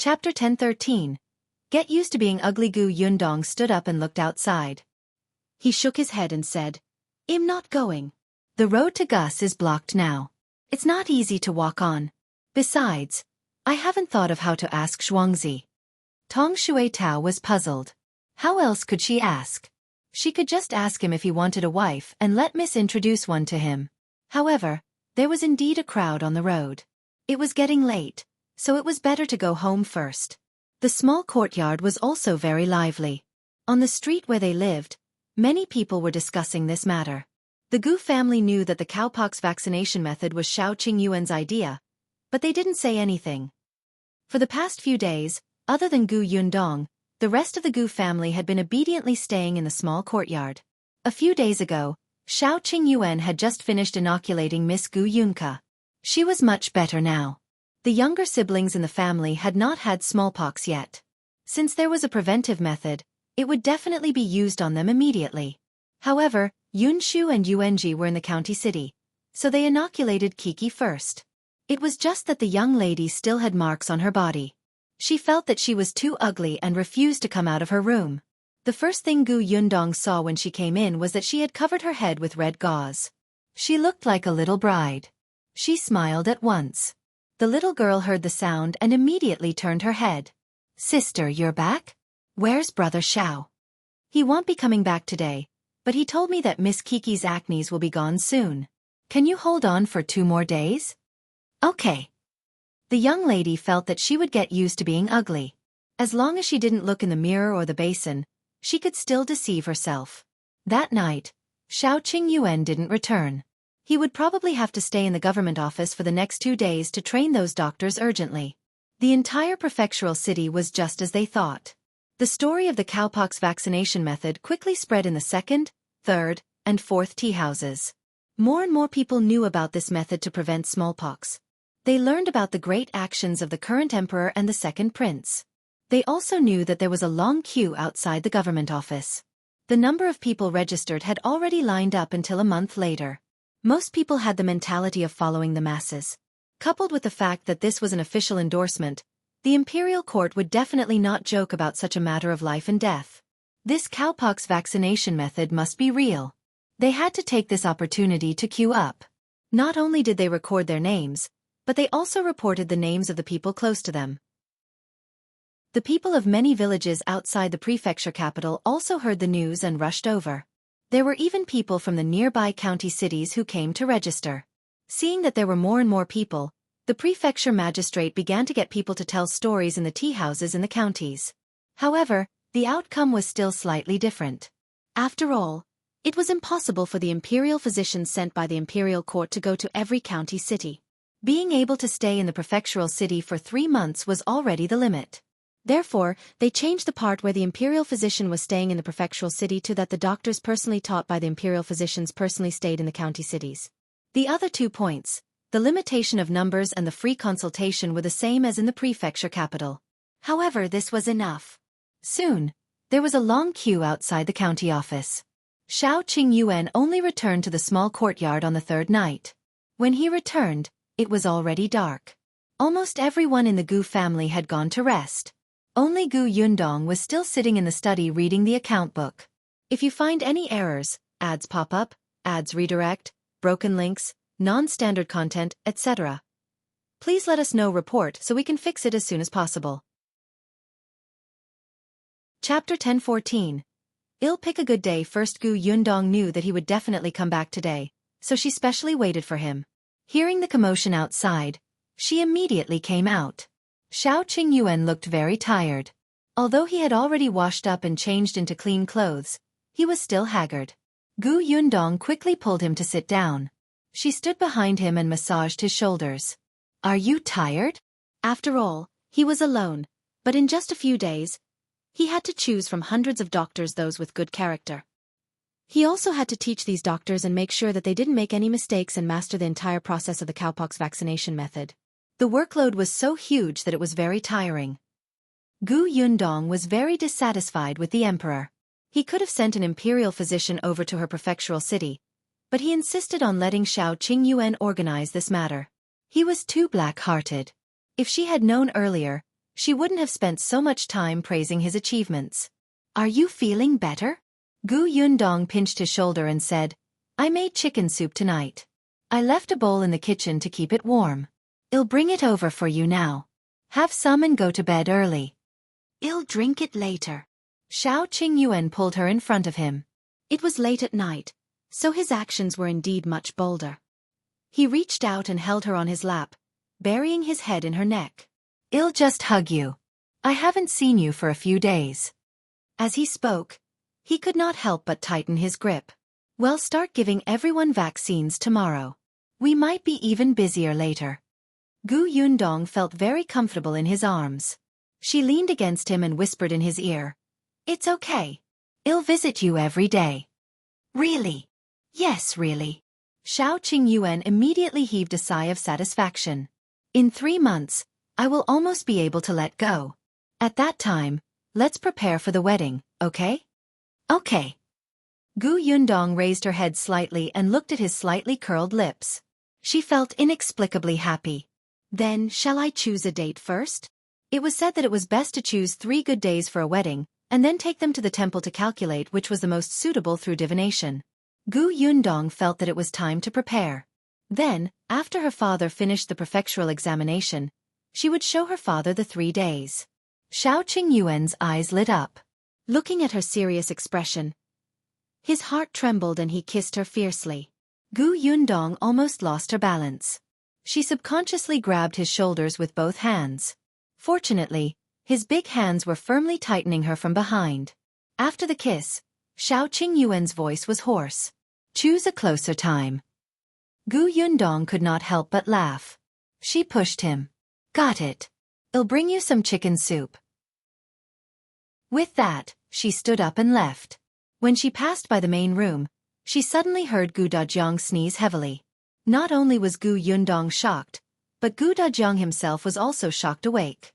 Chapter 1013. Get used to being ugly. Yundong stood up and looked outside. He shook his head and said, "I'm not going. The road to Gus is blocked now. It's not easy to walk on. Besides, I haven't thought of how to ask Xuanhe." Tong Shui Tao was puzzled. How else could she ask? She could just ask him if he wanted a wife and let Miss introduce one to him. However, there was indeed a crowd on the road. It was getting late, so it was better to go home first. The small courtyard was also very lively. On the street where they lived, many people were discussing this matter. The Gu family knew that the cowpox vaccination method was Shao Qingyuan's idea, but they didn't say anything. For the past few days, other than Gu Yundong, the rest of the Gu family had been obediently staying in the small courtyard. A few days ago, Shao Qingyuan had just finished inoculating Miss Gu Yunka. She was much better now. The younger siblings in the family had not had smallpox yet. Since there was a preventive method, it would definitely be used on them immediately. However, Yunshu and Yuanji were in the county city, so they inoculated Kiki first. It was just that the young lady still had marks on her body. She felt that she was too ugly and refused to come out of her room. The first thing Gu Yundong saw when she came in was that she had covered her head with red gauze. She looked like a little bride. She smiled at once. The little girl heard the sound and immediately turned her head. "Sister, you're back? Where's brother Shao? He won't be coming back today, but he told me that Miss Kiki's acne will be gone soon. Can you hold on for 2 more days?" "Okay." The young lady felt that she would get used to being ugly. As long as she didn't look in the mirror or the basin, she could still deceive herself. That night, Shao Qingyuan didn't return. He would probably have to stay in the government office for the next 2 days to train those doctors urgently. The entire prefectural city was just as they thought. The story of the cowpox vaccination method quickly spread in the 2nd, 3rd, and 4th tea houses. More and more people knew about this method to prevent smallpox. They learned about the great actions of the current emperor and the second prince. They also knew that there was a long queue outside the government office. The number of people registered had already lined up until a month later. Most people had the mentality of following the masses. Coupled with the fact that this was an official endorsement, the imperial court would definitely not joke about such a matter of life and death. This cowpox vaccination method must be real. They had to take this opportunity to queue up. Not only did they record their names, but they also reported the names of the people close to them. The people of many villages outside the prefecture capital also heard the news and rushed over. There were even people from the nearby county cities who came to register. Seeing that there were more and more people, the prefecture magistrate began to get people to tell stories in the tea houses in the counties. However, the outcome was still slightly different. After all, it was impossible for the imperial physicians sent by the imperial court to go to every county city. Being able to stay in the prefectural city for 3 months was already the limit. Therefore, they changed the part where the imperial physician was staying in the prefectural city to that the doctors personally taught by the imperial physicians personally stayed in the county cities. The other 2 points, the limitation of numbers and the free consultation, were the same as in the prefecture capital. However, this was enough. Soon, there was a long queue outside the county office. Shao Qingyuan only returned to the small courtyard on the 3rd night. When he returned, it was already dark. Almost everyone in the Gu family had gone to rest. Only Gu Yundong was still sitting in the study reading the account book. If you find any errors, ads pop up, ads redirect, broken links, non-standard content, etc., please let us know. Report so we can fix it as soon as possible. Chapter 1014. I'll pick a good day first. Gu Yundong knew that he would definitely come back today, so she specially waited for him. Hearing the commotion outside, she immediately came out. Shao Qingyuan looked very tired. Although he had already washed up and changed into clean clothes, he was still haggard. Gu Yundong quickly pulled him to sit down. She stood behind him and massaged his shoulders. "Are you tired?" After all, he was alone, but in just a few days, he had to choose from hundreds of doctors those with good character. He also had to teach these doctors and make sure that they didn't make any mistakes and master the entire process of the cowpox vaccination method. The workload was so huge that it was very tiring. Gu Yundong was very dissatisfied with the emperor. He could have sent an imperial physician over to her prefectural city, but he insisted on letting Shao Qingyuan organize this matter. He was too black-hearted. If she had known earlier, she wouldn't have spent so much time praising his achievements. Are you feeling better? Gu Yundong pinched his shoulder and said, I made chicken soup tonight. I left a bowl in the kitchen to keep it warm. I'll bring it over for you now. Have some and go to bed early. I'll drink it later. Shao Qingyuan pulled her in front of him. It was late at night, so his actions were indeed much bolder. He reached out and held her on his lap, burying his head in her neck. I'll just hug you. I haven't seen you for a few days. As he spoke, he could not help but tighten his grip. Well, start giving everyone vaccines tomorrow. We might be even busier later. Gu Yundong felt very comfortable in his arms. She leaned against him and whispered in his ear, It's okay. I'll visit you every day. Really? Yes, really. Shao Qingyuan immediately heaved a sigh of satisfaction. In 3 months, I will almost be able to let go. At that time, let's prepare for the wedding, okay? Okay. Gu Yundong raised her head slightly and looked at his slightly curled lips. She felt inexplicably happy. Then, shall I choose a date first? It was said that it was best to choose 3 good days for a wedding, and then take them to the temple to calculate which was the most suitable through divination. Gu Yundong felt that it was time to prepare. Then, after her father finished the prefectural examination, she would show her father the 3 days. Shao Qingyuan's eyes lit up. Looking at her serious expression, his heart trembled and he kissed her fiercely. Gu Yundong almost lost her balance. She subconsciously grabbed his shoulders with both hands. Fortunately, his big hands were firmly tightening her from behind. After the kiss, Shao Qingyuan's voice was hoarse. Choose a closer time. Gu Yundong could not help but laugh. She pushed him. Got it. I'll bring you some chicken soup. With that, she stood up and left. When she passed by the main room, she suddenly heard Gu Dajiang sneeze heavily. Not only was Gu Yundong shocked, but Gu Dajiang himself was also shocked awake.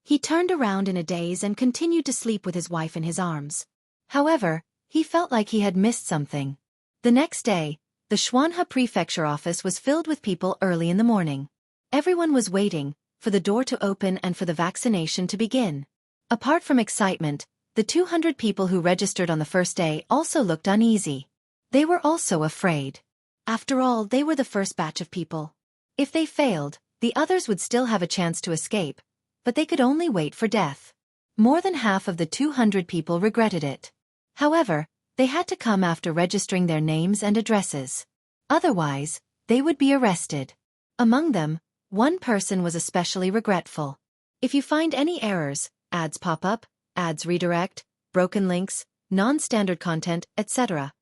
He turned around in a daze and continued to sleep with his wife in his arms. However, he felt like he had missed something. The next day, the Xuanhe Prefecture office was filled with people early in the morning. Everyone was waiting for the door to open and for the vaccination to begin. Apart from excitement, the 200 people who registered on the first day also looked uneasy. They were also afraid. After all, they were the first batch of people. If they failed, the others would still have a chance to escape, but they could only wait for death. More than half of the 200 people regretted it. However, they had to come after registering their names and addresses. Otherwise, they would be arrested. Among them, one person was especially regretful. If you find any errors, ads pop up, ads redirect, broken links, non-standard content, etc.,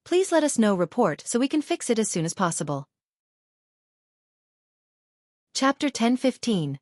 please let us know. Report so we can fix it as soon as possible. Chapter 10:15.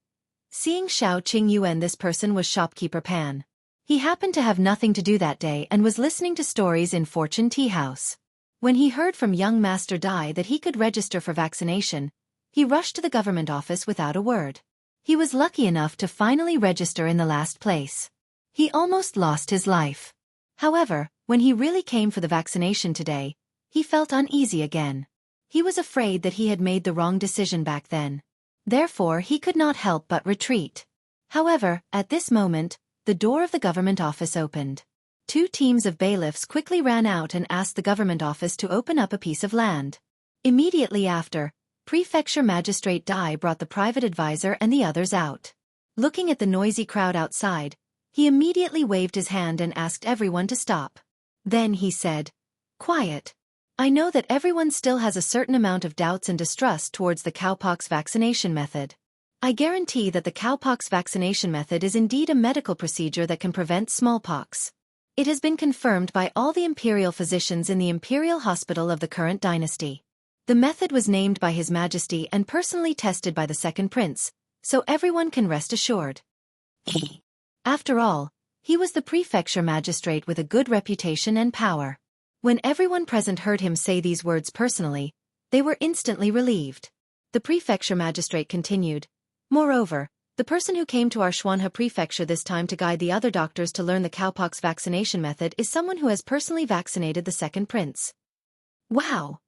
Seeing Shao Qingyuan, this person was shopkeeper Pan. He happened to have nothing to do that day and was listening to stories in Fortune Tea House. When he heard from young Master Dai that he could register for vaccination, he rushed to the government office without a word. He was lucky enough to finally register in the last place. He almost lost his life. However, when he really came for the vaccination today, he felt uneasy again. He was afraid that he had made the wrong decision back then. Therefore, he could not help but retreat. However, at this moment, the door of the government office opened. 2 teams of bailiffs quickly ran out and asked the government office to open up a piece of land. Immediately after, Prefecture Magistrate Dai brought the private advisor and the others out. Looking at the noisy crowd outside, he immediately waved his hand and asked everyone to stop. Then he said, "Quiet. I know that everyone still has a certain amount of doubts and distrust towards the cowpox vaccination method. I guarantee that the cowpox vaccination method is indeed a medical procedure that can prevent smallpox. It has been confirmed by all the Imperial physicians in the Imperial hospital of the current dynasty. The method was named by His Majesty and personally tested by the second prince, so everyone can rest assured." After all, he was the prefecture magistrate with a good reputation and power. When everyone present heard him say these words personally, they were instantly relieved. The prefecture magistrate continued, "Moreover, the person who came to our Xuanhe prefecture this time to guide the other doctors to learn the cowpox vaccination method is someone who has personally vaccinated the second prince." Wow!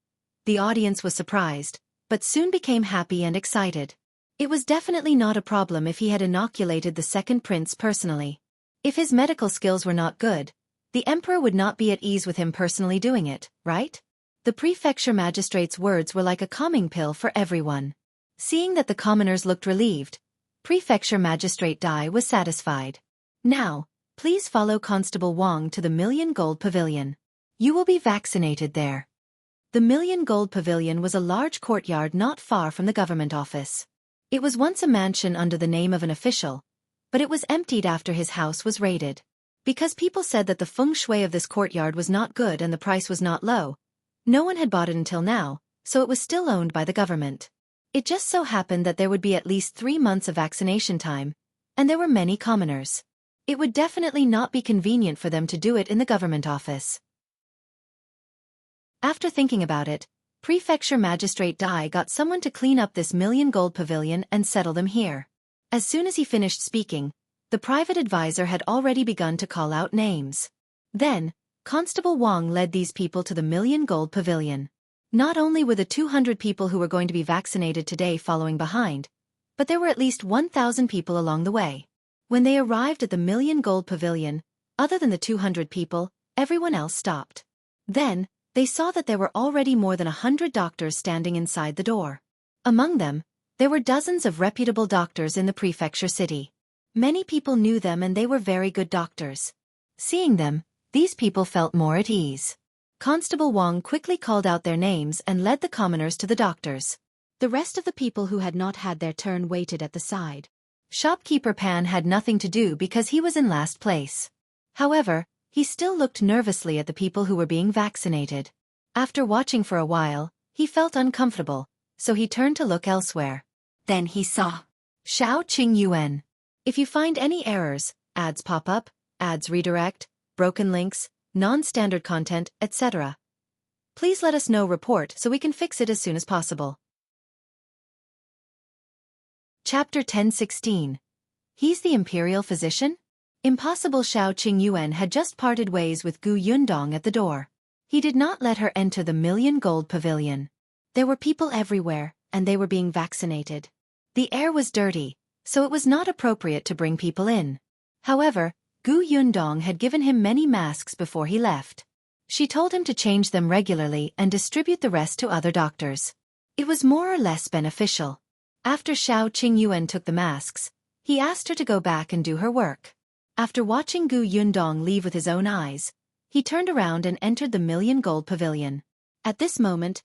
The audience was surprised, but soon became happy and excited. It was definitely not a problem if he had inoculated the second prince personally. If his medical skills were not good, the emperor would not be at ease with him personally doing it, right? The prefecture magistrate's words were like a calming pill for everyone. Seeing that the commoners looked relieved, Prefecture Magistrate Dai was satisfied. Now, please follow Constable Wang to the Million Gold Pavilion. You will be vaccinated there. The Million Gold Pavilion was a large courtyard not far from the government office. It was once a mansion under the name of an official, but it was emptied after his house was raided. Because people said that the feng shui of this courtyard was not good and the price was not low, no one had bought it until now, so it was still owned by the government. It just so happened that there would be at least 3 months of vaccination time, and there were many commoners. It would definitely not be convenient for them to do it in the government office. After thinking about it, Prefecture Magistrate Dai got someone to clean up this Million Gold Pavilion and settle them here. As soon as he finished speaking, the private advisor had already begun to call out names. Then, Constable Wang led these people to the Million Gold Pavilion. Not only were the 200 people who were going to be vaccinated today following behind, but there were at least 1,000 people along the way. When they arrived at the Million Gold Pavilion, other than the 200 people, everyone else stopped. Then, they saw that there were already more than 100 doctors standing inside the door. Among them, there were dozens of reputable doctors in the prefecture city. Many people knew them and they were very good doctors. Seeing them, these people felt more at ease. Constable Wang quickly called out their names and led the commoners to the doctors. The rest of the people who had not had their turn waited at the side. Shopkeeper Pan had nothing to do because he was in last place. However, he still looked nervously at the people who were being vaccinated. After watching for a while, he felt uncomfortable, so he turned to look elsewhere. Then he saw Shao Qingyuan. If you find any errors, ads pop up, ads redirect, broken links, non-standard content, etc., please let us know report so we can fix it as soon as possible. Chapter 1016. He's the Imperial Physician? Impossible. Shao Qingyuan had just parted ways with Gu Yundong at the door. He did not let her enter the Million Gold Pavilion. There were people everywhere, and they were being vaccinated. The air was dirty, so it was not appropriate to bring people in. However, Gu Yundong had given him many masks before he left. She told him to change them regularly and distribute the rest to other doctors. It was more or less beneficial. After Shao Qingyuan took the masks, he asked her to go back and do her work. After watching Gu Yundong leave with his own eyes, he turned around and entered the Million Gold Pavilion. At this moment,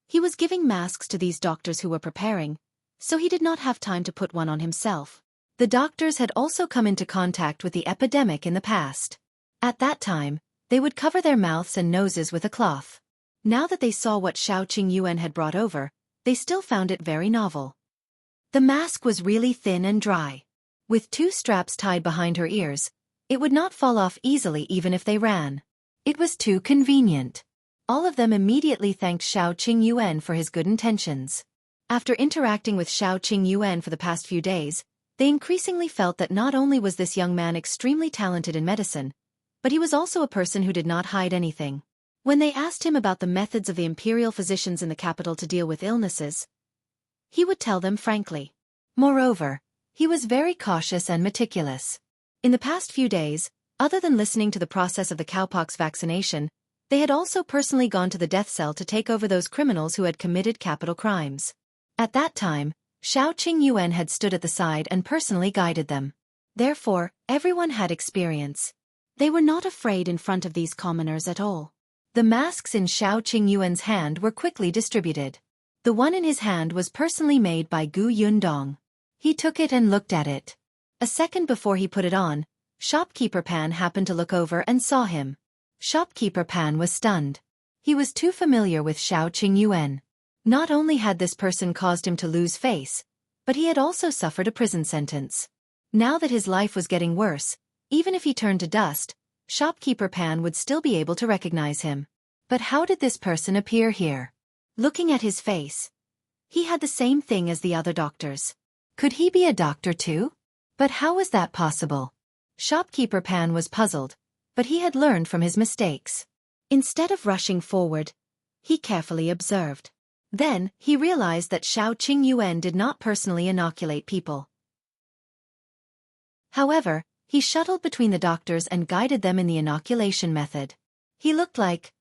he was giving masks to these doctors who were preparing, so he did not have time to put one on himself. The doctors had also come into contact with the epidemic in the past. At that time, they would cover their mouths and noses with a cloth. Now that they saw what Shao Qingyuan had brought over, they still found it very novel. The mask was really thin and dry. With 2 straps tied behind her ears, it would not fall off easily even if they ran. It was too convenient. All of them immediately thanked Shao Qingyuan for his good intentions. After interacting with Shao Qingyuan for the past few days, they increasingly felt that not only was this young man extremely talented in medicine, but he was also a person who did not hide anything. When they asked him about the methods of the imperial physicians in the capital to deal with illnesses, he would tell them frankly. Moreover, he was very cautious and meticulous. In the past few days, other than listening to the process of the cowpox vaccination, they had also personally gone to the death cell to take over those criminals who had committed capital crimes. At that time, Shao Qingyuan had stood at the side and personally guided them. Therefore, everyone had experience. They were not afraid in front of these commoners at all. The masks in Shao Qingyuan's hand were quickly distributed. The one in his hand was personally made by Gu Yundong. He took it and looked at it. A second before he put it on, Shopkeeper Pan happened to look over and saw him. Shopkeeper Pan was stunned. He was too familiar with Shao Qingyuan. Not only had this person caused him to lose face, but he had also suffered a prison sentence. Now that his life was getting worse, even if he turned to dust, Shopkeeper Pan would still be able to recognize him. But how did this person appear here? Looking at his face, he had the same thing as the other doctors. Could he be a doctor too? But how was that possible? Shopkeeper Pan was puzzled, but he had learned from his mistakes. Instead of rushing forward, he carefully observed. Then, he realized that Shao Qingyuan did not personally inoculate people. However, he shuttled between the doctors and guided them in the inoculation method. He looked like...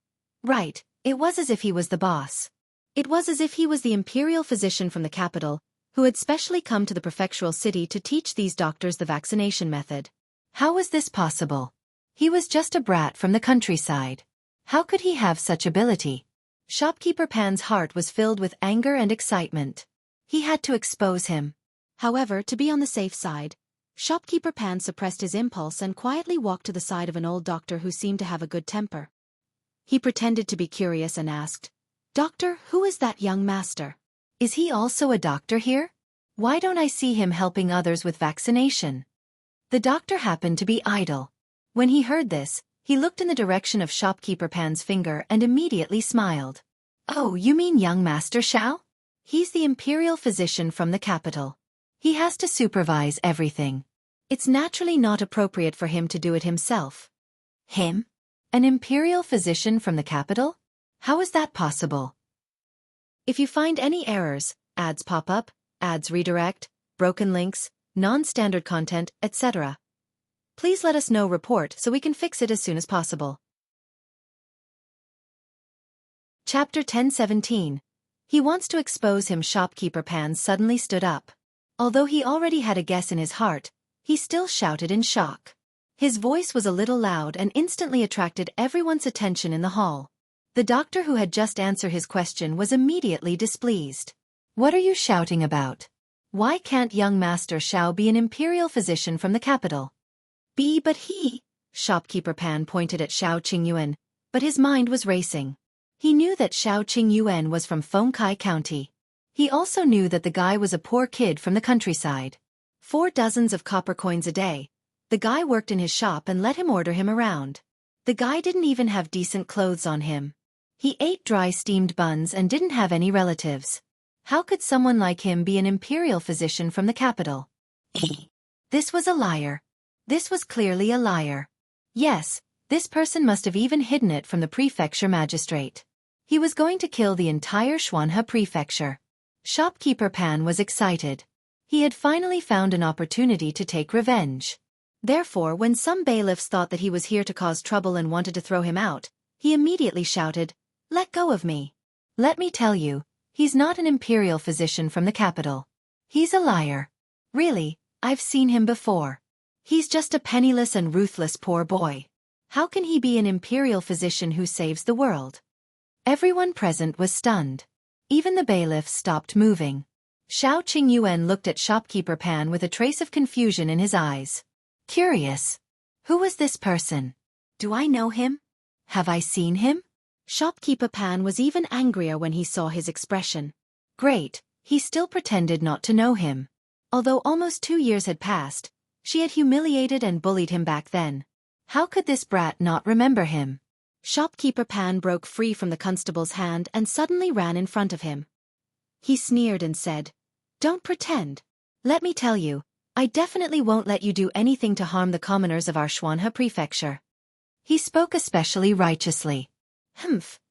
Right, it was as if he was the boss. It was as if he was the imperial physician from the capital, who had specially come to the prefectural city to teach these doctors the vaccination method. How was this possible? He was just a brat from the countryside. How could he have such ability? Shopkeeper Pan's heart was filled with anger and excitement. He had to expose him. However, to be on the safe side, Shopkeeper Pan suppressed his impulse and quietly walked to the side of an old doctor who seemed to have a good temper. He pretended to be curious and asked, "Doctor, who is that young master? Is he also a doctor here? Why don't I see him helping others with vaccination?" The doctor happened to be idle. When he heard this, he looked in the direction of Shopkeeper Pan's finger and immediately smiled. "Oh, you mean young Master Shao? He's the imperial physician from the capital. He has to supervise everything. It's naturally not appropriate for him to do it himself." Him? An imperial physician from the capital? How is that possible? If you find any errors, ads pop up, ads redirect, broken links, non-standard content, etc., please let us know report so we can fix it as soon as possible. Chapter 10:17. He wants to expose him. Shopkeeper Pan suddenly stood up. Although he already had a guess in his heart, he still shouted in shock. His voice was a little loud and instantly attracted everyone's attention in the hall. The doctor who had just answered his question was immediately displeased. "What are you shouting about? Why can't young Master Shao be an imperial physician from the capital?" But he... Shopkeeper Pan pointed at Shao Qingyuan, but his mind was racing. He knew that Shao Qingyuan was from Fengkai County. He also knew that the guy was a poor kid from the countryside. 4 dozens of copper coins a day. The guy worked in his shop and let him order him around. The guy didn't even have decent clothes on him. He ate dry steamed buns and didn't have any relatives. How could someone like him be an imperial physician from the capital? This was a liar. This was clearly a liar. Yes, this person must have even hidden it from the prefecture magistrate. He was going to kill the entire Xuanhe prefecture. Shopkeeper Pan was excited. He had finally found an opportunity to take revenge. Therefore, when some bailiffs thought that he was here to cause trouble and wanted to throw him out, he immediately shouted, "Let go of me. Let me tell you, he's not an imperial physician from the capital. He's a liar. Really, I've seen him before. He's just a penniless and ruthless poor boy. How can he be an imperial physician who saves the world?" Everyone present was stunned. Even the bailiffs stopped moving. Shao Qingyuan looked at Shopkeeper Pan with a trace of confusion in his eyes. Curious. Who was this person? Do I know him? Have I seen him? Shopkeeper Pan was even angrier when he saw his expression. Great, he still pretended not to know him. Although almost 2 years had passed, she had humiliated and bullied him back then. How could this brat not remember him? Shopkeeper Pan broke free from the constable's hand and suddenly ran in front of him. He sneered and said, "Don't pretend. Let me tell you, I definitely won't let you do anything to harm the commoners of our Xuanhe prefecture." He spoke especially righteously.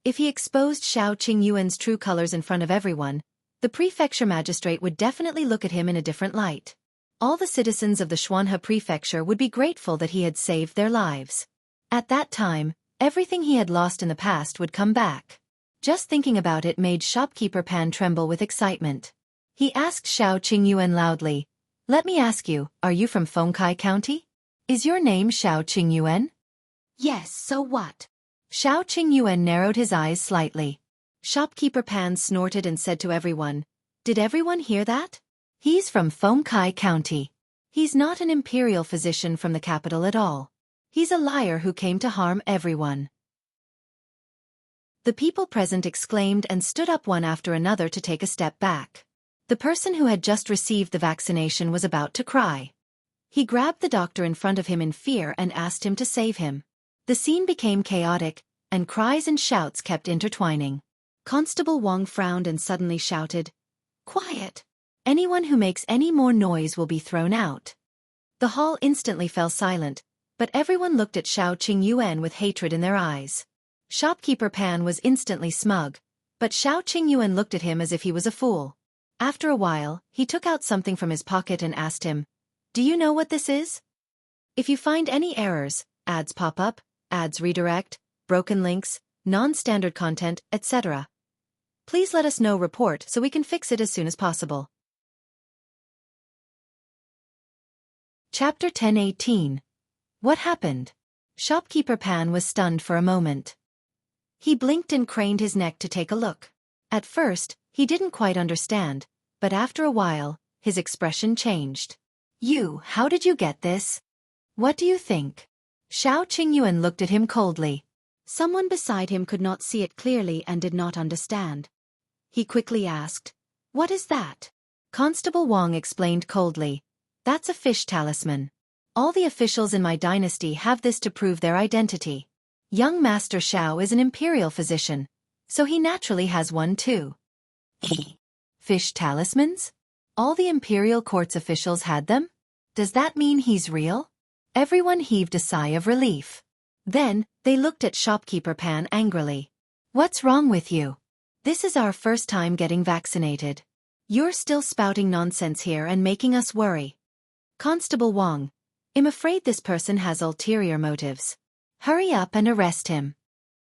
If he exposed Shao Qingyuan's true colors in front of everyone, the prefecture magistrate would definitely look at him in a different light. All the citizens of the Xuanhe prefecture would be grateful that he had saved their lives. At that time, everything he had lost in the past would come back. Just thinking about it made Shopkeeper Pan tremble with excitement. He asked Shao Qingyuan loudly, "Let me ask you, are you from Fengkai County? Is your name Shao Qingyuan?" "Yes, so what?" Shao Qingyuan narrowed his eyes slightly. Shopkeeper Pan snorted and said to everyone, "Did everyone hear that? He's from Fengkai County. He's not an imperial physician from the capital at all. He's a liar who came to harm everyone." The people present exclaimed and stood up one after another to take a step back. The person who had just received the vaccination was about to cry. He grabbed the doctor in front of him in fear and asked him to save him. The scene became chaotic, and cries and shouts kept intertwining. Constable Wang frowned and suddenly shouted, "Quiet! Anyone who makes any more noise will be thrown out." The hall instantly fell silent, but everyone looked at Shao Qingyuan with hatred in their eyes. Shopkeeper Pan was instantly smug, But Shao Qingyuan looked at him as if he was a fool. After a while, he took out something from his pocket and asked him, "Do you know what this is? If you find any errors, ads pop up, ads redirect, broken links, non-standard content, etc. Please let us know report so we can fix it as soon as possible." Chapter 10:18. What happened? Shopkeeper Pan was stunned for a moment. He blinked and craned his neck to take a look. At first, he didn't quite understand, but after a while, his expression changed. How did you get this? What do you think? Shao Qingyuan looked at him coldly. Someone beside him could not see it clearly and did not understand. He quickly asked, "What is that?" Constable Wang explained coldly, "That's a fish talisman. All the officials in my dynasty have this to prove their identity. Young Master Shao is an Imperial physician, so he naturally has one too." Fish talismans? All the Imperial court's officials had them? Does that mean he's real? Everyone heaved a sigh of relief. Then, they looked at Shopkeeper Pan angrily. "What's wrong with you? This is our first time getting vaccinated. You're still spouting nonsense here and making us worry." Constable Wang, "I'm afraid this person has ulterior motives. Hurry up and arrest him."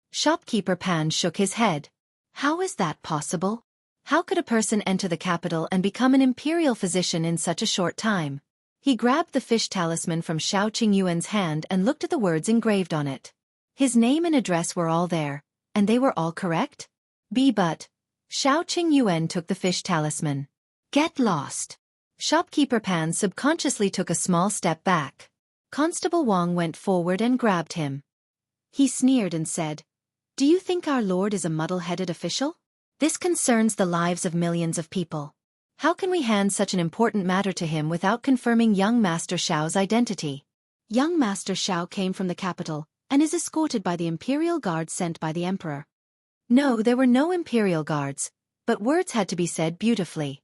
Shopkeeper Pan shook his head. How is that possible? How could a person enter the capital and become an Imperial physician in such a short time? He grabbed the fish talisman from Shao Qingyuan's hand and looked at the words engraved on it. His name and address were all there, and they were all correct? But Shao Qingyuan took the fish talisman. Get lost. Shopkeeper Pan subconsciously took a small step back. Constable Wang went forward and grabbed him. He sneered and said, "Do you think our lord is a muddle-headed official? This concerns the lives of millions of people. How can we hand such an important matter to him without confirming young Master Shao's identity?" Young Master Shao came from the capital, and is escorted by the Imperial guards sent by the Emperor. No, there were no Imperial guards, but words had to be said beautifully.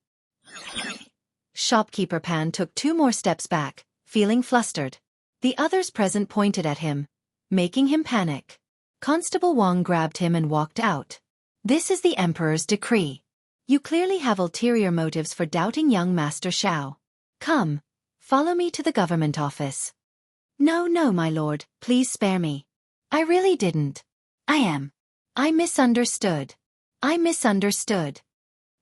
Shopkeeper Pan took 2 more steps back, feeling flustered. The others present pointed at him, making him panic. Constable Wang grabbed him and walked out. "This is the Emperor's decree. You clearly have ulterior motives for doubting young Master Shao. Come, follow me to the government office." No, my lord, please spare me. I really didn't. I misunderstood.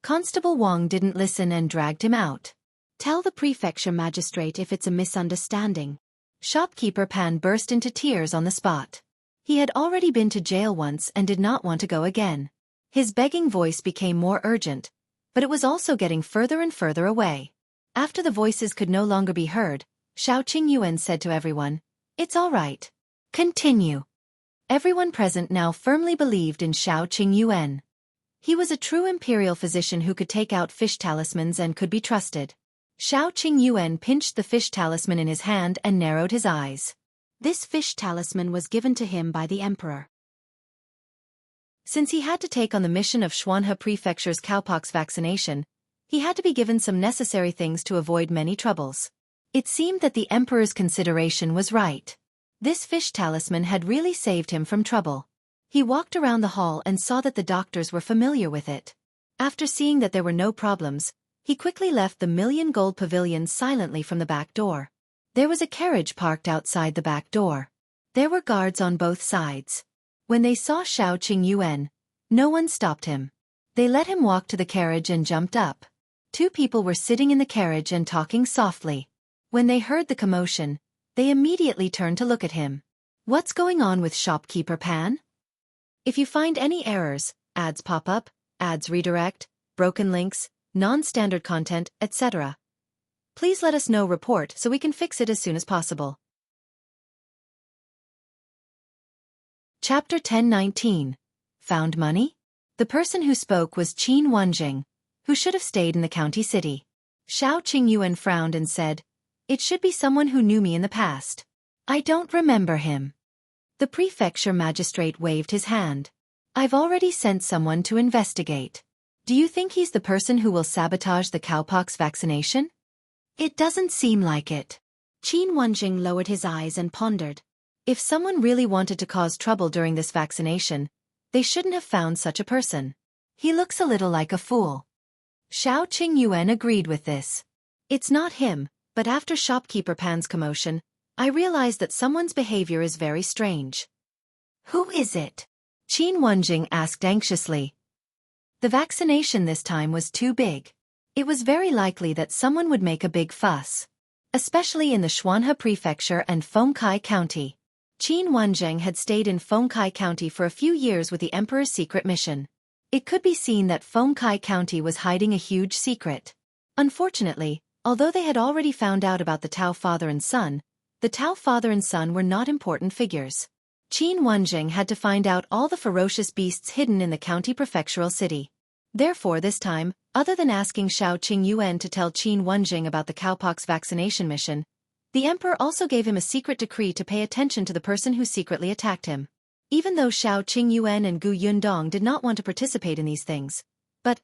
Constable Wang didn't listen and dragged him out. "Tell the Prefecture magistrate if it's a misunderstanding." Shopkeeper Pan burst into tears on the spot. He had already been to jail once and did not want to go again. His begging voice became more urgent, but it was also getting further and further away. After the voices could no longer be heard, Shao Qingyuan said to everyone, "It's all right. Continue." Everyone present now firmly believed in Shao Qingyuan. He was a true Imperial physician who could take out fish talismans and could be trusted. Shao Qingyuan pinched the fish talisman in his hand and narrowed his eyes. This fish talisman was given to him by the Emperor. Since he had to take on the mission of Xuanhe Prefecture's cowpox vaccination, he had to be given some necessary things to avoid many troubles. It seemed that the Emperor's consideration was right. This fish talisman had really saved him from trouble. He walked around the hall and saw that the doctors were familiar with it. After seeing that there were no problems, he quickly left the million gold pavilion silently from the back door. There was a carriage parked outside the back door. There were guards on both sides. When they saw Shao Qingyuan, no one stopped him. They let him walk to the carriage and jumped up. 2 people were sitting in the carriage and talking softly. When they heard the commotion, they immediately turned to look at him. "What's going on with Shopkeeper Pan? If you find any errors, ads pop up, ads redirect, broken links, non-standard content, etc. Please let us know report so we can fix it as soon as possible." Chapter 10:19. Found money? The person who spoke was Qingyuan, who should have stayed in the county city. Shao Qingyuan frowned and said, "It should be someone who knew me in the past. I don't remember him." The prefecture magistrate waved his hand. "I've already sent someone to investigate. Do you think he's the person who will sabotage the cowpox vaccination?" "It doesn't seem like it." Qingyuan lowered his eyes and pondered. If someone really wanted to cause trouble during this vaccination, they shouldn't have found such a person. He looks a little like a fool. Shao Qingyuan agreed with this. It's not him, but after shopkeeper Pan's commotion, I realized that someone's behavior is very strange. Who is it? Qin Wenjing asked anxiously. The vaccination this time was too big. It was very likely that someone would make a big fuss. Especially in the Xuanhe Prefecture and Fengkai County. Qin Wenjing had stayed in Fengkai County for a few years with the Emperor's secret mission. It could be seen that Fengkai County was hiding a huge secret. Unfortunately, although they had already found out about the Tao father and son, the Tao father and son were not important figures. Qin Wenjing had to find out all the ferocious beasts hidden in the county prefectural city. Therefore this time, other than asking Shao Qingyuan to tell Qin Wenjing about the cowpox vaccination mission, the emperor also gave him a secret decree to pay attention to the person who secretly attacked him. Even though Shao Qingyuan and Gu Yundong did not want to participate in these things. But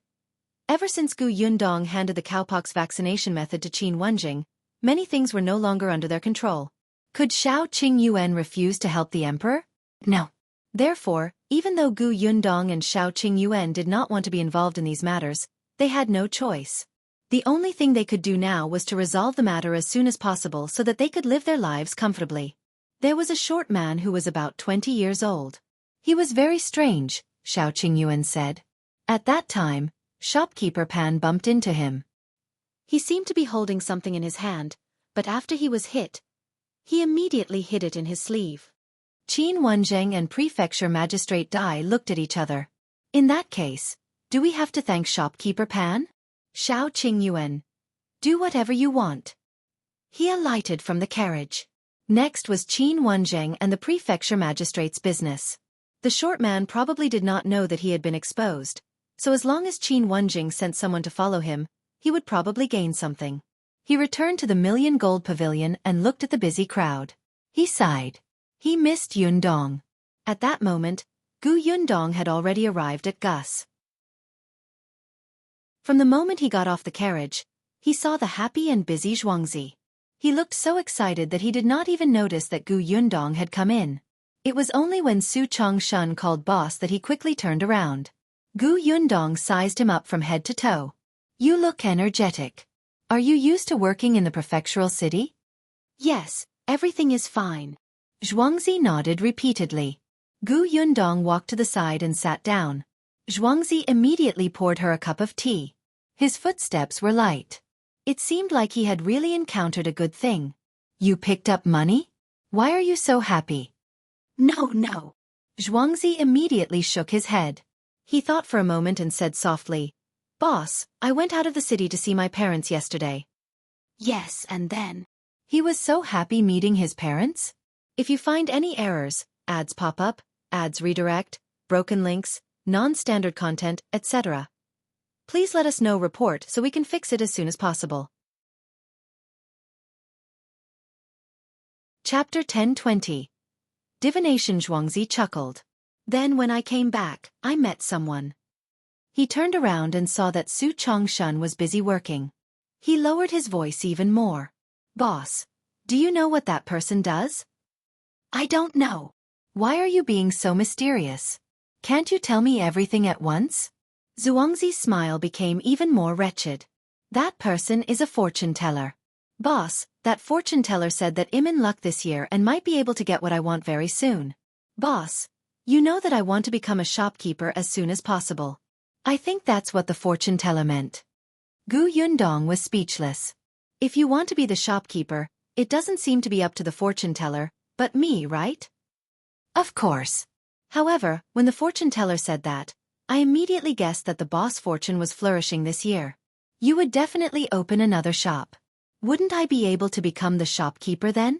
ever since Gu Yundong handed the cowpox vaccination method to Qin Wenjing, many things were no longer under their control. Could Shao Qingyuan refuse to help the emperor? No. Therefore, even though Gu Yundong and Shao Qingyuan did not want to be involved in these matters, they had no choice. The only thing they could do now was to resolve the matter as soon as possible so that they could live their lives comfortably. There was a short man who was about 20 years old. He was very strange, Shao Qingyuan said. At that time, shopkeeper Pan bumped into him. He seemed to be holding something in his hand, but after he was hit, he immediately hid it in his sleeve. Qin Wenjing and Prefecture Magistrate Dai looked at each other. In that case, do we have to thank shopkeeper Pan? Shao Qingyuan. Do whatever you want. He alighted from the carriage. Next was Qin Wenjing and the Prefecture Magistrate's business. The short man probably did not know that he had been exposed, so as long as Qin Wenjing sent someone to follow him, he would probably gain something. He returned to the Million Gold Pavilion and looked at the busy crowd. He sighed. He missed Yundong. At that moment, Gu Yundong had already arrived at Gus. From the moment he got off the carriage, he saw the happy and busy Zhuangzi. He looked so excited that he did not even notice that Gu Yundong had come in. It was only when Su Chongshun called boss that he quickly turned around. Gu Yundong sized him up from head to toe. You look energetic. Are you used to working in the prefectural city? Yes, everything is fine. Zhuangzi nodded repeatedly. Gu Yundong walked to the side and sat down. Zhuangzi immediately poured her a cup of tea. His footsteps were light. It seemed like he had really encountered a good thing. You picked up money? Why are you so happy? No. Zhuangzi immediately shook his head. He thought for a moment and said softly, Boss, I went out of the city to see my parents yesterday. Yes, and then? He was so happy meeting his parents. If you find any errors, ads pop up, ads redirect, broken links, non-standard content, etc., please let us know report so we can fix it as soon as possible. Chapter 10:20. Divination. Zhuangzi chuckled. Then when I came back, I met someone. He turned around and saw that Su Chongshun was busy working. He lowered his voice even more. Boss, do you know what that person does? I don't know. Why are you being so mysterious? Can't you tell me everything at once? Zhuangzi's smile became even more wretched. That person is a fortune teller. Boss, that fortune teller said that I'm in luck this year and might be able to get what I want very soon. Boss, you know that I want to become a shopkeeper as soon as possible. I think that's what the fortune teller meant. Gu Yundong was speechless. If you want to be the shopkeeper, it doesn't seem to be up to the fortune teller, but me, right? Of course. However, when the fortune teller said that, I immediately guessed that the boss fortune was flourishing this year. You would definitely open another shop. Wouldn't I be able to become the shopkeeper then?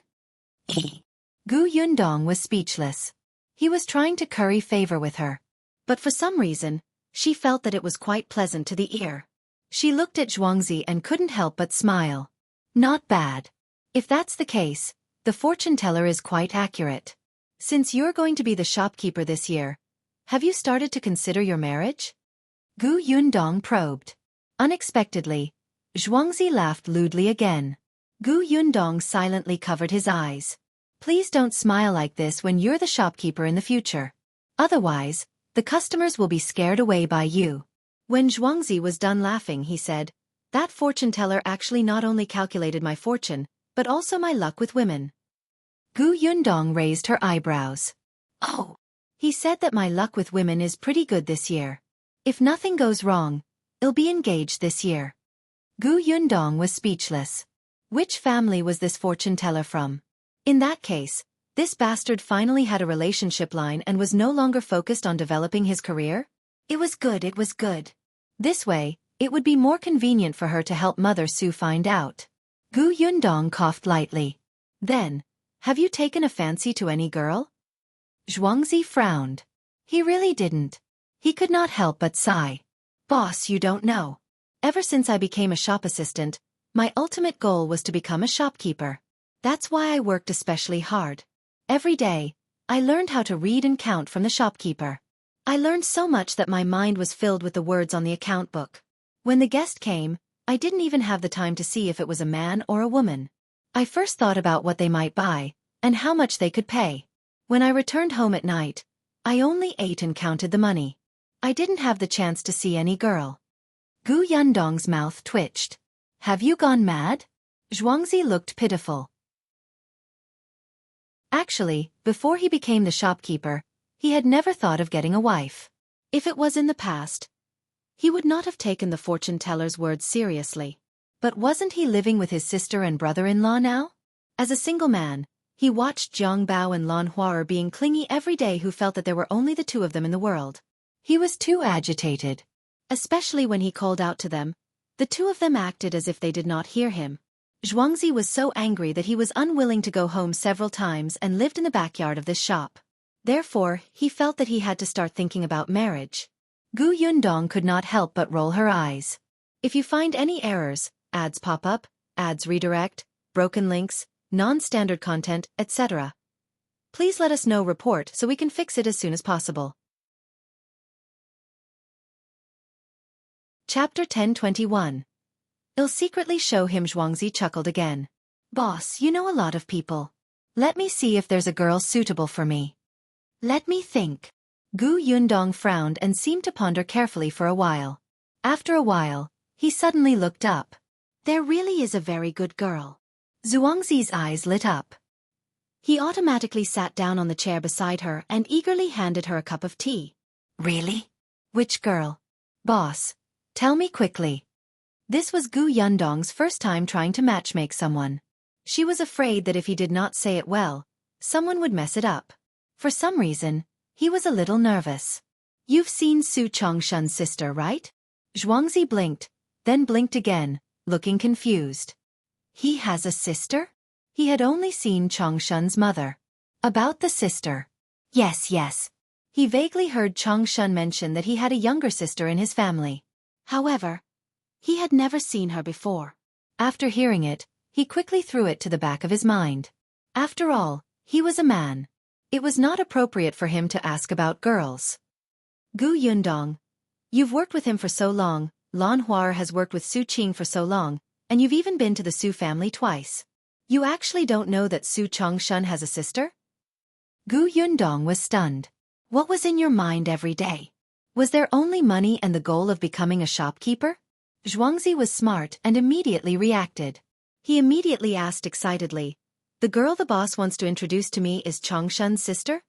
Gu Yundong was speechless. He was trying to curry favor with her. But for some reason, she felt that it was quite pleasant to the ear. She looked at Zhuangzi and couldn't help but smile. Not bad. If that's the case, the fortune teller is quite accurate. Since you're going to be the shopkeeper this year, have you started to consider your marriage? Gu Yundong probed. Unexpectedly, Zhuangzi laughed lewdly again. Gu Yundong silently covered his eyes. Please don't smile like this when you're the shopkeeper in the future. Otherwise, The customers will be scared away by you. When Zhuangzi was done laughing, he said, that fortune teller actually not only calculated my fortune, but also my luck with women. Gu Yundong raised her eyebrows. Oh. He said that my luck with women is pretty good this year. If nothing goes wrong, I'll be engaged this year. Gu Yundong was speechless. Which family was this fortune teller from? In that case, this bastard finally had a relationship line and was no longer focused on developing his career? It was good. This way, it would be more convenient for her to help Mother Su find out. Gu Yundong coughed lightly. Then, have you taken a fancy to any girl? Zhuangzi frowned. He really didn't. He could not help but sigh. Boss, you don't know. Ever since I became a shop assistant, my ultimate goal was to become a shopkeeper. That's why I worked especially hard. Every day, I learned how to read and count from the shopkeeper. I learned so much that my mind was filled with the words on the account book. When the guest came, I didn't even have the time to see if it was a man or a woman. I first thought about what they might buy, and how much they could pay. When I returned home at night, I only ate and counted the money. I didn't have the chance to see any girl. Gu Yundong's mouth twitched. Have you gone mad? Zhuangzi looked pitiful. Actually, before he became the shopkeeper, he had never thought of getting a wife. If it was in the past, he would not have taken the fortune teller's words seriously. But wasn't he living with his sister and brother-in-law now? As a single man, he watched Jiang Bao and Lan Huaer being clingy every day who felt that there were only the two of them in the world. He was too agitated. Especially when he called out to them, the two of them acted as if they did not hear him. Zhuangzi was so angry that he was unwilling to go home several times and lived in the backyard of this shop. Therefore, he felt that he had to start thinking about marriage. Gu Yundong could not help but roll her eyes. If you find any errors, ads pop up, ads redirect, broken links, non-standard content, etc., please let us know report so we can fix it as soon as possible. Chapter 1021. I'll secretly show him. Zhuangzi chuckled again. Boss, you know a lot of people. Let me see if there's a girl suitable for me. Let me think. Gu Yundong frowned and seemed to ponder carefully for a while. After a while, he suddenly looked up. There really is a very good girl. Zhuangzi's eyes lit up. He automatically sat down on the chair beside her and eagerly handed her a cup of tea. Really? Which girl? Boss, tell me quickly. This was Gu Yundong's first time trying to matchmake someone. She was afraid that if he did not say it well, someone would mess it up. For some reason, he was a little nervous. You've seen Su Chongshan's sister, right? Zhuangzi blinked, then blinked again, looking confused. He has a sister? He had only seen Chongshan's mother. About the sister. Yes. He vaguely heard Chongshan mention that he had a younger sister in his family. However, he had never seen her before. After hearing it, he quickly threw it to the back of his mind. After all, he was a man. It was not appropriate for him to ask about girls. Gu Yundong, you've worked with him for so long, Lan Huaer has worked with Su Qing for so long, and you've even been to the Su family twice. You actually don't know that Su Chongshan has a sister? Gu Yundong was stunned. What was in your mind every day? Was there only money and the goal of becoming a shopkeeper? Zhuangzi was smart and immediately reacted. He immediately asked excitedly, the girl the boss wants to introduce to me is Chongshan's sister?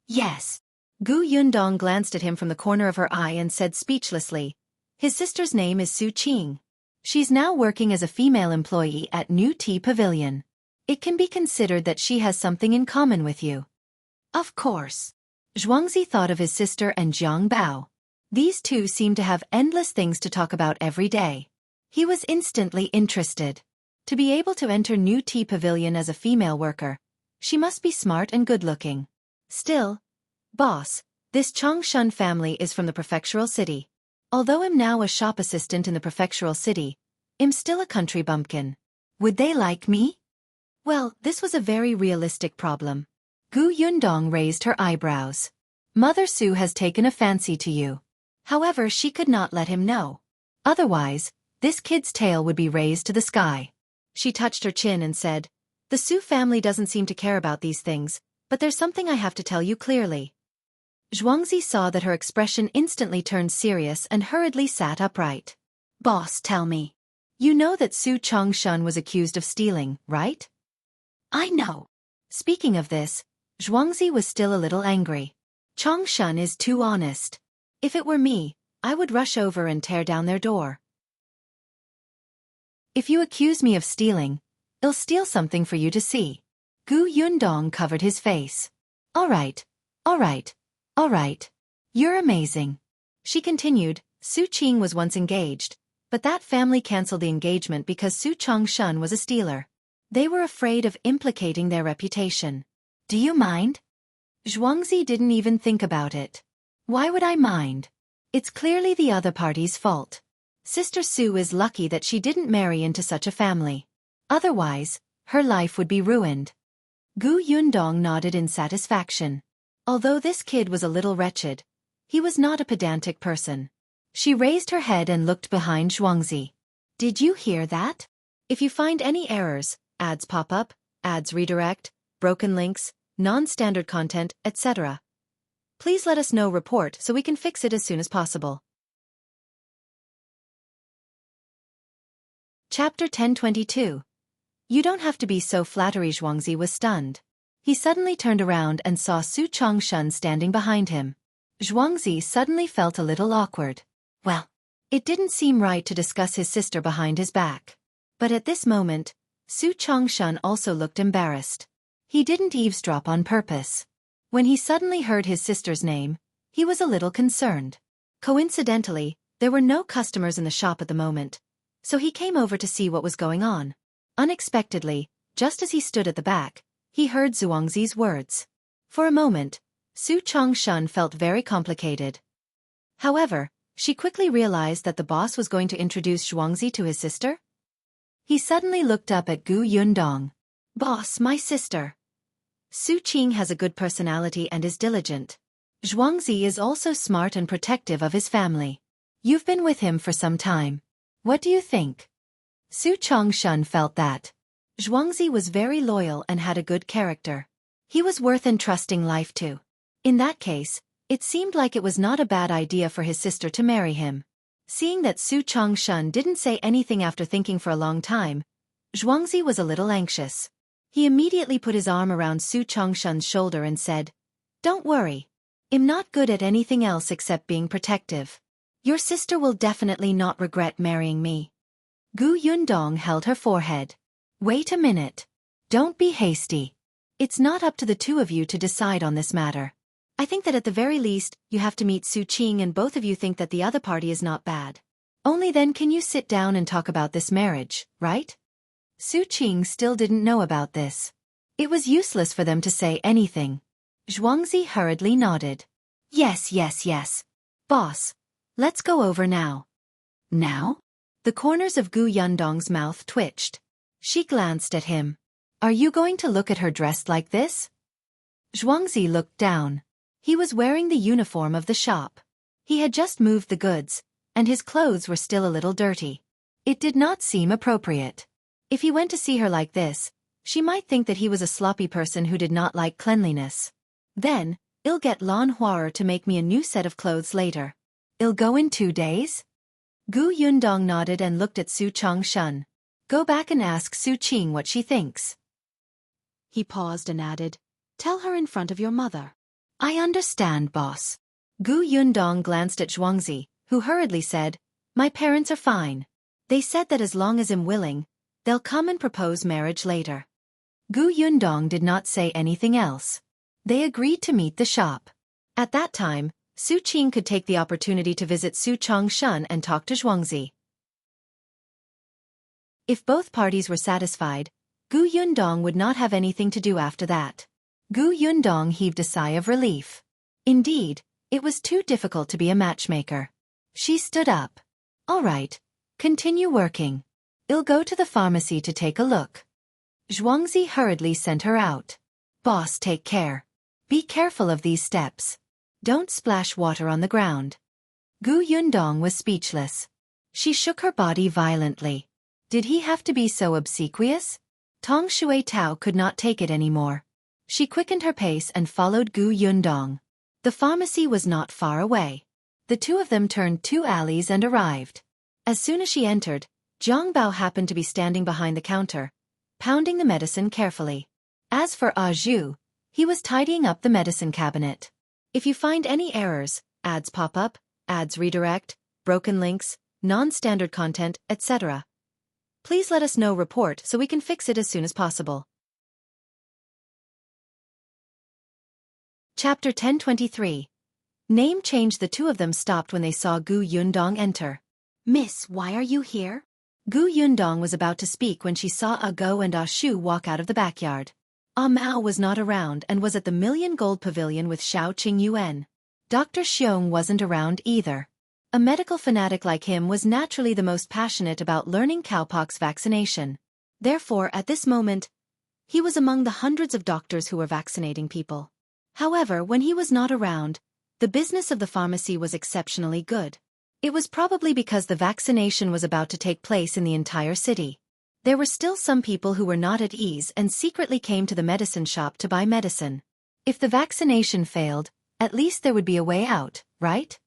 Yes. Gu Yundong glanced at him from the corner of her eye and said speechlessly, his sister's name is Su Qing. She's now working as a female employee at New Tea Pavilion. It can be considered that she has something in common with you. Of course. Zhuangzi thought of his sister and Jiang Bao. These two seemed to have endless things to talk about every day. He was instantly interested. To be able to enter New Tea Pavilion as a female worker, she must be smart and good-looking. Still, boss, this Chongshan family is from the prefectural city. Although I'm now a shop assistant in the prefectural city, I'm still a country bumpkin. Would they like me? Well, this was a very realistic problem. Gu Yundong raised her eyebrows. Mother Su has taken a fancy to you. However, she could not let him know. Otherwise, this kid's tail would be raised to the sky. She touched her chin and said, the Su family doesn't seem to care about these things, but there's something I have to tell you clearly. Zhuangzi saw that her expression instantly turned serious and hurriedly sat upright. Boss, tell me. You know that Su Chongshan was accused of stealing, right? I know. Speaking of this, Zhuangzi was still a little angry. Chongshan is too honest. If it were me, I would rush over and tear down their door. If you accuse me of stealing, I'll steal something for you to see. Gu Yundong covered his face. All right. You're amazing. She continued, Su Qing was once engaged, but that family cancelled the engagement because Su Chongshan was a stealer. They were afraid of implicating their reputation. Do you mind? Zhuangzi didn't even think about it. Why would I mind? It's clearly the other party's fault. Sister Su is lucky that she didn't marry into such a family. Otherwise, her life would be ruined. Gu Yundong nodded in satisfaction. Although this kid was a little wretched, he was not a pedantic person. She raised her head and looked behind Zhuangzi. Did you hear that? If you find any errors, ads pop up, ads redirect, broken links, non-standard content, etc., please let us know. Report so we can fix it as soon as possible. Chapter 1022. You don't have to be so flattery. Zhuangzi was stunned. He suddenly turned around and saw Su Chongshan standing behind him. Zhuangzi suddenly felt a little awkward. Well, it didn't seem right to discuss his sister behind his back. But at this moment, Su Chongshan also looked embarrassed. He didn't eavesdrop on purpose. When he suddenly heard his sister's name, he was a little concerned. Coincidentally, there were no customers in the shop at the moment, so he came over to see what was going on. Unexpectedly, just as he stood at the back, he heard Zhuangzi's words. For a moment, Su Chongshan felt very complicated. However, she quickly realized that the boss was going to introduce Zhuangzi to his sister. He suddenly looked up at Gu Yundong. Boss, my sister. Su Qing has a good personality and is diligent. Zhuangzi is also smart and protective of his family. You've been with him for some time. What do you think? Su Chongshan felt that Zhuangzi was very loyal and had a good character. He was worth entrusting life to. In that case, it seemed like it was not a bad idea for his sister to marry him. Seeing that Su Chongshan didn't say anything after thinking for a long time, Zhuangzi was a little anxious. He immediately put his arm around Su Chongshan's shoulder and said, Don't worry. I'm not good at anything else except being protective. Your sister will definitely not regret marrying me. Gu Yundong held her forehead. Wait a minute. Don't be hasty. It's not up to the two of you to decide on this matter. I think that at the very least, you have to meet Su Qing and both of you think that the other party is not bad. Only then can you sit down and talk about this marriage, right? Su Qing still didn't know about this. It was useless for them to say anything. Zhuangzi hurriedly nodded. Yes. Boss, let's go over now. Now? The corners of Gu Yundong's mouth twitched. She glanced at him. Are you going to look at her dressed like this? Zhuangzi looked down. He was wearing the uniform of the shop. He had just moved the goods, and his clothes were still a little dirty. It did not seem appropriate. If he went to see her like this, she might think that he was a sloppy person who did not like cleanliness. Then, I'll get Lan Huaer to make me a new set of clothes later. I'll go in 2 days? Gu Yundong nodded and looked at Su Chongshan. Go back and ask Su Qing what she thinks. He paused and added, Tell her in front of your mother. I understand, boss. Gu Yundong glanced at Zhuangzi, who hurriedly said, My parents are fine. They said that as long as I'm willing, they'll come and propose marriage later. Gu Yundong did not say anything else. They agreed to meet the shop. At that time, Su Qing could take the opportunity to visit Su Chongshan and talk to Zhuangzi. If both parties were satisfied, Gu Yundong would not have anything to do after that. Gu Yundong heaved a sigh of relief. Indeed, it was too difficult to be a matchmaker. She stood up. All right, continue working. I'll go to the pharmacy to take a look. Zhuangzi hurriedly sent her out. Boss, take care. Be careful of these steps. Don't splash water on the ground. Gu Yundong was speechless. She shook her body violently. Did he have to be so obsequious? Tong Shui Tao could not take it anymore. She quickened her pace and followed Gu Yundong. The pharmacy was not far away. The two of them turned 2 alleys and arrived. As soon as she entered, Zhang Bao happened to be standing behind the counter, pounding the medicine carefully. As for Ah Zhu, he was tidying up the medicine cabinet. If you find any errors, ads pop up, ads redirect, broken links, non-standard content, etc., please let us know report so we can fix it as soon as possible. Chapter 1023. Name change. The two of them stopped when they saw Gu Yundong enter. Miss, why are you here? Gu Yundong was about to speak when she saw Ah Go and Ah Shu walk out of the backyard. Ah Mao was not around and was at the Million Gold Pavilion with Shao Qingyuan. Dr. Xiong wasn't around either. A medical fanatic like him was naturally the most passionate about learning cowpox vaccination. Therefore, at this moment, he was among the hundreds of doctors who were vaccinating people. However, when he was not around, the business of the pharmacy was exceptionally good. It was probably because the vaccination was about to take place in the entire city. There were still some people who were not at ease and secretly came to the medicine shop to buy medicine. If the vaccination failed, at least there would be a way out, right?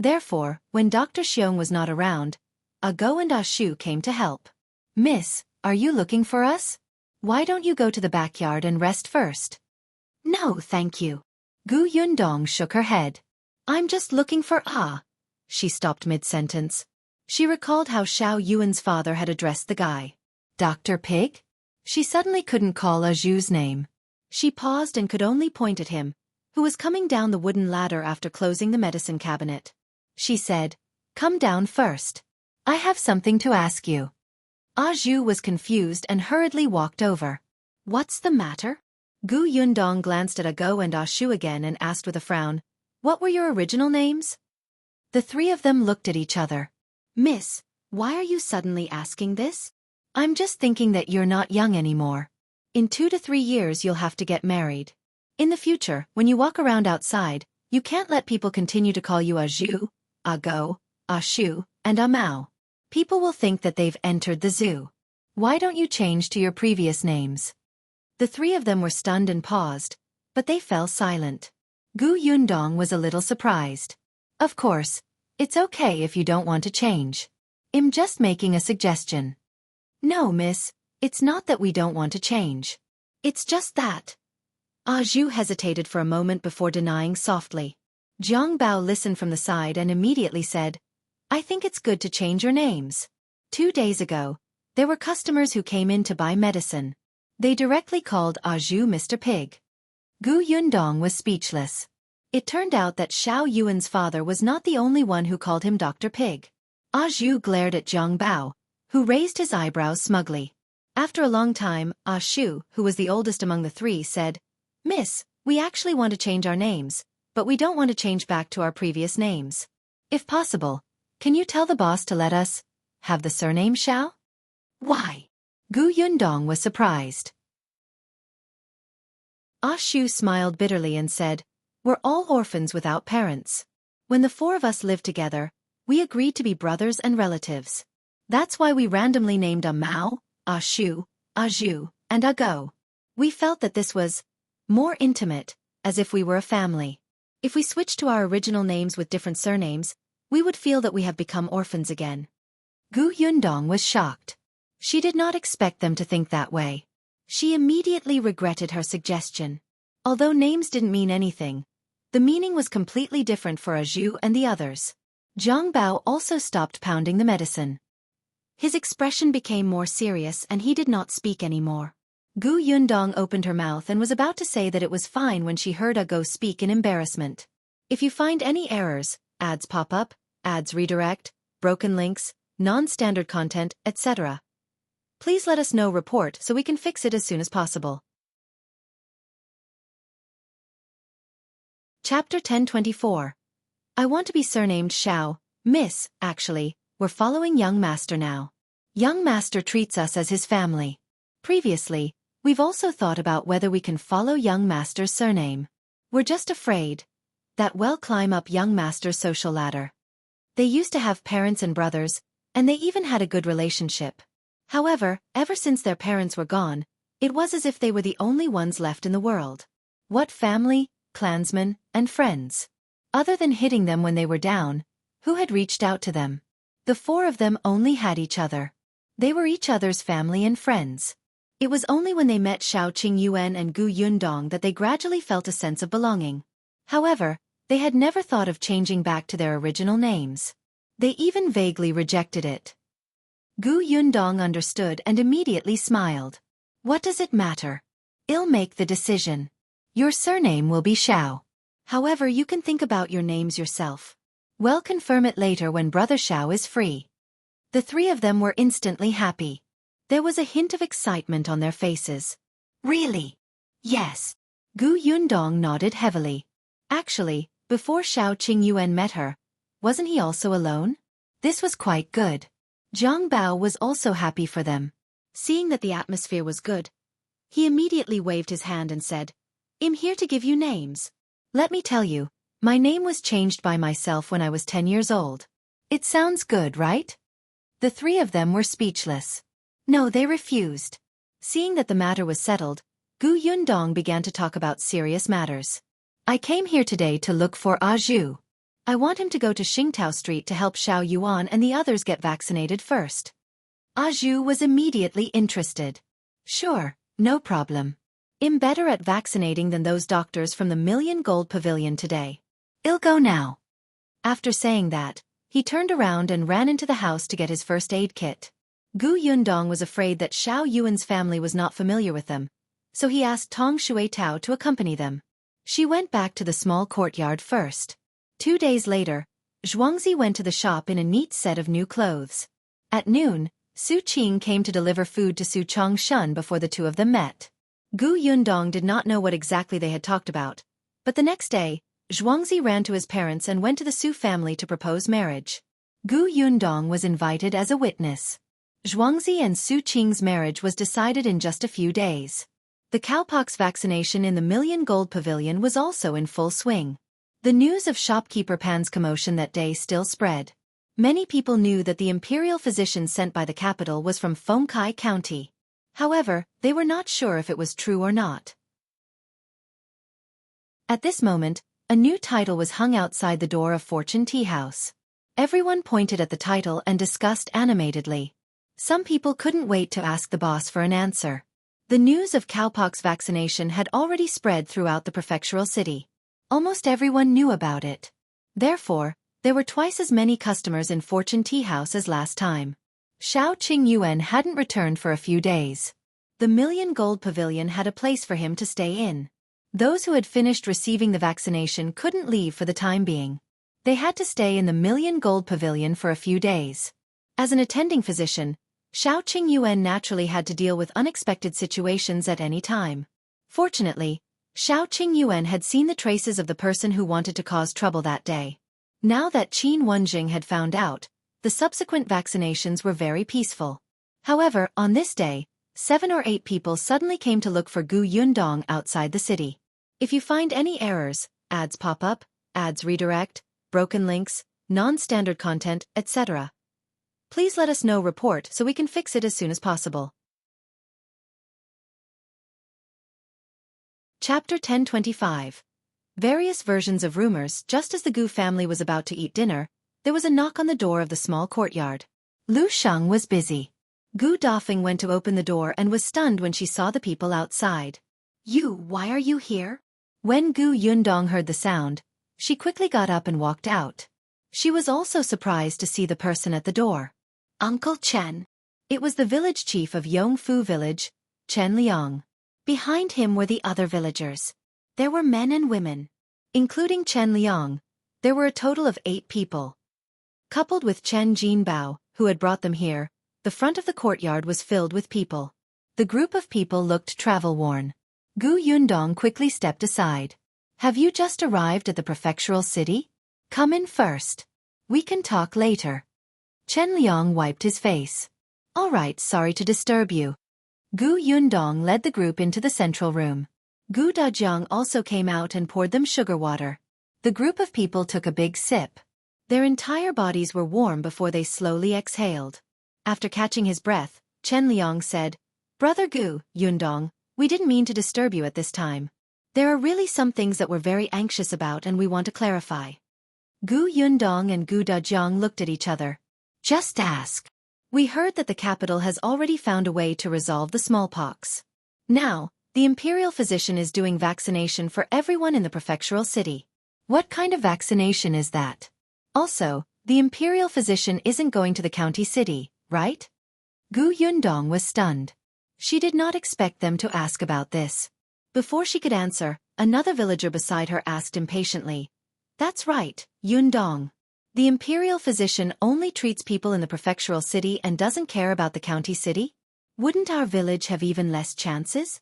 Therefore, when Dr. Xiong was not around, Ah Go and Ah Shu came to help. Miss, are you looking for us? Why don't you go to the backyard and rest first? No, thank you. Gu Yundong shook her head. I'm just looking for Ah. She stopped mid-sentence. She recalled how Shao Yuan's father had addressed the guy. Dr. Pig? She suddenly couldn't call Ah Zhu's name. She paused and could only point at him, who was coming down the wooden ladder after closing the medicine cabinet. She said, "Come down first. I have something to ask you." Ah Zhu was confused and hurriedly walked over. What's the matter? Gu Yundong glanced at Ah Go and Ah Shu again and asked with a frown, "What were your original names?" The three of them looked at each other. Miss, why are you suddenly asking this? I'm just thinking that you're not young anymore. In 2 to 3 years you'll have to get married. In the future, when you walk around outside, you can't let people continue to call you Ah Zhu, Ah Go, Ah Shu, and Ah Mao. People will think that they've entered the zoo. Why don't you change to your previous names? The three of them were stunned and paused, but they fell silent. Gu Yundong was a little surprised. Of course, it's okay if you don't want to change. I'm just making a suggestion. No, miss, it's not that we don't want to change. It's just that. Ah Zhu hesitated for a moment before denying softly. Zhang Bao listened from the side and immediately said, I think it's good to change your names. 2 days ago, there were customers who came in to buy medicine. They directly called Ah Zhu Mr. Pig. Gu Yundong was speechless. It turned out that Shao Yuan's father was not the only one who called him Dr. Pig. Ah Zhu glared at Zhang Bao, who raised his eyebrows smugly. After a long time, Ah Shu, who was the oldest among the three, said, Miss, we actually want to change our names, but we don't want to change back to our previous names. If possible, can you tell the boss to let us have the surname Shao? Why? Gu Yundong was surprised. Ah Shu smiled bitterly and said, We're all orphans without parents. When the 4 of us lived together, we agreed to be brothers and relatives. That's why we randomly named Ah Mao, Ah Shu, Ah Zhu, and Ah Go. We felt that this was more intimate, as if we were a family. If we switched to our original names with different surnames, we would feel that we have become orphans again. Gu Yundong was shocked. She did not expect them to think that way. She immediately regretted her suggestion. Although names didn't mean anything, the meaning was completely different for Ah Zhu and the others. Zhang Bao also stopped pounding the medicine. His expression became more serious and he did not speak anymore. Gu Yundong opened her mouth and was about to say that it was fine when she heard Ah Go speak in embarrassment. If you find any errors, ads pop up, ads redirect, broken links, non-standard content, etc., please let us know report so we can fix it as soon as possible. Chapter 1024. I want to be surnamed Shao, Miss, actually, we're following Young Master now. Young Master treats us as his family. Previously, we've also thought about whether we can follow Young Master's surname. We're just afraid that we'll climb up Young Master's social ladder. They used to have parents and brothers, and they even had a good relationship. However, ever since their parents were gone, it was as if they were the only ones left in the world. What family, clansmen, and friends. Other than hitting them when they were down, who had reached out to them? The four of them only had each other. They were each other's family and friends. It was only when they met Shao Qingyuan and Gu Yundong that they gradually felt a sense of belonging. However, they had never thought of changing back to their original names. They even vaguely rejected it. Gu Yundong understood and immediately smiled. What does it matter? I'll make the decision. Your surname will be Shao. However, you can think about your names yourself. We'll confirm it later when Brother Shao is free. The three of them were instantly happy. There was a hint of excitement on their faces. Really? Yes. Gu Yundong nodded heavily. Actually, before Shao Qingyuan met her, wasn't he also alone? This was quite good. Zhang Bao was also happy for them. Seeing that the atmosphere was good, he immediately waved his hand and said, I'm here to give you names. Let me tell you, my name was changed by myself when I was 10 years old. It sounds good, right? The three of them were speechless. No, they refused. Seeing that the matter was settled, Gu Yundong began to talk about serious matters. I came here today to look for Ah Zhu. I want him to go to Xingtao Street to help Shao Yuan and the others get vaccinated first. Ah Zhu was immediately interested. Sure, no problem. I'm better at vaccinating than those doctors from the Million Gold Pavilion today. I'll go now. After saying that, he turned around and ran into the house to get his first aid kit. Gu Yundong was afraid that Shao Yuan's family was not familiar with them, so he asked Tong Shui Tao to accompany them. She went back to the small courtyard first. 2 days later, Zhuangzi went to the shop in a neat set of new clothes. At noon, Su Qing came to deliver food to Su Chongshan before the two of them met. Gu Yundong did not know what exactly they had talked about, but the next day, Zhuangzi ran to his parents and went to the Su family to propose marriage. Gu Yundong was invited as a witness. Zhuangzi and Su Qing's marriage was decided in just a few days. The cowpox vaccination in the Million Gold Pavilion was also in full swing. The news of shopkeeper Pan's commotion that day still spread. Many people knew that the Imperial physician sent by the capital was from Fengkai County. However, they were not sure if it was true or not. At this moment, a new title was hung outside the door of Fortune Tea House. Everyone pointed at the title and discussed animatedly. Some people couldn't wait to ask the boss for an answer. The news of cowpox vaccination had already spread throughout the prefectural city. Almost everyone knew about it. Therefore, there were twice as many customers in Fortune Tea House as last time. Shao Qingyuan hadn't returned for a few days. The Million Gold Pavilion had a place for him to stay in. Those who had finished receiving the vaccination couldn't leave for the time being. They had to stay in the Million Gold Pavilion for a few days. As an attending physician, Shao Qingyuan naturally had to deal with unexpected situations at any time. Fortunately, Shao Qingyuan had seen the traces of the person who wanted to cause trouble that day. Now that Qin Wenjing had found out, the subsequent vaccinations were very peaceful. However, on this day, 7 or 8 people suddenly came to look for Gu Yundong outside the city. If you find any errors, ads pop up, ads redirect, broken links, non-standard content, etc., please let us know report so we can fix it as soon as possible. Chapter 1025. Various versions of rumors. Just as the Gu family was about to eat dinner, there was a knock on the door of the small courtyard. Lu Sheng was busy. Gu Dafeng went to open the door and was stunned when she saw the people outside. Why are you here? When Gu Yundong heard the sound, she quickly got up and walked out. She was also surprised to see the person at the door. Uncle Chen. It was the village chief of Yongfu village, Chen Liang. Behind him were the other villagers. There were men and women. Including Chen Liang, there were a total of 8 people. Coupled with Chen Jinbao, who had brought them here, the front of the courtyard was filled with people. The group of people looked travel-worn. Gu Yundong quickly stepped aside. Have you just arrived at the prefectural city? Come in first. We can talk later. Chen Liang wiped his face. All right, sorry to disturb you. Gu Yundong led the group into the central room. Gu Dajiang also came out and poured them sugar water. The group of people took a big sip. Their entire bodies were warm before they slowly exhaled. After catching his breath, Chen Liang said, Brother Gu, Yundong, we didn't mean to disturb you at this time. There are really some things that we're very anxious about and we want to clarify. Gu Yundong and Gu Dajiang looked at each other. Just ask. We heard that the capital has already found a way to resolve the smallpox. Now, the Imperial physician is doing vaccination for everyone in the prefectural city. What kind of vaccination is that? Also, the Imperial physician isn't going to the county city, right? Gu Yundong was stunned. She did not expect them to ask about this. Before she could answer, another villager beside her asked impatiently. That's right, Yundong. The Imperial physician only treats people in the prefectural city and doesn't care about the county city? Wouldn't our village have even less chances?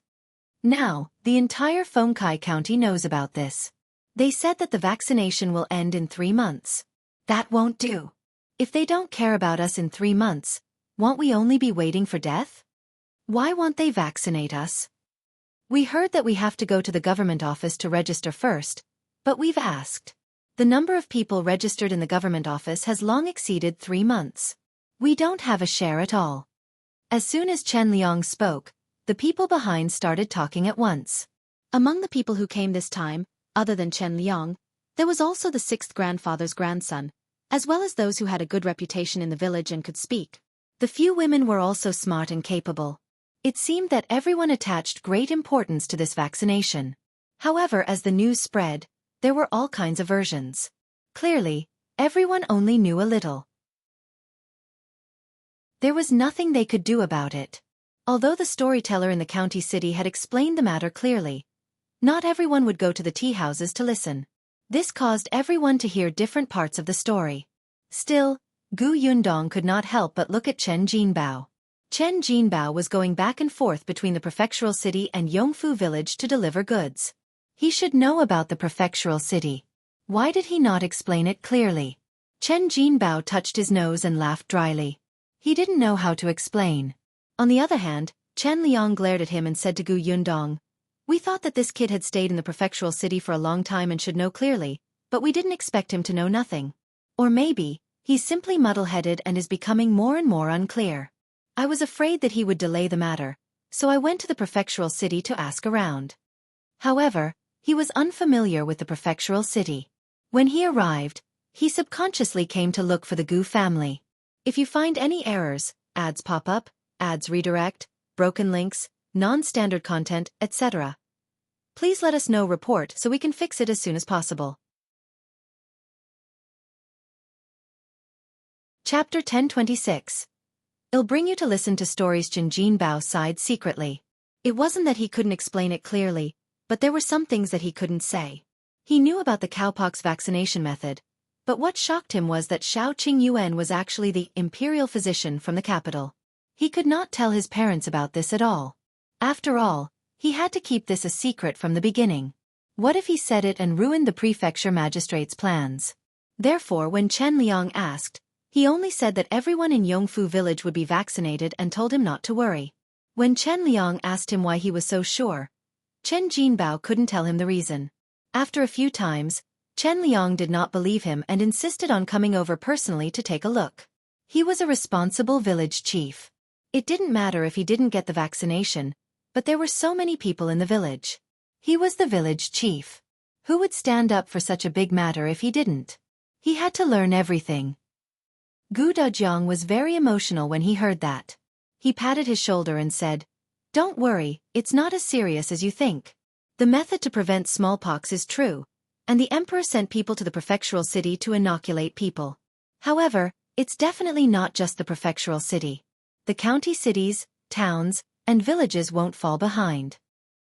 Now, the entire Fengkai County knows about this. They said that the vaccination will end in 3 months. That won't do. If they don't care about us in 3 months, won't we only be waiting for death? Why won't they vaccinate us? We heard that we have to go to the government office to register first, but we've asked. The number of people registered in the government office has long exceeded 3 months. We don't have a share at all. As soon as Chen Liang spoke, the people behind started talking at once. Among the people who came this time, other than Chen Liang, there was also the 6th grandfather's grandson, as well as those who had a good reputation in the village and could speak. The few women were also smart and capable. It seemed that everyone attached great importance to this vaccination. However, as the news spread, there were all kinds of versions. Clearly, everyone only knew a little. There was nothing they could do about it. Although the storyteller in the county city had explained the matter clearly, not everyone would go to the tea houses to listen. This caused everyone to hear different parts of the story. Still, Gu Yundong could not help but look at Chen Jinbao. Chen Jinbao was going back and forth between the prefectural city and Yongfu village to deliver goods. He should know about the prefectural city. Why did he not explain it clearly? Chen Jinbao touched his nose and laughed dryly. He didn't know how to explain. On the other hand, Chen Liang glared at him and said to Gu Yundong, "We thought that this kid had stayed in the prefectural city for a long time and should know clearly, but we didn't expect him to know nothing. Or maybe, he's simply muddle-headed and is becoming more and more unclear. I was afraid that he would delay the matter, so I went to the prefectural city to ask around." However, he was unfamiliar with the prefectural city. When he arrived, he subconsciously came to look for the Gu family. If you find any errors, ads pop up, ads redirect, broken links, non-standard content, etc., please let us know report so we can fix it as soon as possible. Chapter 1026. It'll bring you to listen to stories. Chen Jinbao sighed secretly. It wasn't that he couldn't explain it clearly, but there were some things that he couldn't say. He knew about the cowpox vaccination method, but what shocked him was that Shao Qingyuan was actually the Imperial physician from the capital. He could not tell his parents about this at all. After all, he had to keep this a secret from the beginning. What if he said it and ruined the prefecture magistrate's plans? Therefore, when Chen Liang asked, he only said that everyone in Yongfu village would be vaccinated and told him not to worry. When Chen Liang asked him why he was so sure, Chen Jinbao couldn't tell him the reason. After a few times, Chen Liang did not believe him and insisted on coming over personally to take a look. He was a responsible village chief. It didn't matter if he didn't get the vaccination, but there were so many people in the village. He was the village chief. Who would stand up for such a big matter if he didn't? He had to learn everything. Gu Dajiang was very emotional when he heard that. He patted his shoulder and said, "Don't worry, it's not as serious as you think. The method to prevent smallpox is true, and the emperor sent people to the prefectural city to inoculate people. However, it's definitely not just the prefectural city. The county cities, towns, and villages won't fall behind."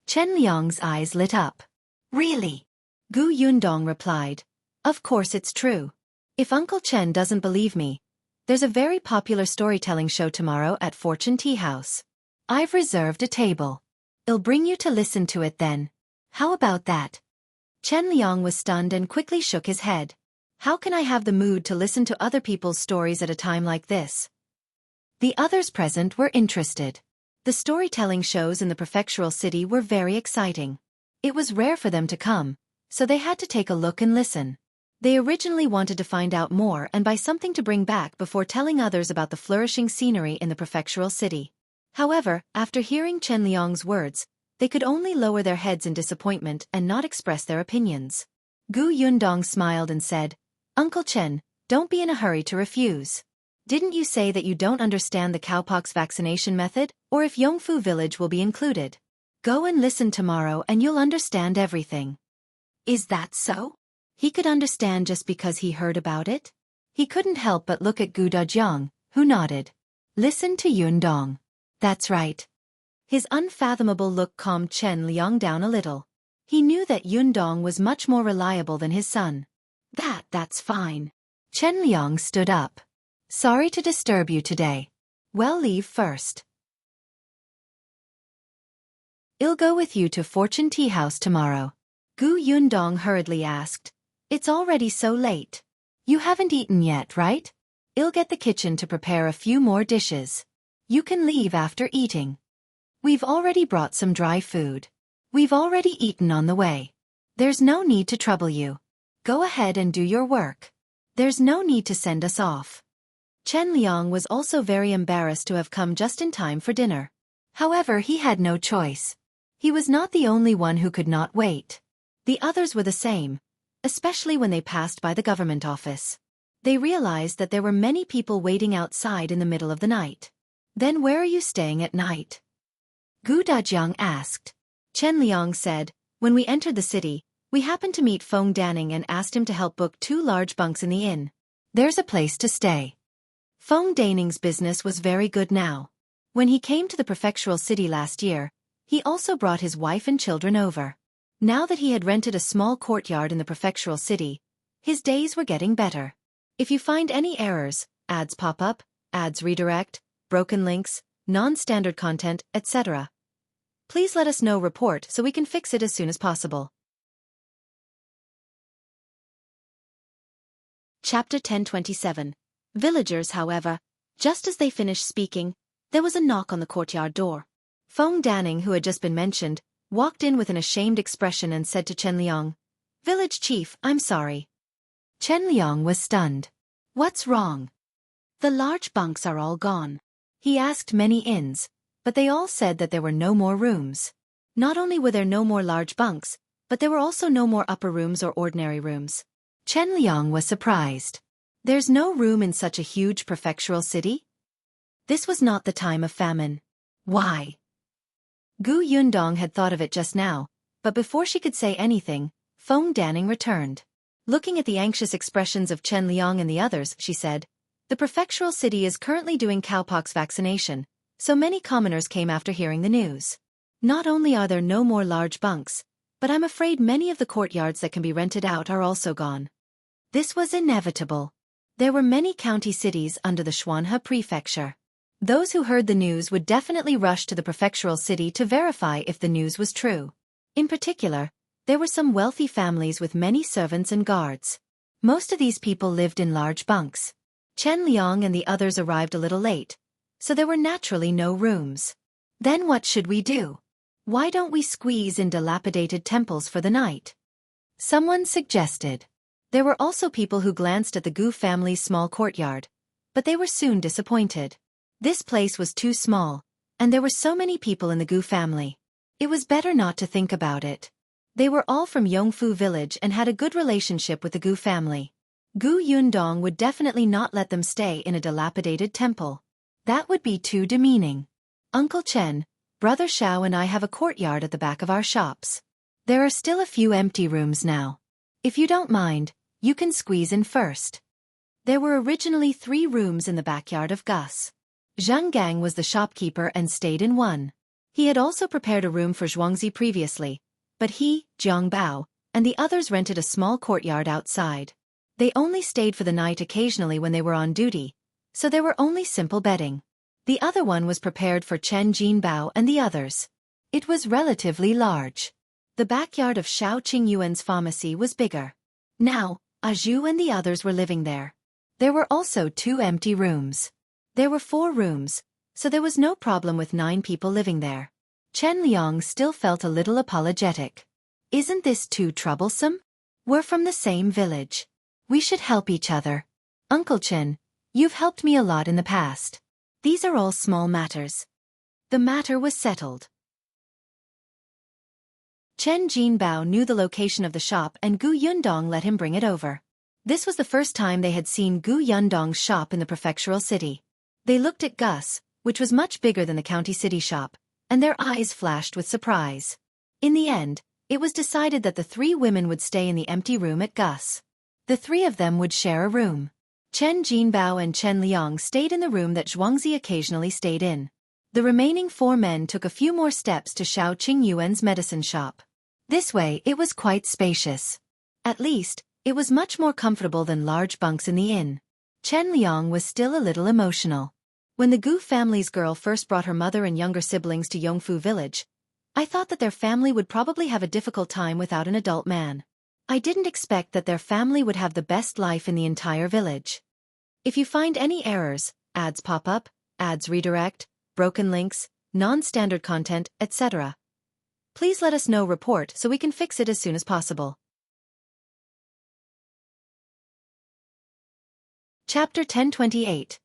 Chen Liang's eyes lit up. "Really?" Gu Yundong replied, "Of course it's true. If Uncle Chen doesn't believe me, there's a very popular storytelling show tomorrow at Fortune Tea House. I've reserved a table. I'll bring you to listen to it then. How about that?" Chen Liang was stunned and quickly shook his head. "How can I have the mood to listen to other people's stories at a time like this?" The others present were interested. The storytelling shows in the prefectural city were very exciting. It was rare for them to come, so they had to take a look and listen. They originally wanted to find out more and buy something to bring back before telling others about the flourishing scenery in the prefectural city. However, after hearing Chen Liang's words, They could only lower their heads in disappointment and not express their opinions. Gu Yundong smiled and said, Uncle Chen, don't be in a hurry to refuse. Didn't you say that you don't understand the cowpox vaccination method, or if Yongfu village will be included? Go and listen tomorrow and you'll understand everything. Is that so? He could understand just because he heard about it? He couldn't help but look at Gu Dajiang, who nodded. Listen to Yundong. That's right. His unfathomable look calmed Chen Liang down a little. He knew that Yundong was much more reliable than his son. That's fine. Chen Liang stood up. Sorry to disturb you today. Well, leave first. I'll go with you to Fortune Tea House tomorrow. Gu Yundong hurriedly asked. It's already so late. You haven't eaten yet, right? I'll get the kitchen to prepare a few more dishes. You can leave after eating. We've already brought some dry food. We've already eaten on the way. There's no need to trouble you. Go ahead and do your work. There's no need to send us off. Chen Liang was also very embarrassed to have come just in time for dinner. However, he had no choice. He was not the only one who could not wait. The others were the same, especially when they passed by the government office. They realized that there were many people waiting outside in the middle of the night. Then where are you staying at night? Gu Dajiang asked. Chen Liang said, when we entered the city, we happened to meet Feng Danning and asked him to help book 2 large bunks in the inn. There's a place to stay. Feng Danning's business was very good now. When he came to the prefectural city last year, he also brought his wife and children over. Now that he had rented a small courtyard in the prefectural city, his days were getting better. If you find any errors, ads pop up, ads redirect, broken links, non-standard content, etc., please let us know report so we can fix it as soon as possible. Chapter 1027. Villagers, however, just as they finished speaking, there was a knock on the courtyard door. Feng Danning, who had just been mentioned, walked in with an ashamed expression and said to Chen Liang, Village Chief, I'm sorry. Chen Liang was stunned. What's wrong? The large bunks are all gone. He asked many inns, but they all said that there were no more rooms. Not only were there no more large bunks, but there were also no more upper rooms or ordinary rooms. Chen Liang was surprised. There's no room in such a huge prefectural city? This was not the time of famine. Why? Gu Yundong had thought of it just now, but before she could say anything, Feng Danning returned. Looking at the anxious expressions of Chen Liang and the others, she said, the prefectural city is currently doing cowpox vaccination, so many commoners came after hearing the news. Not only are there no more large bunks, but I'm afraid many of the courtyards that can be rented out are also gone. This was inevitable. There were many county cities under the Xuanhe Prefecture. Those who heard the news would definitely rush to the prefectural city to verify if the news was true. In particular, there were some wealthy families with many servants and guards. Most of these people lived in large bunks. Chen Liang and the others arrived a little late, so there were naturally no rooms. Then what should we do? Why don't we squeeze in dilapidated temples for the night? Someone suggested. There were also people who glanced at the Gu family's small courtyard, but they were soon disappointed. This place was too small, and there were so many people in the Gu family. It was better not to think about it. They were all from Yongfu village and had a good relationship with the Gu family. Gu Yundong would definitely not let them stay in a dilapidated temple. That would be too demeaning. Uncle Chen, Brother Shao and I have a courtyard at the back of our shops. There are still a few empty rooms now. If you don't mind, you can squeeze in first. There were originally 3 rooms in the backyard of Gus. Zhang was the shopkeeper and stayed in one. He had also prepared a room for Zhuangzi previously, but he, Jiang Bao, and the others rented a small courtyard outside. They only stayed for the night occasionally when they were on duty, so there were only simple bedding. The other one was prepared for Chen Jinbao and the others. It was relatively large. The backyard of Shao Qingyuan's pharmacy was bigger. Now, Ah Zhu and the others were living there. There were also 2 empty rooms. There were 4 rooms, so there was no problem with 9 people living there. Chen Liang still felt a little apologetic. Isn't this too troublesome? We're from the same village. We should help each other. Uncle Chen, you've helped me a lot in the past. These are all small matters. The matter was settled. Chen Jinbao knew the location of the shop and Gu Yundong let him bring it over. This was the first time they had seen Gu Yundong's shop in the prefectural city. They looked at Gus, which was much bigger than the county city shop, and their eyes flashed with surprise. In the end, it was decided that the three women would stay in the empty room at Gus. The three of them would share a room. Chen Jinbao and Chen Liang stayed in the room that Zhuangzi occasionally stayed in. The remaining four men took a few more steps to Shao Qingyuan's medicine shop. This way it was quite spacious. At least, it was much more comfortable than large bunks in the inn. Chen Liang was still a little emotional. When the Gu family's girl first brought her mother and younger siblings to Yongfu village, I thought that their family would probably have a difficult time without an adult man. I didn't expect that their family would have the best life in the entire village. If you find any errors, ads pop up, ads redirect, broken links, non-standard content, etc., please let us know. Report so we can fix it as soon as possible. Chapter 1028.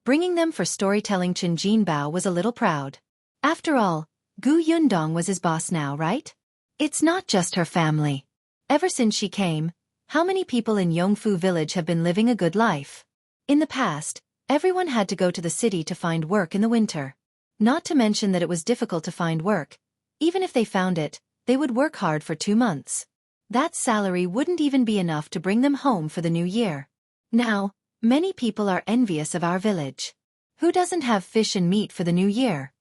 Bringing them for storytelling. Chen Jinbao was a little proud. After all, Gu Yundong was his boss now, right? It's not just her family. Ever since she came, how many people in Yongfu village have been living a good life? In the past, everyone had to go to the city to find work in the winter. Not to mention that it was difficult to find work. Even if they found it, they would work hard for 2 months. That salary wouldn't even be enough to bring them home for the new year. Now, many people are envious of our village. Who doesn't have fish and meat for the new year?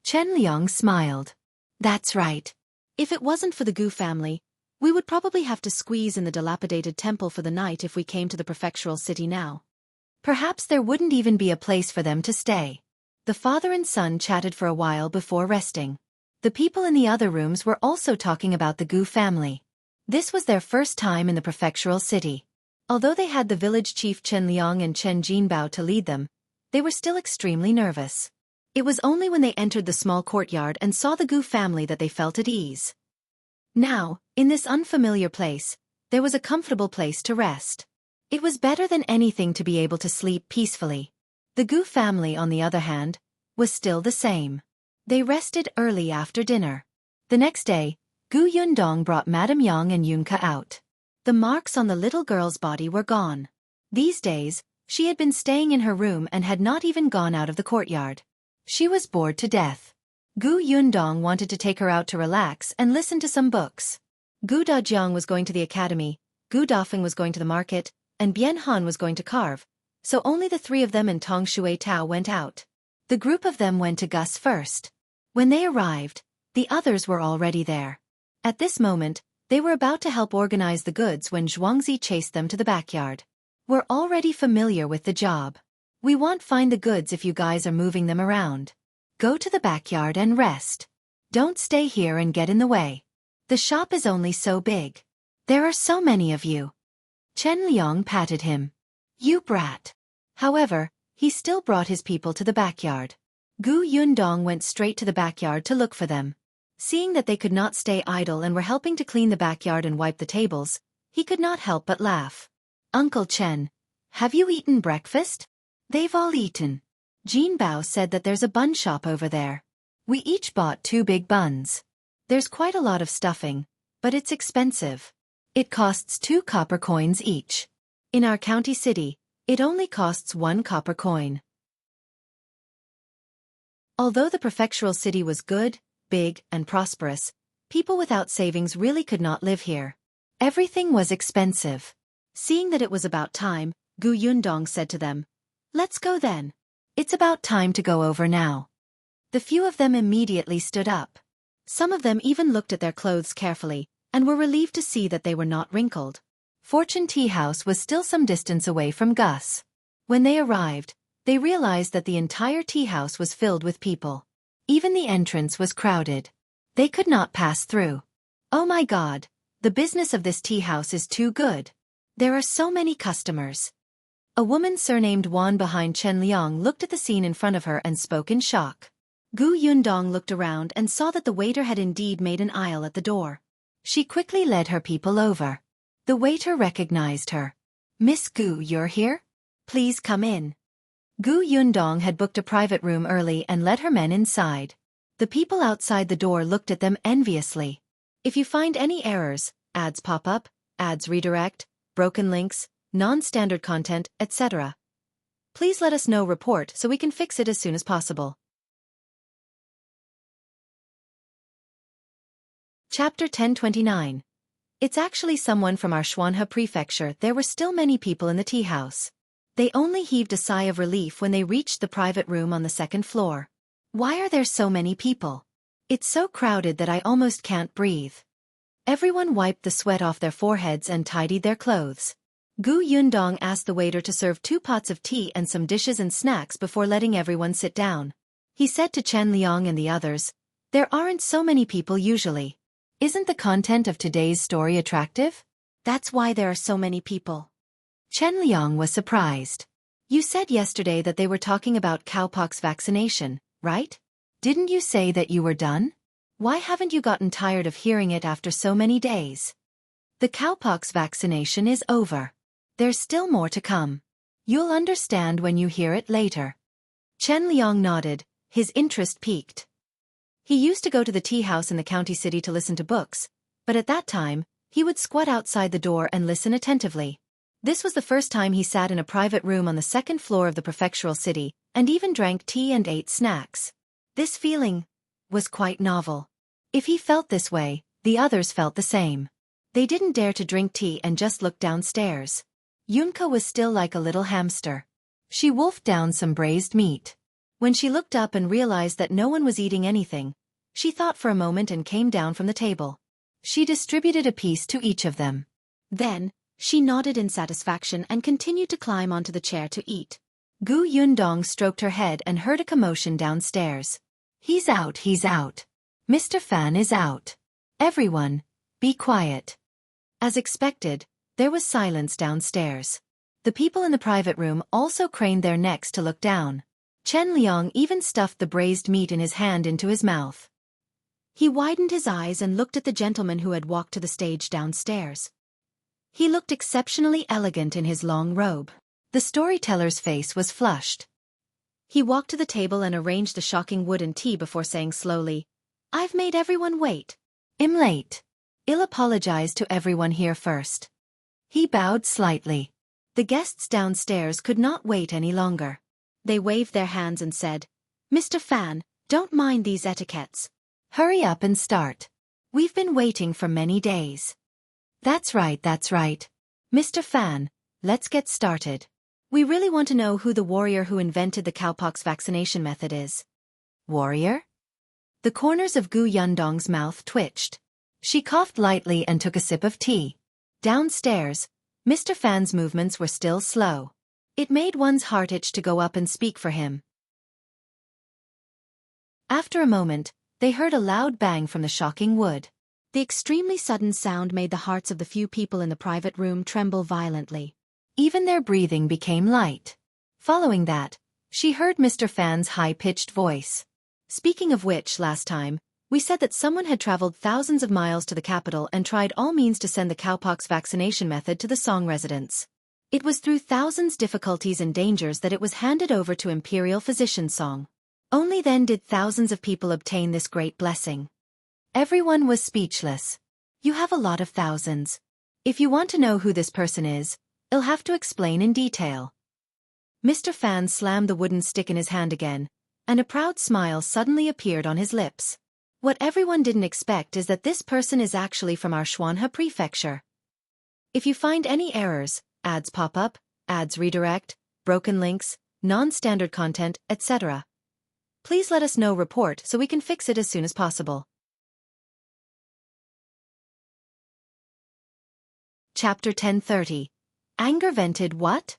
Chen Liang smiled. That's right. If it wasn't for the Gu family, we would probably have to squeeze in the dilapidated temple for the night if we came to the prefectural city now. Perhaps there wouldn't even be a place for them to stay. The father and son chatted for a while before resting. The people in the other rooms were also talking about the Gu family. This was their first time in the prefectural city. Although they had the village chief Chen Liang and Chen Jinbao to lead them, they were still extremely nervous. It was only when they entered the small courtyard and saw the Gu family that they felt at ease. Now, in this unfamiliar place, there was a comfortable place to rest. It was better than anything to be able to sleep peacefully. The Gu family, on the other hand, was still the same. They rested early after dinner. The next day, Gu Yundong brought Madame Yang and Yunke out. The marks on the little girl's body were gone. These days, she had been staying in her room and had not even gone out of the courtyard. She was bored to death. Gu Yundong wanted to take her out to relax and listen to some books. Gu Dajiang was going to the academy, Gu Dafeng was going to the market, and Bian Han was going to carve, so only the three of them and Tong Shui Tao went out. The group of them went to Gus first. When they arrived, the others were already there. At this moment, they were about to help organize the goods when Zhuangzi chased them to the backyard. We're already familiar with the job. We won't find the goods if you guys are moving them around. Go to the backyard and rest. Don't stay here and get in the way. The shop is only so big. There are so many of you. Chen Liang patted him. You brat. However, he still brought his people to the backyard. Gu Yundong went straight to the backyard to look for them. Seeing that they could not stay idle and were helping to clean the backyard and wipe the tables, he could not help but laugh. Uncle Chen, have you eaten breakfast? They've all eaten. Jinbao said that there's a bun shop over there. We each bought 2 big buns. There's quite a lot of stuffing, but it's expensive. It costs 2 copper coins each. In our county city, it only costs 1 copper coin. Although the prefectural city was good, big, and prosperous, people without savings really could not live here. Everything was expensive. Seeing that it was about time, Gu Yundong said to them, "Let's go then. It's about time to go over now." The few of them immediately stood up. Some of them even looked at their clothes carefully, and were relieved to see that they were not wrinkled. Fortune Tea House was still some distance away from Gus. When they arrived, they realized that the entire tea house was filled with people. Even the entrance was crowded. They could not pass through. Oh my God, the business of this tea house is too good. There are so many customers. A woman surnamed Wan behind Chen Liang looked at the scene in front of her and spoke in shock. Gu Yundong looked around and saw that the waiter had indeed made an aisle at the door. She quickly led her people over. The waiter recognized her. "Miss Gu, you're here? Please come in." Gu Yundong had booked a private room early and led her men inside. The people outside the door looked at them enviously. If you find any errors, ads pop up, ads redirect, broken links, non-standard content, etc., please let us know report so we can fix it as soon as possible. Chapter 1029. It's actually someone from our Xuanhe Prefecture. There were still many people in the tea house. They only heaved a sigh of relief when they reached the private room on the second floor. Why are there so many people? It's so crowded that I almost can't breathe. Everyone wiped the sweat off their foreheads and tidied their clothes. Yundong asked the waiter to serve 2 pots of tea and some dishes and snacks before letting everyone sit down. He said to Chen, Liang and the others, "There aren't so many people usually. Isn't the content of today's story attractive? That's why there are so many people." Chen Liang was surprised. "You said yesterday that they were talking about cowpox vaccination, right? Didn't you say that you were done? Why haven't you gotten tired of hearing it after so many days?" "The cowpox vaccination is over. There's still more to come. You'll understand when you hear it later." Chen Liang nodded, his interest piqued. He used to go to the tea house in the county city to listen to books, but at that time, he would squat outside the door and listen attentively. This was the first time he sat in a private room on the second floor of the prefectural city, and even drank tea and ate snacks. This feeling was quite novel. If he felt this way, the others felt the same. They didn't dare to drink tea and just looked downstairs. Yunka was still like a little hamster. She wolfed down some braised meat. When she looked up and realized that no one was eating anything, she thought for a moment and came down from the table. She distributed a piece to each of them. Then, she nodded in satisfaction and continued to climb onto the chair to eat. Yundong stroked her head and heard a commotion downstairs. He's out. Mr. Fan is out. Everyone, be quiet." As expected, there was silence downstairs. The people in the private room also craned their necks to look down. Chen Liang even stuffed the braised meat in his hand into his mouth. He widened his eyes and looked at the gentleman who had walked to the stage downstairs. He looked exceptionally elegant in his long robe. The storyteller's face was flushed. He walked to the table and arranged the shocking wood and tea before saying slowly, "I've made everyone wait. I'm late. I'll apologize to everyone here first." He bowed slightly. The guests downstairs could not wait any longer. They waved their hands and said, "Mr. Fan, don't mind these etiquettes. Hurry up and start. We've been waiting for many days." That's right. Mr. Fan, let's get started. We really want to know who the warrior who invented the cowpox vaccination method is." "Warrior?" The corners of Yundong's mouth twitched. She coughed lightly and took a sip of tea. Downstairs, Mr. Fan's movements were still slow. It made one's heart itch to go up and speak for him. After a moment, they heard a loud bang from the shocking wood. The extremely sudden sound made the hearts of the few people in the private room tremble violently. Even their breathing became light. Following that, she heard Mr. Fan's high-pitched voice. "Speaking of which, last time, we said that someone had traveled thousands of miles to the capital and tried all means to send the cowpox vaccination method to the Song residents. It was through thousands difficulties and dangers that it was handed over to Imperial physician Song. Only then did thousands of people obtain this great blessing." Everyone was speechless. "You have a lot of thousands. If you want to know who this person is, I'll have to explain in detail." Mr. Fan slammed the wooden stick in his hand again, and a proud smile suddenly appeared on his lips. What everyone didn't expect is that this person is actually from our Xuanhe Prefecture. If you find any errors, ads pop up, ads redirect, broken links, non-standard content, etc., please let us know report so we can fix it as soon as possible. Chapter 1030. Anger vented what?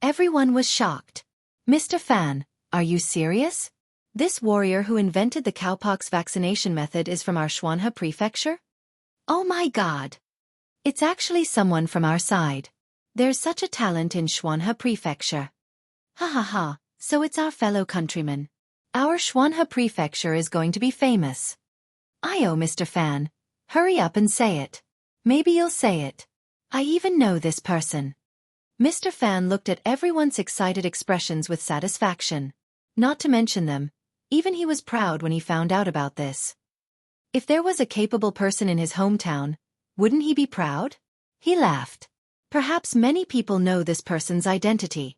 Everyone was shocked. "Mr. Fan, are you serious? This warrior who invented the cowpox vaccination method is from our Xuanhe Prefecture? Oh my god! It's actually someone from our side. There's such a talent in Xuanhe Prefecture. Ha ha ha, so it's our fellow countrymen. Our Xuanhe Prefecture is going to be famous. Mr. Fan, hurry up and say it. Maybe you'll say it. I even know this person." Mr. Fan looked at everyone's excited expressions with satisfaction. Not to mention them, even he was proud when he found out about this. If there was a capable person in his hometown, wouldn't he be proud? He laughed. Perhaps many people know this person's identity.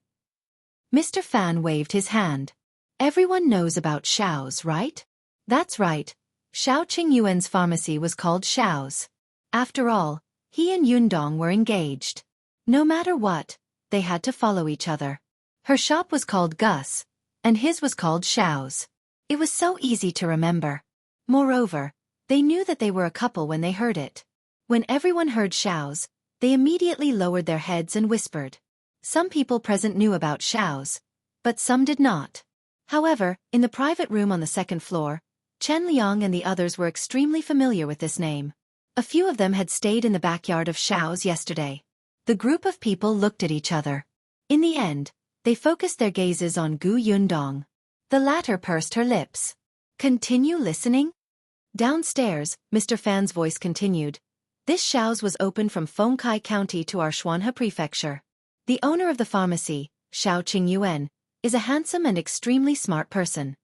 Mr. Fan waved his hand. Everyone knows about Shao's, right? That's right. Shao Qingyuan's pharmacy was called Shao's. After all, he and Yundong were engaged. No matter what, they had to follow each other. Her shop was called Gus, and his was called Shao's. It was so easy to remember. Moreover, they knew that they were a couple when they heard it. When everyone heard Shao's, they immediately lowered their heads and whispered. Some people present knew about Shao's, but some did not. However, in the private room on the second floor, Chen, Liang and the others were extremely familiar with this name. A few of them had stayed in the backyard of Shao's yesterday. The group of people looked at each other. In the end, they focused their gazes on Gu Yundong. The latter pursed her lips. Continue listening? Downstairs, Mr. Fan's voice continued. This Shao's was open from Fengkai County to our Xuanhe Prefecture. The owner of the pharmacy, Shao Qingyuan, is a handsome and extremely smart person.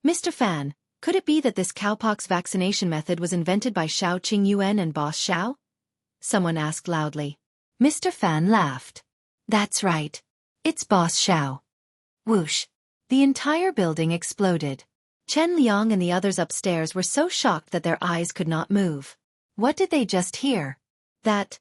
Mr. Fan, could it be that this cowpox vaccination method was invented by Shao Qingyuan and Boss Shao? Someone asked loudly. Mr. Fan laughed. That's right. It's Boss Shao. Whoosh. The entire building exploded. Chen, Liang and the others upstairs were so shocked that their eyes could not move. What did they just hear? That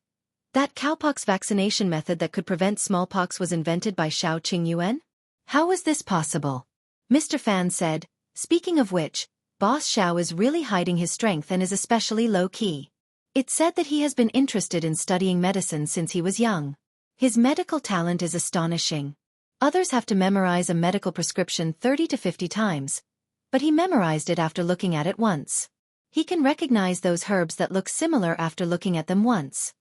cowpox vaccination method that could prevent smallpox was invented by Shao Qingyuan? How was this possible? Mr. Fan said, speaking of which, Boss Shao is really hiding his strength and is especially low-key. It's said that he has been interested in studying medicine since he was young. His medical talent is astonishing. Others have to memorize a medical prescription 30 to 50 times, but he memorized it after looking at it once. He can recognize those herbs that look similar after looking at them once.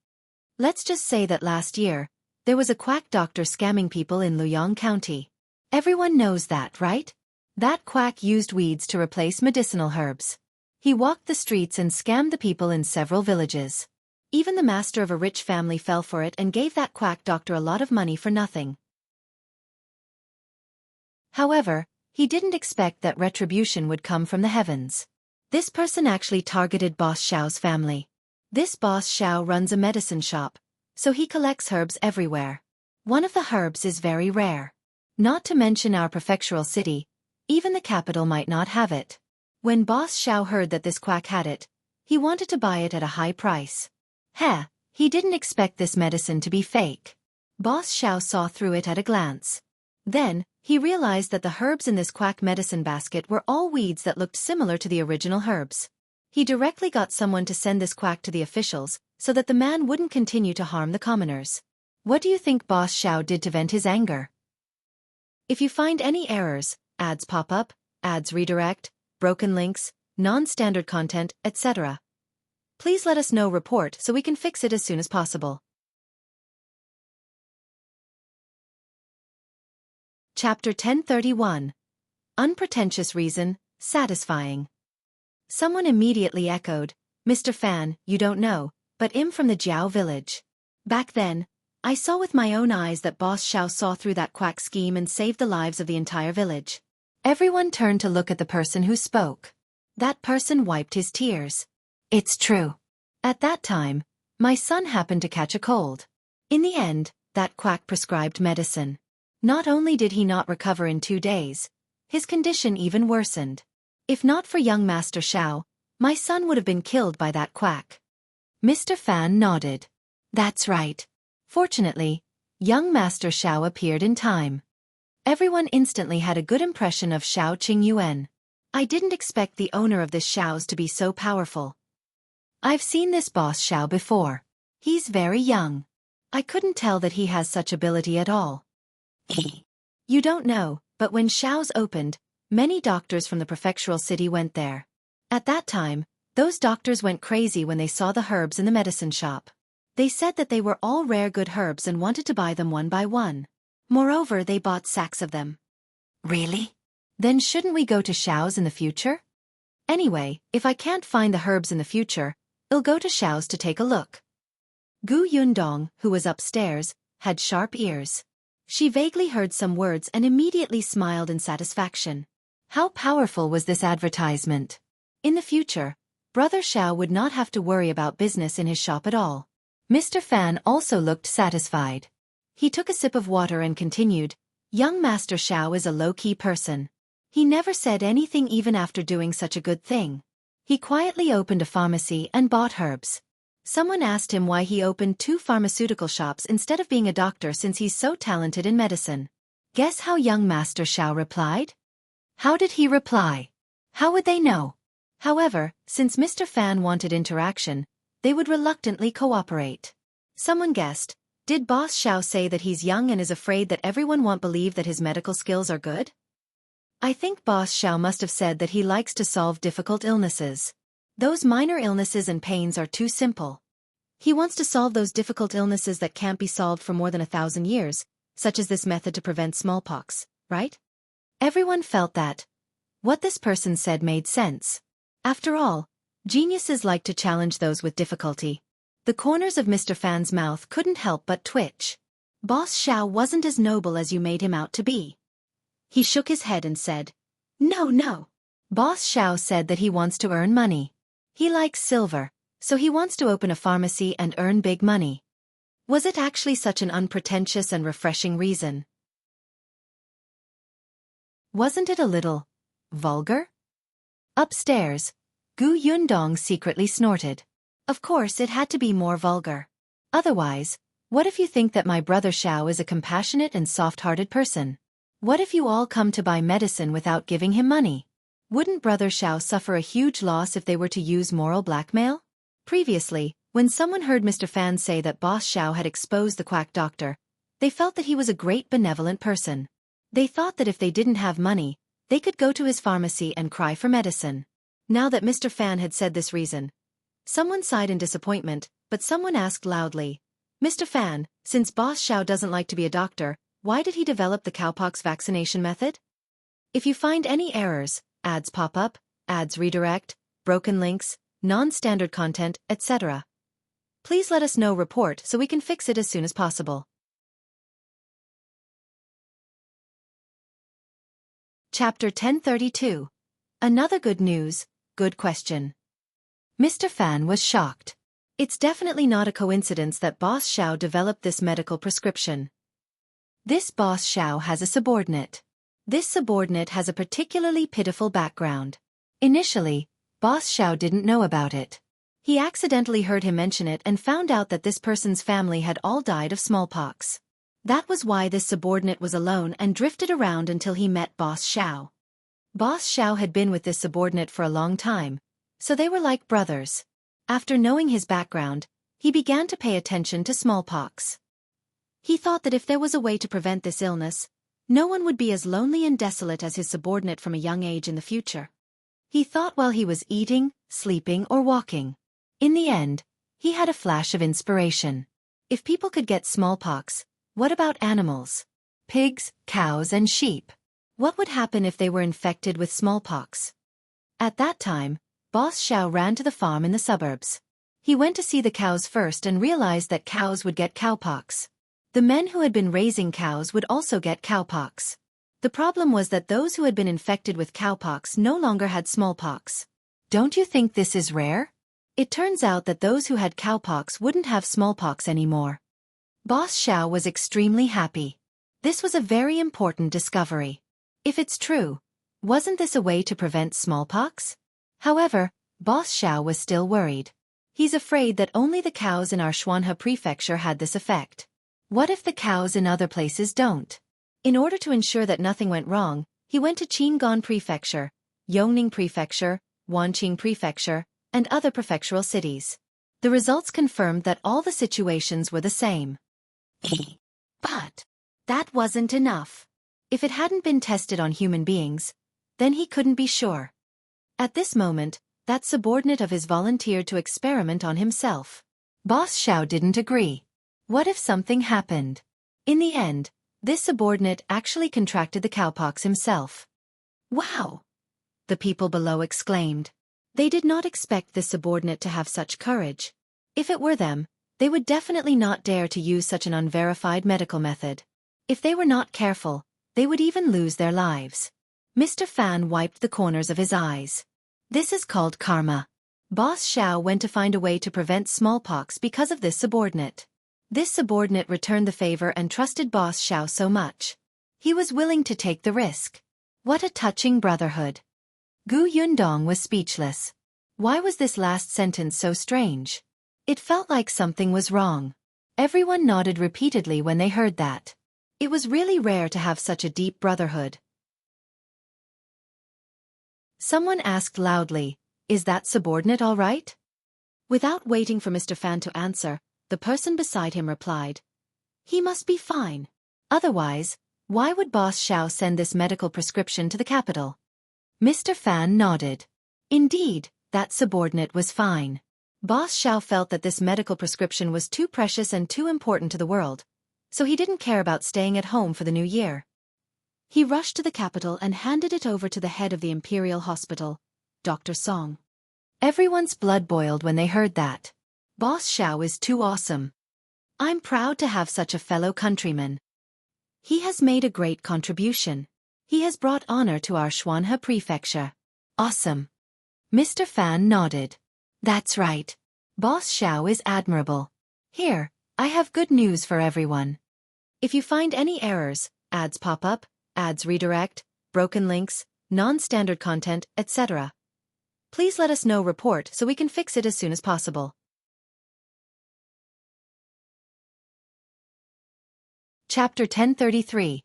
Let's just say that last year, there was a quack doctor scamming people in Liang County. Everyone knows that, right? That quack used weeds to replace medicinal herbs. He walked the streets and scammed the people in several villages. Even the master of a rich family fell for it and gave that quack doctor a lot of money for nothing. However, he didn't expect that retribution would come from the heavens. This person actually targeted Boss Shao's family. This Boss Shao runs a medicine shop, so he collects herbs everywhere. One of the herbs is very rare. Not to mention our prefectural city, even the capital might not have it. When Boss Shao heard that this quack had it, he wanted to buy it at a high price. He didn't expect this medicine to be fake. Boss Shao saw through it at a glance. Then, he realized that the herbs in this quack medicine basket were all weeds that looked similar to the original herbs. He directly got someone to send this quack to the officials, so that the man wouldn't continue to harm the commoners. What do you think Boss Shao did to vent his anger? If you find any errors, ads pop up, ads redirect, broken links, non-standard content, etc., please let us know report so we can fix it as soon as possible. Chapter 1031. Unpretentious Reason, Satisfying. Someone immediately echoed, Mr. Fan, you don't know, but I'm from the Jiao village. Back then, I saw with my own eyes that Boss Shao saw through that quack scheme and saved the lives of the entire village. Everyone turned to look at the person who spoke. That person wiped his tears. It's true. At that time, my son happened to catch a cold. In the end, that quack prescribed medicine. Not only did he not recover in 2 days, his condition even worsened. If not for young Master Shao, my son would have been killed by that quack. Mr. Fan nodded. That's right. Fortunately, young Master Shao appeared in time. Everyone instantly had a good impression of Shao Qingyuan. I didn't expect the owner of this Shao's to be so powerful. I've seen this Boss Shao before. He's very young. I couldn't tell that he has such ability at all. You don't know, but when Shao's opened, many doctors from the prefectural city went there. At that time, those doctors went crazy when they saw the herbs in the medicine shop. They said that they were all rare good herbs and wanted to buy them one by one. Moreover, they bought sacks of them. Really? Then shouldn't we go to Shao's in the future? Anyway, if I can't find the herbs in the future, I'll go to Shao's to take a look. Gu Yundong, who was upstairs, had sharp ears. She vaguely heard some words and immediately smiled in satisfaction. How powerful was this advertisement? In the future, Brother Shao would not have to worry about business in his shop at all. Mr. Fan also looked satisfied. He took a sip of water and continued, "Young Master Shao is a low-key person. He never said anything even after doing such a good thing. He quietly opened a pharmacy and bought herbs. Someone asked him why he opened 2 pharmaceutical shops instead of being a doctor since he's so talented in medicine. Guess how young Master Shao replied? How did he reply? How would they know? However, since Mr. Fan wanted interaction, they would reluctantly cooperate. Someone guessed, did Boss Shao say that he's young and is afraid that everyone won't believe that his medical skills are good? I think Boss Shao must have said that he likes to solve difficult illnesses. Those minor illnesses and pains are too simple. He wants to solve those difficult illnesses that can't be solved for more than 1,000 years, such as this method to prevent smallpox, right? Everyone felt that. What this person said made sense. After all, geniuses like to challenge those with difficulty. The corners of Mr. Fan's mouth couldn't help but twitch. Boss Shao wasn't as noble as you made him out to be. He shook his head and said, No. Boss Shao said that he wants to earn money. He likes silver, so he wants to open a pharmacy and earn big money. Was it actually such an unpretentious and refreshing reason? Wasn't it a little vulgar? Upstairs, Gu Yundong secretly snorted. Of course it had to be more vulgar. Otherwise, what if you think that my brother Shao is a compassionate and soft-hearted person? What if you all come to buy medicine without giving him money? Wouldn't Brother Shao suffer a huge loss if they were to use moral blackmail? Previously, when someone heard Mr. Fan say that Boss Shao had exposed the quack doctor, they felt that he was a great benevolent person. They thought that if they didn't have money, they could go to his pharmacy and cry for medicine. Now that Mr. Fan had said this reason, someone sighed in disappointment, but someone asked loudly, Mr. Fan, since Boss Shao doesn't like to be a doctor, why did he develop the cowpox vaccination method? If you find any errors, ads pop up, ads redirect, broken links, non-standard content, etc., please let us know. Report so we can fix it as soon as possible. Chapter 1032. Another good news, good question. Mr. Fan was shocked. It's definitely not a coincidence that Boss Shao developed this medical prescription. This Boss Shao has a subordinate. This subordinate has a particularly pitiful background. Initially, Boss Shao didn't know about it. He accidentally heard him mention it and found out that this person's family had all died of smallpox. That was why this subordinate was alone and drifted around until he met Boss Shao. Boss Shao had been with this subordinate for a long time, so they were like brothers. After knowing his background, he began to pay attention to smallpox. He thought that if there was a way to prevent this illness, no one would be as lonely and desolate as his subordinate from a young age in the future. He thought while he was eating, sleeping, or walking. In the end, he had a flash of inspiration. If people could get smallpox, what about animals? Pigs, cows, and sheep. What would happen if they were infected with smallpox? At that time, Boss Shao ran to the farm in the suburbs. He went to see the cows first and realized that cows would get cowpox. The men who had been raising cows would also get cowpox. The problem was that those who had been infected with cowpox no longer had smallpox. Don't you think this is rare? It turns out that those who had cowpox wouldn't have smallpox anymore. Boss Shao was extremely happy. This was a very important discovery. If it's true, wasn't this a way to prevent smallpox? However, Boss Shao was still worried. He's afraid that only the cows in our Xuanhe Prefecture had this effect. What if the cows in other places don't? In order to ensure that nothing went wrong, he went to Qingyuan Prefecture, Yongning Prefecture, Wanqing Prefecture, and other prefectural cities. The results confirmed that all the situations were the same. But that wasn't enough. If it hadn't been tested on human beings, then he couldn't be sure. At this moment, that subordinate of his volunteered to experiment on himself. Boss Shao didn't agree. What if something happened? In the end, this subordinate actually contracted the cowpox himself. Wow! The people below exclaimed. They did not expect this subordinate to have such courage. If it were them, they would definitely not dare to use such an unverified medical method. If they were not careful, they would even lose their lives. Mr. Fan wiped the corners of his eyes. This is called karma. Boss Shao went to find a way to prevent smallpox because of this subordinate. This subordinate returned the favor and trusted Boss Shao so much. He was willing to take the risk. What a touching brotherhood. Gu Yundong was speechless. Why was this last sentence so strange? It felt like something was wrong. Everyone nodded repeatedly when they heard that. It was really rare to have such a deep brotherhood. Someone asked loudly, "Is that subordinate all right?" Without waiting for Mr. Fan to answer, the person beside him replied, "He must be fine. Otherwise, why would Boss Shao send this medical prescription to the capital?" Mr. Fan nodded. Indeed, that subordinate was fine. Boss Shao felt that this medical prescription was too precious and too important to the world, so he didn't care about staying at home for the new year. He rushed to the capital and handed it over to the head of the Imperial Hospital, Dr. Song. Everyone's blood boiled when they heard that. Boss Shao is too awesome. I'm proud to have such a fellow countryman. He has made a great contribution. He has brought honor to our Xuanhe Prefecture. Awesome. Mr. Fan nodded. That's right. Boss Shao is admirable. Here, I have good news for everyone. If you find any errors, ads pop up, ads redirect, broken links, non-standard content, etc., please let us know report so we can fix it as soon as possible. Chapter 1033.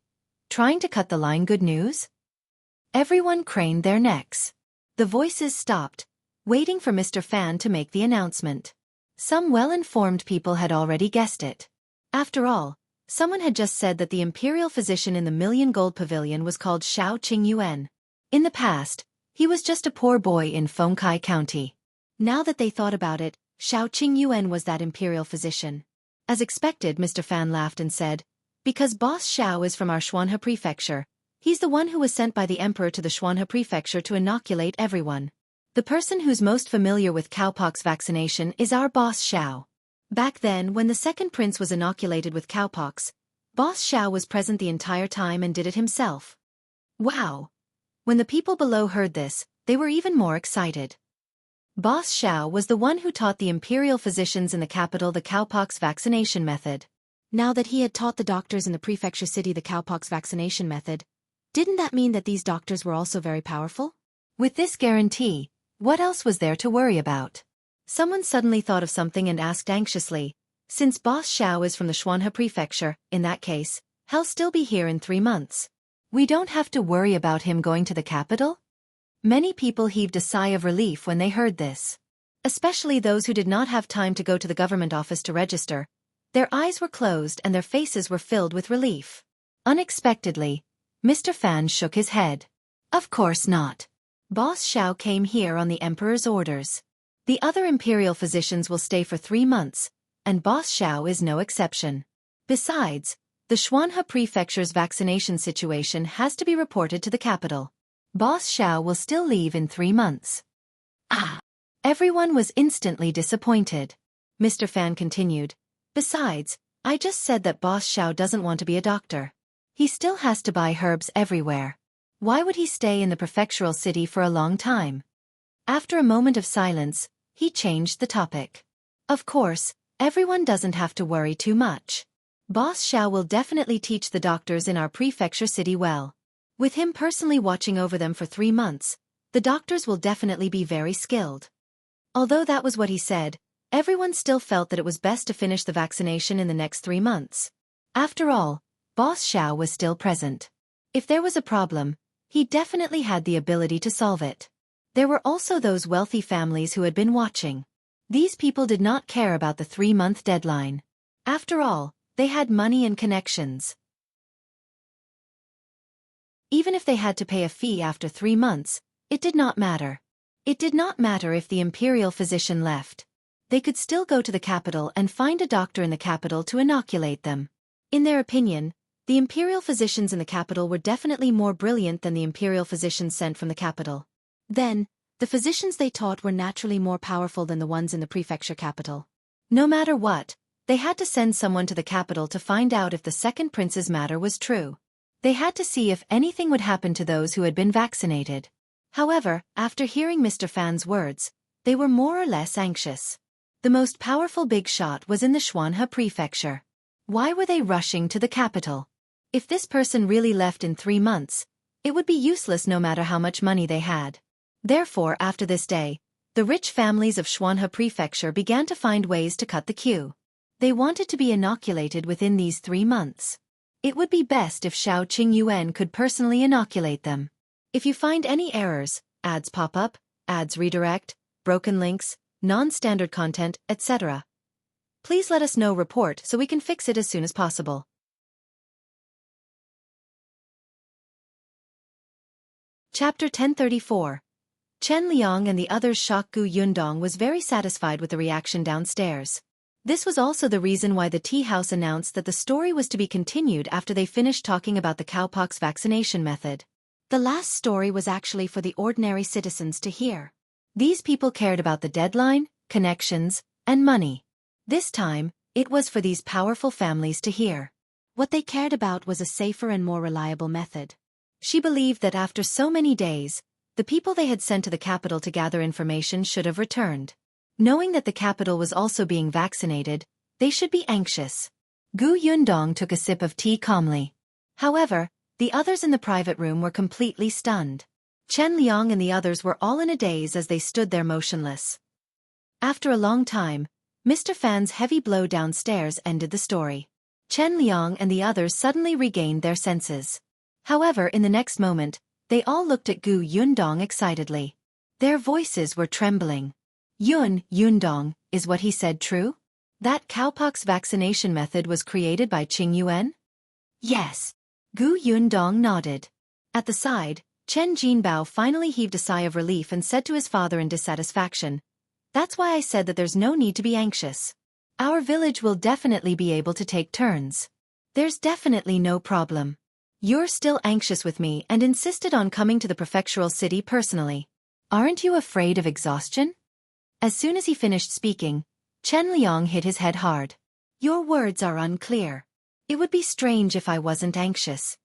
Trying to cut the line. Good news? Everyone craned their necks. The voices stopped, waiting for Mr. Fan to make the announcement. Some well-informed people had already guessed it. After all, someone had just said that the imperial physician in the Million Gold Pavilion was called Shao Qingyuan. In the past, he was just a poor boy in Fengkai County. Now that they thought about it, Shao Qingyuan was that imperial physician. As expected, Mr. Fan laughed and said, "Because Boss Shao is from our Xuanhe Prefecture, he's the one who was sent by the Emperor to the Xuanhe Prefecture to inoculate everyone. The person who's most familiar with cowpox vaccination is our Boss Shao." Back then, when the second prince was inoculated with cowpox, Boss Shao was present the entire time and did it himself. Wow! When the people below heard this, they were even more excited. Boss Shao was the one who taught the imperial physicians in the capital the cowpox vaccination method. Now that he had taught the doctors in the prefecture city the cowpox vaccination method, didn't that mean that these doctors were also very powerful? With this guarantee, what else was there to worry about? Someone suddenly thought of something and asked anxiously, "Since Boss Shao is from the Xuanhe Prefecture, in that case, he'll still be here in 3 months. We don't have to worry about him going to the capital?" Many people heaved a sigh of relief when they heard this. Especially those who did not have time to go to the government office to register. Their eyes were closed and their faces were filled with relief. Unexpectedly, Mr. Fan shook his head. Of course not. Boss Shao came here on the Emperor's orders. The other imperial physicians will stay for 3 months, and Boss Shao is no exception. Besides, the Xuanhe Prefecture's vaccination situation has to be reported to the capital. Boss Shao will still leave in 3 months. Everyone was instantly disappointed. Mr. Fan continued, "Besides, I just said that Boss Shao doesn't want to be a doctor. He still has to buy herbs everywhere. Why would he stay in the prefectural city for a long time?" After a moment of silence, he changed the topic. "Of course, everyone doesn't have to worry too much. Boss Shao will definitely teach the doctors in our prefecture city well. With him personally watching over them for 3 months, the doctors will definitely be very skilled." Although that was what he said, everyone still felt that it was best to finish the vaccination in the next 3 months. After all, Boss Shao was still present. If there was a problem, he definitely had the ability to solve it. There were also those wealthy families who had been watching. These people did not care about the 3-month deadline. After all, they had money and connections. Even if they had to pay a fee after 3 months, it did not matter. It did not matter if the imperial physician left. They could still go to the capital and find a doctor in the capital to inoculate them. In their opinion, the imperial physicians in the capital were definitely more brilliant than the imperial physicians sent from the capital. Then, the physicians they taught were naturally more powerful than the ones in the prefecture capital. No matter what, they had to send someone to the capital to find out if the second prince's matter was true. They had to see if anything would happen to those who had been vaccinated. However, after hearing Mr. Fan's words, They were more or less anxious. The most powerful big shot was in the Xuanhe Prefecture. Why were they rushing to the capital? If this person really left in 3 months, it would be useless no matter how much money they had. Therefore, after this day, the rich families of Xuanhe Prefecture began to find ways to cut the queue. They wanted to be inoculated within these 3 months. It would be best if Shao Qingyuan could personally inoculate them. If you find any errors, ads pop up, ads redirect, broken links, non-standard content, etc., please let us know report so we can fix it as soon as possible. Chapter 1034. Chen Liang and the others shocked Yundong was very satisfied with the reaction downstairs. This was also the reason why the tea house announced that the story was to be continued after they finished talking about the cowpox vaccination method. The last story was actually for the ordinary citizens to hear. These people cared about the deadline, connections, and money. This time, it was for these powerful families to hear. What they cared about was a safer and more reliable method. She believed that after so many days, the people they had sent to the capital to gather information should have returned. Knowing that the capital was also being vaccinated, they should be anxious. Yundong took a sip of tea calmly. However, the others in the private room were completely stunned. Chen Liang and the others were all in a daze as they stood there motionless. After a long time, Mr. Fan's heavy blow downstairs ended the story. Chen Liang and the others suddenly regained their senses. However, in the next moment, they all looked at Yundong excitedly. Their voices were trembling. Yundong, is what he said true? That cowpox vaccination method was created by Qingyuan? Yes. Yundong nodded. At the side, Chen Jinbao finally heaved a sigh of relief and said to his father in dissatisfaction, "That's why I said that there's no need to be anxious. Our village will definitely be able to take turns. There's definitely no problem. You're still anxious with me and insisted on coming to the prefectural city personally. Aren't you afraid of exhaustion?" As soon as he finished speaking, Chen Liang hit his head hard. "Your words are unclear. It would be strange if I wasn't anxious."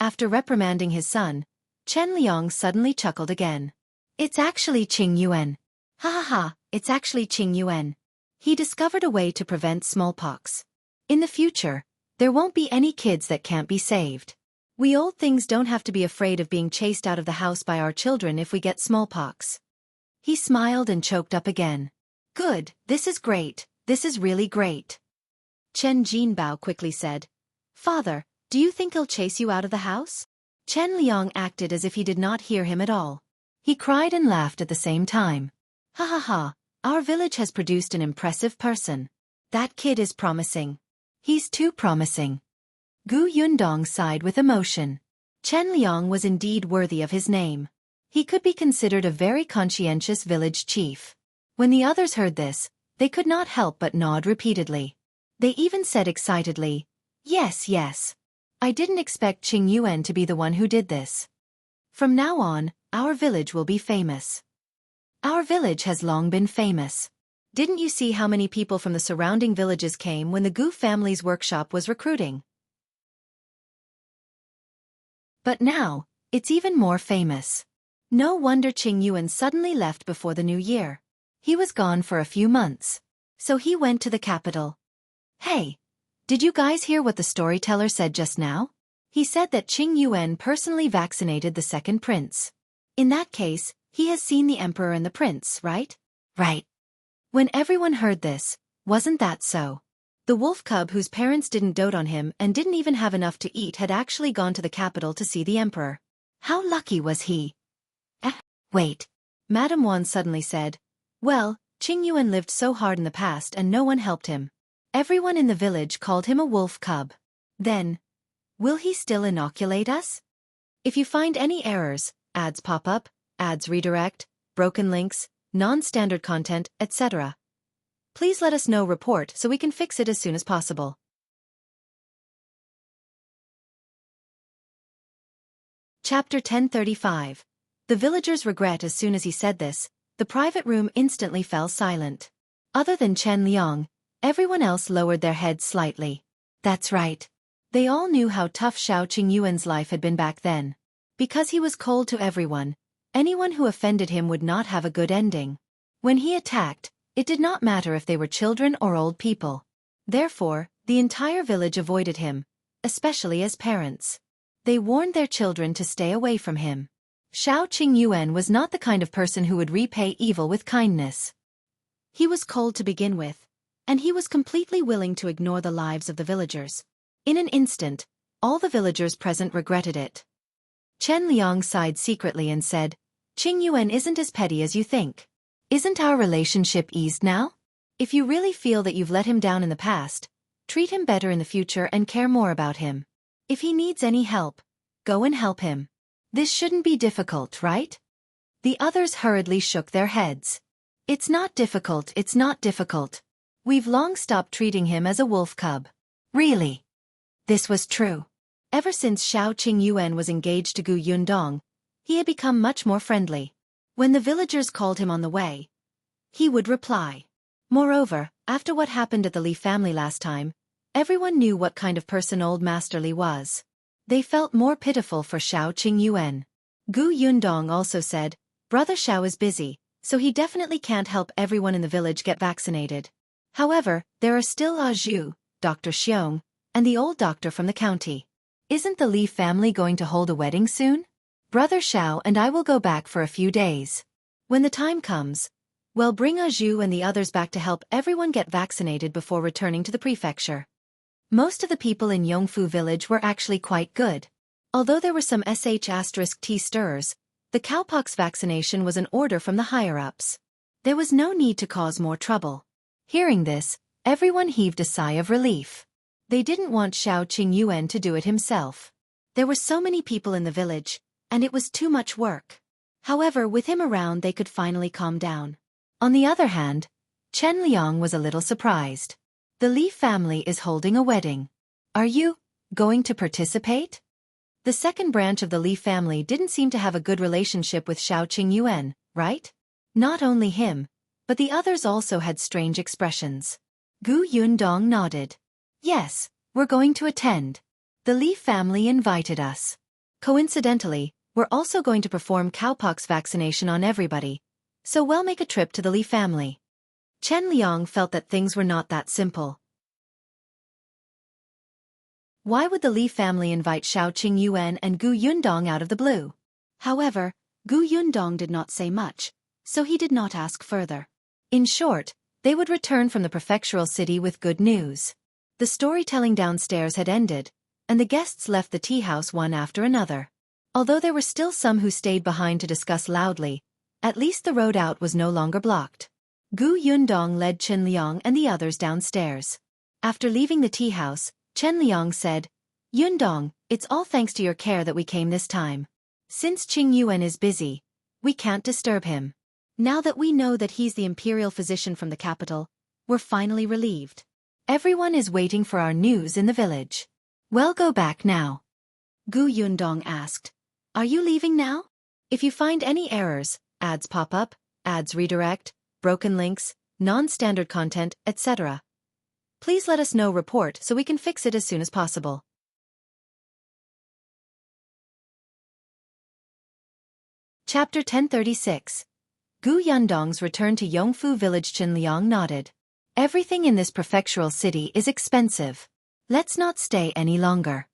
After reprimanding his son, Chen Liang suddenly chuckled again. "It's actually Qingyuan. Ha ha ha, it's actually Qingyuan. He discovered a way to prevent smallpox. In the future, there won't be any kids that can't be saved. We old things don't have to be afraid of being chased out of the house by our children if we get smallpox." He smiled and choked up again. "Good, this is great, this is really great." Chen Jinbao quickly said, "Father, do you think he'll chase you out of the house?" Chen Liang acted as if he did not hear him at all. He cried and laughed at the same time. "Ha ha ha, our village has produced an impressive person. That kid is promising. He's too promising." Yundong sighed with emotion. Chen Liang was indeed worthy of his name. He could be considered a very conscientious village chief. When the others heard this, they could not help but nod repeatedly. They even said excitedly, "Yes, yes. I didn't expect Qingyuan to be the one who did this. From now on, our village will be famous. Our village has long been famous. Didn't you see how many people from the surrounding villages came when the Gu family's workshop was recruiting? But now, it's even more famous. No wonder Qingyuan suddenly left before the new year. He was gone for a few months. So he went to the capital. Hey, did you guys hear what the storyteller said just now? He said that Qingyuan personally vaccinated the second prince. In that case, he has seen the emperor and the prince, right? Right. When everyone heard this, wasn't that so? The wolf cub whose parents didn't dote on him and didn't even have enough to eat had actually gone to the capital to see the emperor. How lucky was he? Wait. Madame Wan suddenly said, "Well, Qingyuan lived so hard in the past and no one helped him. Everyone in the village called him a wolf cub. Then, will he still inoculate us?" If you find any errors, ads pop up, ads redirect, broken links, non-standard content, etc., please let us know report so we can fix it as soon as possible. Chapter 1035. The villagers regret. As soon as he said this, the private room instantly fell silent. Other than Chen Liang, everyone else lowered their heads slightly. That's right. They all knew how tough Shao Qingyuan's life had been back then. Because he was cold to everyone, anyone who offended him would not have a good ending. When he attacked, it did not matter if they were children or old people. Therefore, the entire village avoided him, especially as parents. They warned their children to stay away from him. Shao Qingyuan was not the kind of person who would repay evil with kindness. He was cold to begin with, and he was completely willing to ignore the lives of the villagers. In an instant, all the villagers present regretted it. Chen Liang sighed secretly and said, "Qingyuan isn't as petty as you think. Isn't our relationship eased now? If you really feel that you've let him down in the past, treat him better in the future and care more about him. If he needs any help, go and help him. This shouldn't be difficult, right?" The others hurriedly shook their heads. "It's not difficult, it's not difficult. We've long stopped treating him as a wolf cub." Really? This was true. Ever since Shao Qingyuan was engaged to Gu Yundong, he had become much more friendly. When the villagers called him on the way, he would reply. Moreover, after what happened at the Li family last time, everyone knew what kind of person old Master Li was. They felt more pitiful for Shao Qingyuan. Gu Yundong also said, "Brother Shao is busy, so he definitely can't help everyone in the village get vaccinated. However, there are still Ah Zhu, Dr. Xiong, and the old doctor from the county. Isn't the Li family going to hold a wedding soon? Brother Shao and I will go back for a few days. When the time comes, we'll bring Ah Zhu and the others back to help everyone get vaccinated before returning to the prefecture." Most of the people in Yongfu village were actually quite good. Although there were some **T stirrers, the cowpox vaccination was an order from the higher-ups. There was no need to cause more trouble. Hearing this, everyone heaved a sigh of relief. They didn't want Shao Qingyuan to do it himself. There were so many people in the village, and it was too much work. However, with him around they could finally calm down. On the other hand, Chen Liang was a little surprised. The Li family is holding a wedding. Are you going to participate? The second branch of the Li family didn't seem to have a good relationship with Shao Qingyuan, right? Not only him, but the others also had strange expressions. Gu Yundong nodded. "Yes, we're going to attend. The Li family invited us. Coincidentally, we're also going to perform cowpox vaccination on everybody, so we'll make a trip to the Li family." Chen Liang felt that things were not that simple. Why would the Li family invite Shao Qingyuan and Gu Yundong out of the blue? However, Gu Yundong did not say much, so he did not ask further. In short, they would return from the prefectural city with good news. The storytelling downstairs had ended, and the guests left the tea house one after another. Although there were still some who stayed behind to discuss loudly, at least the road out was no longer blocked. Gu Yundong led Chen Liang and the others downstairs. After leaving the tea house, Chen Liang said, "Yundong, it's all thanks to your care that we came this time. Since Qingyuan is busy, we can't disturb him. Now that we know that he's the Imperial physician from the capital, we're finally relieved. Everyone is waiting for our news in the village. We'll go back now." Gu Yundong asked, "Are you leaving now? If you find any errors, ads pop up, ads redirect, broken links, non-standard content, etc., please let us know report so we can fix it as soon as possible." Chapter 1036. Gu Yundong's return to Yongfu village. Chen Liang nodded. "Everything in this prefectural city is expensive. Let's not stay any longer."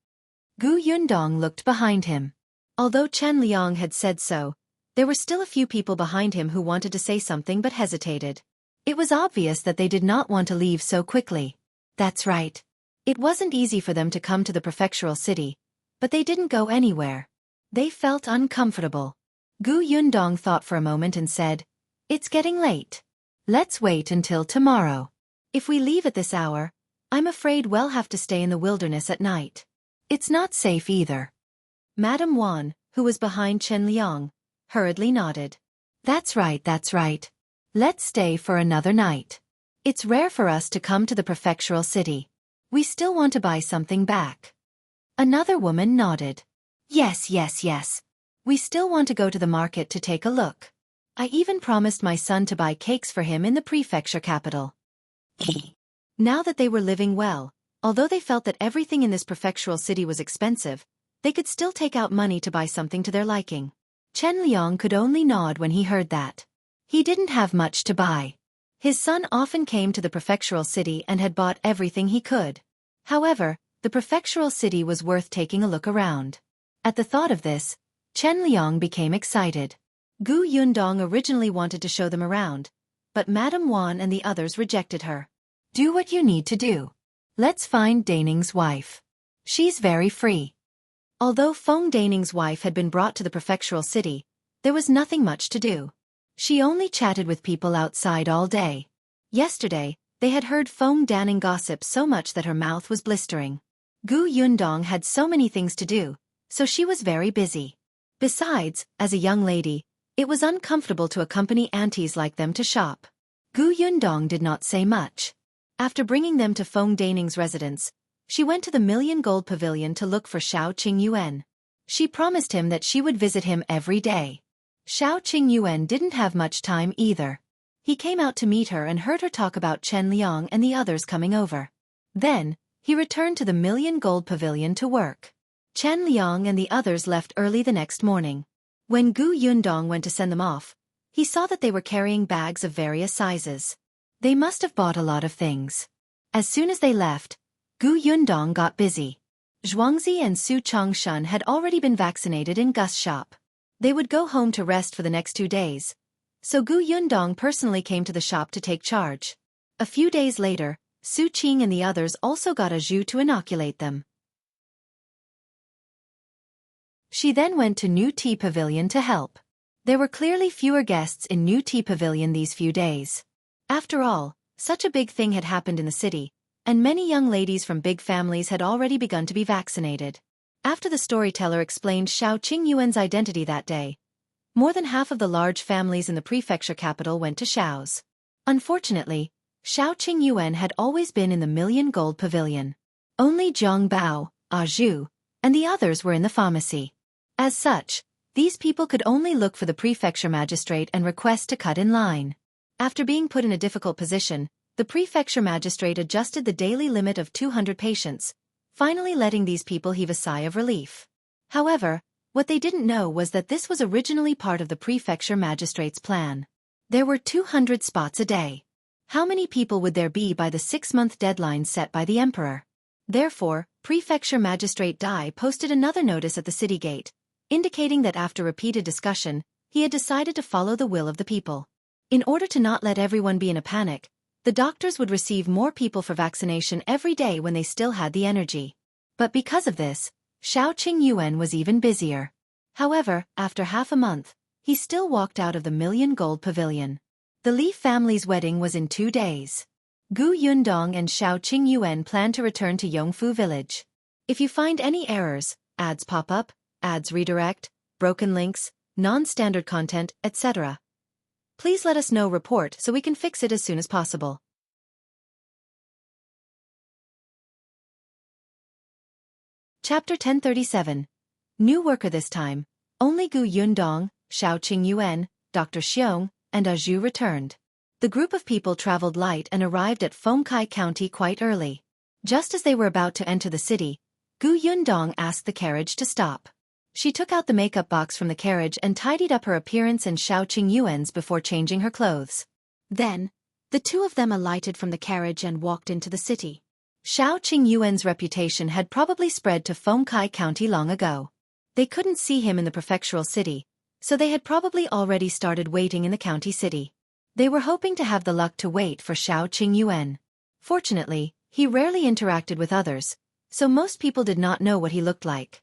Gu Yundong looked behind him. Although Chen Liang had said so, there were still a few people behind him who wanted to say something but hesitated. It was obvious that they did not want to leave so quickly. That's right. It wasn't easy for them to come to the prefectural city, but they didn't go anywhere. They felt uncomfortable. Gu Yundong thought for a moment and said, "It's getting late. Let's wait until tomorrow. If we leave at this hour, I'm afraid we'll have to stay in the wilderness at night. It's not safe either." Madame Wan, who was behind Chen Liang, hurriedly nodded. That's right. Let's stay for another night. It's rare for us to come to the prefectural city. We still want to buy something back." Another woman nodded. Yes. We still want to go to the market to take a look. I even promised my son to buy cakes for him in the prefecture capital." Now that they were living well, although they felt that everything in this prefectural city was expensive, they could still take out money to buy something to their liking. Chen Liang could only nod when he heard that. He didn't have much to buy. His son often came to the prefectural city and had bought everything he could. However, the prefectural city was worth taking a look around. At the thought of this, Chen Liang became excited. Gu Yundong originally wanted to show them around, but Madame Wan and the others rejected her. Do what you need to do. Let's find Daning's wife. She's very free. Although Feng Daning's wife had been brought to the prefectural city, there was nothing much to do. She only chatted with people outside all day. Yesterday, they had heard Feng Daning gossip so much that her mouth was blistering. Gu Yundong had so many things to do, so she was very busy. Besides, as a young lady, it was uncomfortable to accompany aunties like them to shop. Gu Yundong did not say much. After bringing them to Feng Daning's residence, she went to the Million Gold Pavilion to look for Shao Qingyuan. She promised him that she would visit him every day. Shao Qingyuan didn't have much time either. He came out to meet her and heard her talk about Chen Liang and the others coming over. Then, he returned to the Million Gold Pavilion to work. Chen Liang and the others left early the next morning. When Gu Yundong went to send them off, he saw that they were carrying bags of various sizes. They must have bought a lot of things. As soon as they left, Gu Yundong got busy. Zhuangzi and Su Changshan had already been vaccinated in Gus' shop. They would go home to rest for the next 2 days, so Gu Yundong personally came to the shop to take charge. A few days later, Su Qing and the others also got Ah Zhu to inoculate them. She then went to New Tea Pavilion to help. There were clearly fewer guests in New Tea Pavilion these few days. After all, such a big thing had happened in the city, and many young ladies from big families had already begun to be vaccinated. After the storyteller explained Shao Qingyuan's identity that day, more than half of the large families in the prefecture capital went to Shao's. Unfortunately, Shao Qingyuan had always been in the Million Gold Pavilion. Only Zhang Bao, Ah Zhu, and the others were in the pharmacy. As such, these people could only look for the prefecture magistrate and request to cut in line. After being put in a difficult position, the prefecture magistrate adjusted the daily limit of 200 patients, finally letting these people heave a sigh of relief. However, what they didn't know was that this was originally part of the prefecture magistrate's plan. There were 200 spots a day. How many people would there be by the 6-month deadline set by the emperor? Therefore, prefecture magistrate Dai posted another notice at the city gate, indicating that after repeated discussion, he had decided to follow the will of the people. In order to not let everyone be in a panic, the doctors would receive more people for vaccination every day when they still had the energy. But because of this, Shao Qingyuan was even busier. However, after half a month, he still walked out of the Million Gold Pavilion. The Li family's wedding was in 2 days. Gu Yundong and Shao Qingyuan planned to return to Yongfu village. If you find any errors, ads pop up, ads redirect, broken links, non-standard content, etc., please let us know report so we can fix it as soon as possible. Chapter 1037. New worker this time. Only Gu Yundong, Shao Qingyuan, Dr. Xiong, and Ah Zhu returned. The group of people traveled light and arrived at Fengkai County quite early. Just as they were about to enter the city, Gu Yundong asked the carriage to stop. She took out the makeup box from the carriage and tidied up her appearance and Shao Qingyuan's before changing her clothes. Then, the two of them alighted from the carriage and walked into the city. Shao Qingyuan's reputation had probably spread to Fengkai County long ago. They couldn't see him in the prefectural city, so they had probably already started waiting in the county city. They were hoping to have the luck to wait for Shao Qingyuan. Fortunately, he rarely interacted with others, so most people did not know what he looked like.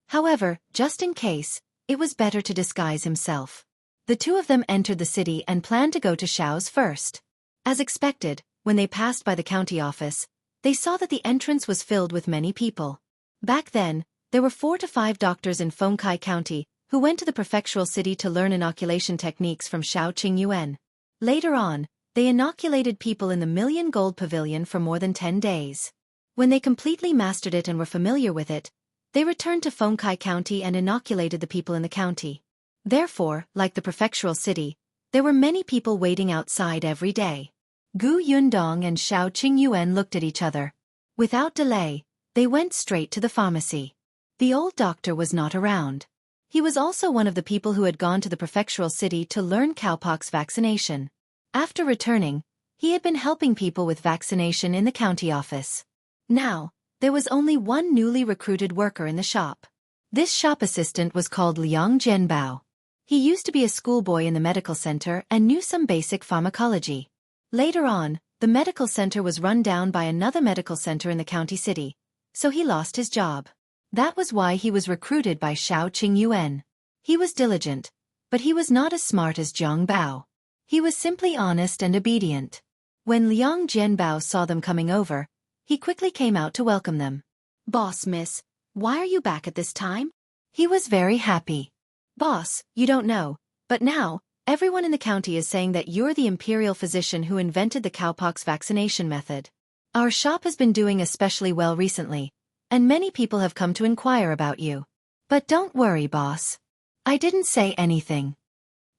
However, just in case, it was better to disguise himself. The two of them entered the city and planned to go to Shao's first. As expected, when they passed by the county office, they saw that the entrance was filled with many people. Back then, there were 4 to 5 doctors in Fengkai County who went to the prefectural city to learn inoculation techniques from Shao Qingyuan. Later on, they inoculated people in the Million Gold Pavilion for more than 10 days. When they completely mastered it and were familiar with it, they returned to Fengkai County and inoculated the people in the county. Therefore, like the prefectural city, there were many people waiting outside every day. Gu Yundong and Shao Qingyuan looked at each other. Without delay, they went straight to the pharmacy. The old doctor was not around. He was also one of the people who had gone to the prefectural city to learn cowpox vaccination. After returning, he had been helping people with vaccination in the county office. Now, there was only one newly recruited worker in the shop. This shop assistant was called Liang Jianbao. He used to be a schoolboy in the medical center and knew some basic pharmacology. Later on, the medical center was run down by another medical center in the county city, so he lost his job. That was why he was recruited by Shao Qingyuan. He was diligent, but he was not as smart as Zhang Bao. He was simply honest and obedient. When Liang Jianbao saw them coming over, he quickly came out to welcome them. "Boss, miss, why are you back at this time?" He was very happy. "Boss, you don't know, but now, everyone in the county is saying that you're the Imperial physician who invented the cowpox vaccination method. Our shop has been doing especially well recently, and many people have come to inquire about you. But don't worry, boss. I didn't say anything."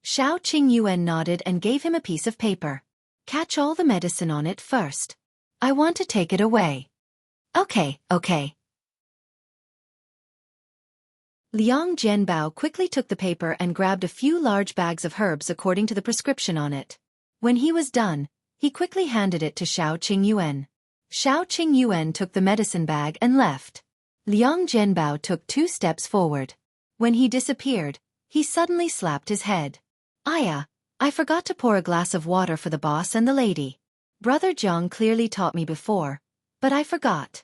Shao Qingyuan nodded and gave him a piece of paper. "Catch all the medicine on it first. I want to take it away." Okay. Liang Jianbao quickly took the paper and grabbed a few large bags of herbs according to the prescription on it. When he was done, he quickly handed it to Shao Qingyuan. Shao Qingyuan took the medicine bag and left. Liang Jianbao took 2 steps forward. When he disappeared, he suddenly slapped his head. "Aya, I forgot to pour a glass of water for the boss and the lady. Brother Zhang clearly taught me before, but I forgot."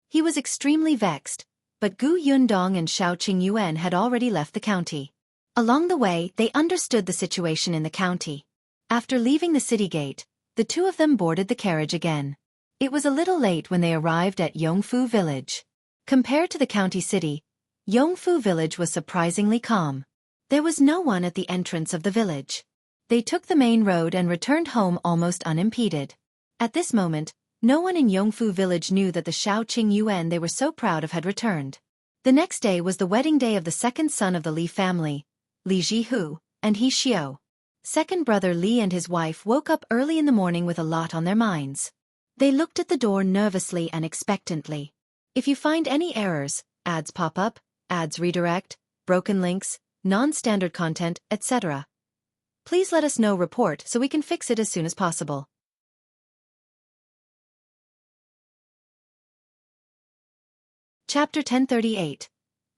He was extremely vexed, but Gu Yundong and Shao Qingyuan had already left the county. Along the way, they understood the situation in the county. After leaving the city gate, the two of them boarded the carriage again. It was a little late when they arrived at Yongfu village. Compared to the county city, Yongfu village was surprisingly calm. There was no one at the entrance of the village. They took the main road and returned home almost unimpeded. At this moment, no one in Yongfu village knew that the Shao Qingyuan they were so proud of had returned. The next day was the wedding day of the second son of the Li family, Li Zhihu, and He Xiao. Second brother Li and his wife woke up early in the morning with a lot on their minds. They looked at the door nervously and expectantly. If you find any errors, ads pop up, ads redirect, broken links, non-standard content, etc., please let us know. Report so we can fix it as soon as possible. Chapter 1038.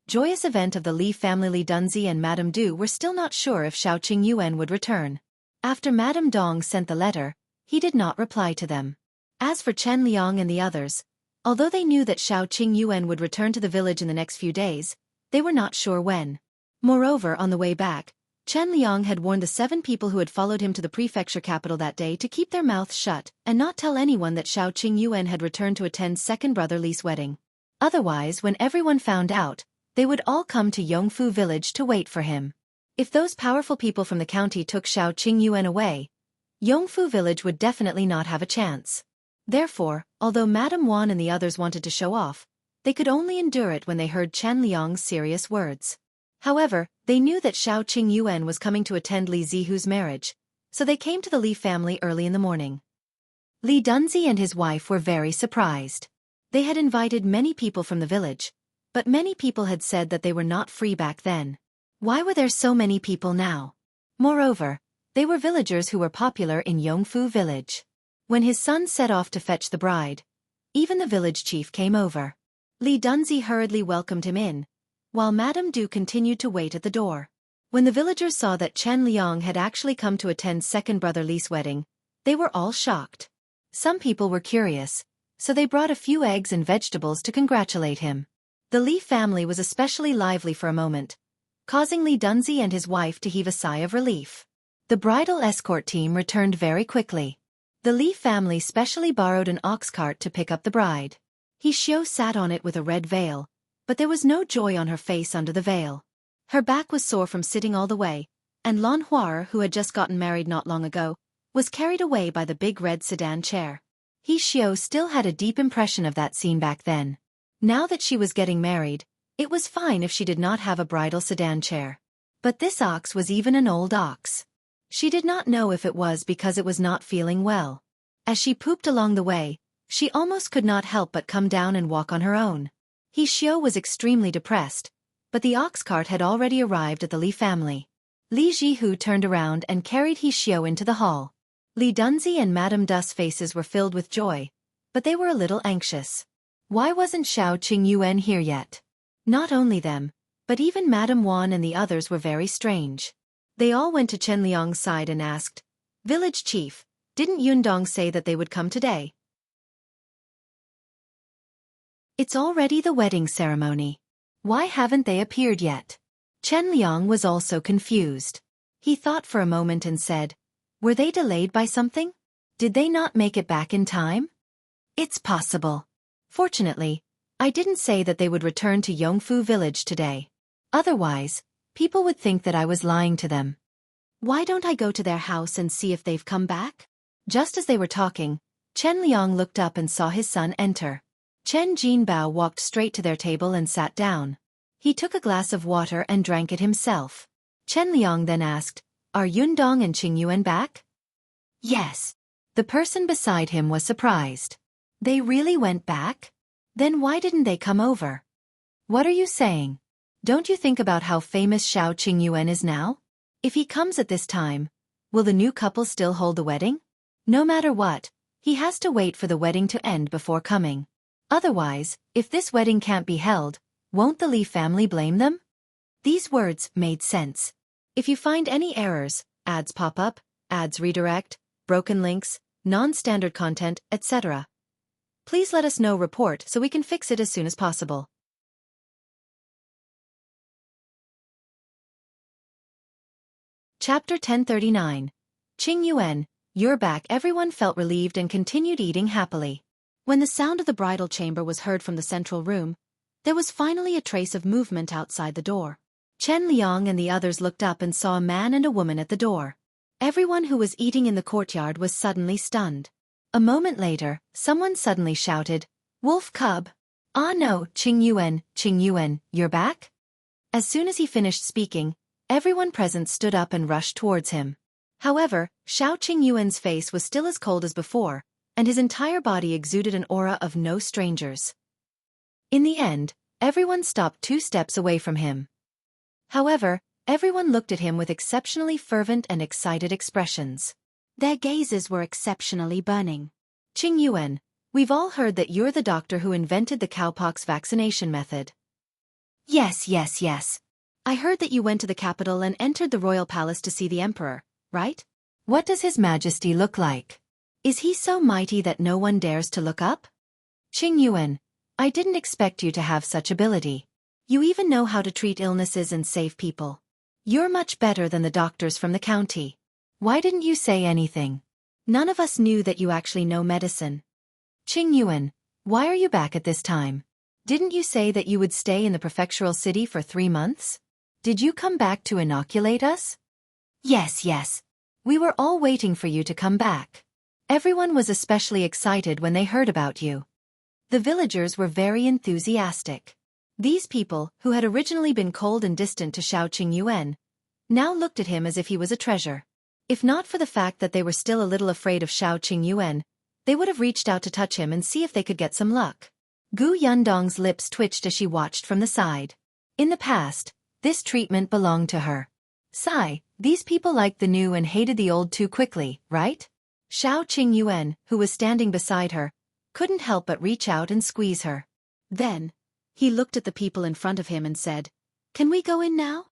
Joyous event of the Li family. Li Dunzi and Madame Du were still not sure if Shao Qingyuan would return. After Madame Dong sent the letter, he did not reply to them. As for Chen Liang and the others, although they knew that Shao Qingyuan would return to the village in the next few days, they were not sure when. Moreover, on the way back, Chen Liang had warned the 7 people who had followed him to the prefecture capital that day to keep their mouths shut and not tell anyone that Shao Qingyuan had returned to attend second brother Li's wedding. Otherwise, when everyone found out, they would all come to Yongfu village to wait for him. If those powerful people from the county took Shao Qingyuan away, Yongfu village would definitely not have a chance. Therefore, although Madame Wan and the others wanted to show off, they could only endure it when they heard Chen Liang's serious words. However, they knew that Shao Qingyuan was coming to attend Li Zihu's marriage, so they came to the Li family early in the morning. Li Dunzi and his wife were very surprised. They had invited many people from the village, but many people had said that they were not free back then. Why were there so many people now? Moreover, they were villagers who were popular in Yongfu village. When his son set off to fetch the bride, even the village chief came over. Li Dunzi hurriedly welcomed him in, while Madame Du continued to wait at the door. When the villagers saw that Chen Liang had actually come to attend second brother Li's wedding, they were all shocked. Some people were curious, so they brought a few eggs and vegetables to congratulate him. The Li family was especially lively for a moment, causing Li Dunzi and his wife to heave a sigh of relief. The bridal escort team returned very quickly. The Li family specially borrowed an ox cart to pick up the bride. He Xiao sat on it with a red veil, but there was no joy on her face under the veil. Her back was sore from sitting all the way, and Lan Huar, who had just gotten married not long ago, was carried away by the big red sedan chair. He Xiao still had a deep impression of that scene back then. Now that she was getting married, it was fine if she did not have a bridal sedan chair. But this ox was even an old ox. She did not know if it was because it was not feeling well. As she pooped along the way, she almost could not help but come down and walk on her own. He Xiao was extremely depressed, but the ox cart had already arrived at the Li family. Li Jihu turned around and carried He Xiao into the hall. Li Dunzi and Madame Du's faces were filled with joy, but they were a little anxious. Why wasn't Shao Qingyuan here yet? Not only them, but even Madame Wan and the others were very strange. They all went to Chen Liang's side and asked, "Village chief, didn't Yundong say that they would come today?" It's already the wedding ceremony. Why haven't they appeared yet? Chen Liang was also confused. He thought for a moment and said, "Were they delayed by something? Did they not make it back in time?" "It's possible. Fortunately, I didn't say that they would return to Yongfu village today. Otherwise, people would think that I was lying to them. Why don't I go to their house and see if they've come back?" Just as they were talking, Chen Liang looked up and saw his son enter. Chen Jinbao walked straight to their table and sat down. He took a glass of water and drank it himself. Chen Liang then asked, "Are Yundong and Qingyuan back?" "Yes." The person beside him was surprised. "They really went back? Then why didn't they come over?" "What are you saying? Don't you think about how famous Shao Qingyuan is now? If he comes at this time, will the new couple still hold the wedding? No matter what, he has to wait for the wedding to end before coming. Otherwise, if this wedding can't be held, won't the Li family blame them?" These words made sense. If you find any errors, ads pop up, ads redirect, broken links, non-standard content, etc., please let us know report so we can fix it as soon as possible. Chapter 1039. Qingyuan, you're back. Everyone felt relieved and continued eating happily. When the sound of the bridal chamber was heard from the central room, there was finally a trace of movement outside the door. Chen Liang and the others looked up and saw a man and a woman at the door. Everyone who was eating in the courtyard was suddenly stunned. A moment later, someone suddenly shouted, "Wolf cub! Ah no, Qingyuan, you're back?" As soon as he finished speaking, everyone present stood up and rushed towards him. However, Shao Qingyuan's face was still as cold as before, and his entire body exuded an aura of no strangers. In the end, everyone stopped 2 steps away from him. However, everyone looked at him with exceptionally fervent and excited expressions. Their gazes were exceptionally burning. "Qingyuan, we've all heard that you're the doctor who invented the cowpox vaccination method." Yes. I heard that you went to the capital and entered the royal palace to see the emperor, right? What does His Majesty look like? Is he so mighty that no one dares to look up? Qingyuan, I didn't expect you to have such ability. You even know how to treat illnesses and save people. You're much better than the doctors from the county. Why didn't you say anything? None of us knew that you actually know medicine. Qingyuan, why are you back at this time? Didn't you say that you would stay in the prefectural city for 3 months? Did you come back to inoculate us? Yes. We were all waiting for you to come back. Everyone was especially excited when they heard about you. The villagers were very enthusiastic. These people, who had originally been cold and distant to Shao Qingyuan, now looked at him as if he was a treasure. If not for the fact that they were still a little afraid of Shao Qingyuan, they would have reached out to touch him and see if they could get some luck. Gu Yundong's lips twitched as she watched from the side. In the past, this treatment belonged to her. Sigh, these people liked the new and hated the old too quickly, right? Shao Qingyuan, who was standing beside her, couldn't help but reach out and squeeze her. Then, he looked at the people in front of him and said, "Can we go in now?"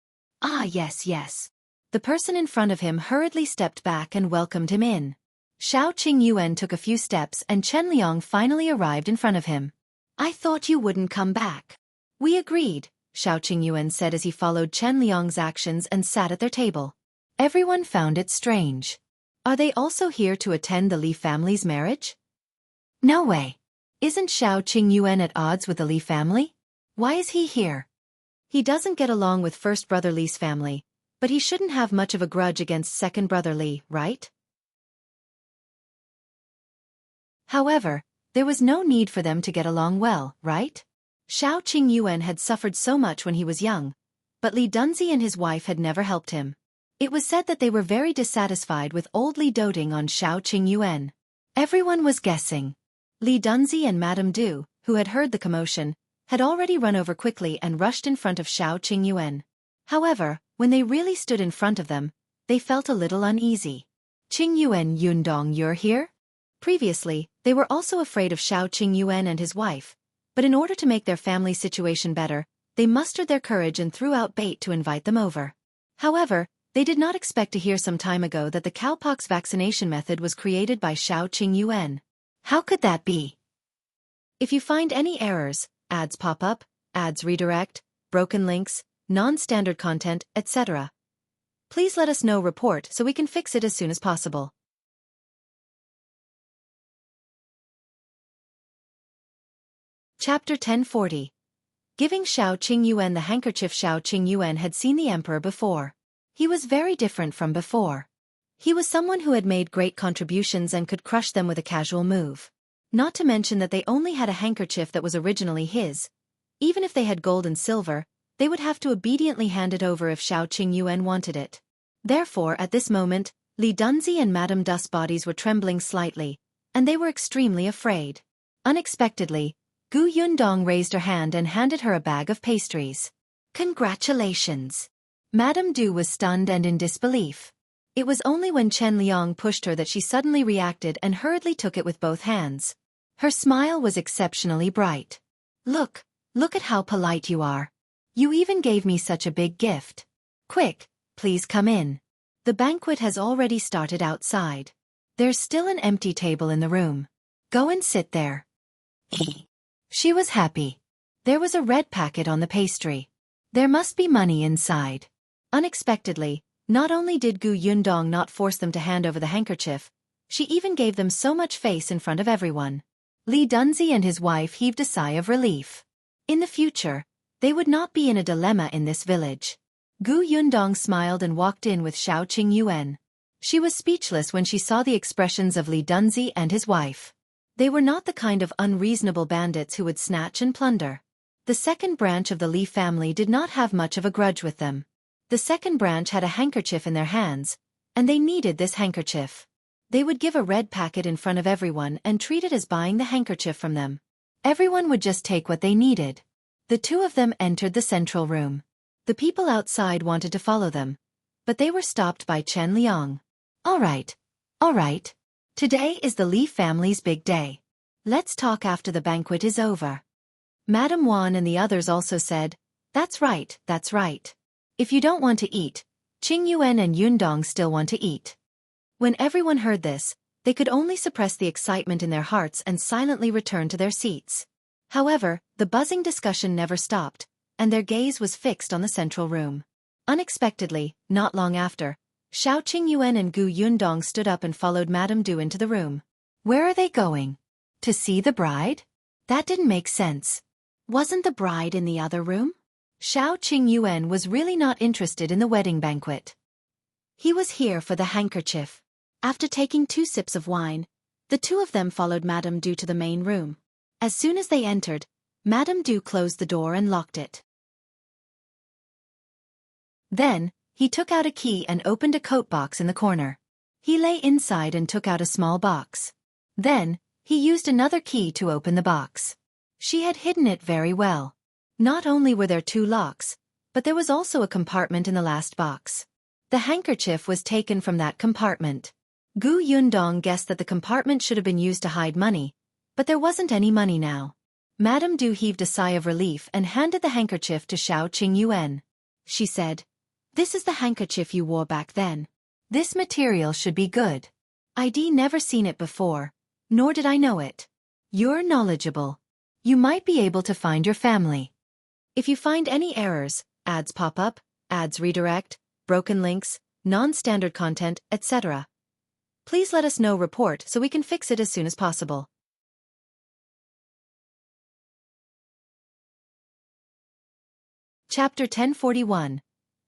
"Ah, yes. The person in front of him hurriedly stepped back and welcomed him in. Shao Qingyuan took a few steps and Chen Liang finally arrived in front of him. "I thought you wouldn't come back." "We agreed," Shao Qingyuan said as he followed Chen Liang's actions and sat at their table. Everyone found it strange. Are they also here to attend the Li family's marriage? No way. Isn't Shao Qingyuan at odds with the Li family? Why is he here? He doesn't get along with first brother Li's family, but he shouldn't have much of a grudge against second brother Li, right? However, there was no need for them to get along well, right? Shao Qingyuan had suffered so much when he was young, but Li Dunzi and his wife had never helped him. It was said that they were very dissatisfied with old Li doting on Shao Qingyuan. Everyone was guessing. Li Dunzi and Madame Du, who had heard the commotion, had already run over quickly and rushed in front of Shao Qingyuan. However, when they really stood in front of them, they felt a little uneasy. Qingyuan Yundong, you're here? Previously, they were also afraid of Shao Qingyuan and his wife, but in order to make their family situation better, they mustered their courage and threw out bait to invite them over. However, they did not expect to hear some time ago that the cowpox vaccination method was created by Shao Qingyuan. How could that be? If you find any errors, ads pop up, ads redirect, broken links, non-standard content, etc., please let us know. Report so we can fix it as soon as possible. Chapter 1040. Giving Shao Qingyuan the handkerchief. Shao Qingyuan had seen the emperor before. He was very different from before. He was someone who had made great contributions and could crush them with a casual move. Not to mention that they only had a handkerchief that was originally his. Even if they had gold and silver, they would have to obediently hand it over if Shao Qingyuan wanted it. Therefore, at this moment, Li Dunzi and Madame Dust's bodies were trembling slightly, and they were extremely afraid. Unexpectedly, Gu Yundong raised her hand and handed her a bag of pastries. Congratulations! Madame Du was stunned and in disbelief. It was only when Chen Liang pushed her that she suddenly reacted and hurriedly took it with both hands. Her smile was exceptionally bright. Look at how polite you are. You even gave me such a big gift. Quick, please come in. The banquet has already started outside. There's still an empty table in the room. Go and sit there. She was happy. There was a red packet on the pastry. There must be money inside. Unexpectedly, not only did Gu Yundong not force them to hand over the handkerchief, she even gave them so much face in front of everyone. Li Dunzi and his wife heaved a sigh of relief. In the future, they would not be in a dilemma in this village. Gu Yundong smiled and walked in with Shao Qingyuan. She was speechless when she saw the expressions of Li Dunzi and his wife. They were not the kind of unreasonable bandits who would snatch and plunder. The second branch of the Li family did not have much of a grudge with them. The second branch had a handkerchief in their hands, and they needed this handkerchief. They would give a red packet in front of everyone and treat it as buying the handkerchief from them. Everyone would just take what they needed. The two of them entered the central room. The people outside wanted to follow them, but they were stopped by Chen Liang. All right. Today is the Li family's big day. Let's talk after the banquet is over. Madame Wan and the others also said, That's right. If you don't want to eat, Qingyuan and Yundong still want to eat. When everyone heard this, they could only suppress the excitement in their hearts and silently return to their seats. However, the buzzing discussion never stopped, and their gaze was fixed on the central room. Unexpectedly, not long after, Shao Qingyuan and Gu Yundong stood up and followed Madame Du into the room. Where are they going? To see the bride? That didn't make sense. Wasn't the bride in the other room? Shao Qingyuan was really not interested in the wedding banquet. He was here for the handkerchief. After taking 2 sips of wine, the two of them followed Madame Du to the main room. As soon as they entered, Madame Du closed the door and locked it. Then, he took out a key and opened a coat box in the corner. He lay inside and took out a small box. Then, he used another key to open the box. She had hidden it very well. Not only were there 2 locks, but there was also a compartment in the last box. The handkerchief was taken from that compartment. Gu Yundong guessed that the compartment should have been used to hide money, but there wasn't any money now. Madame Du heaved a sigh of relief and handed the handkerchief to Shao Qingyuan. She said, This is the handkerchief you wore back then. This material should be good. I'd never seen it before, nor did I know it. You're knowledgeable. You might be able to find your family. If you find any errors, ads pop up, ads redirect, broken links, non-standard content, etc., please let us know. Report so we can fix it as soon as possible. Chapter 1041.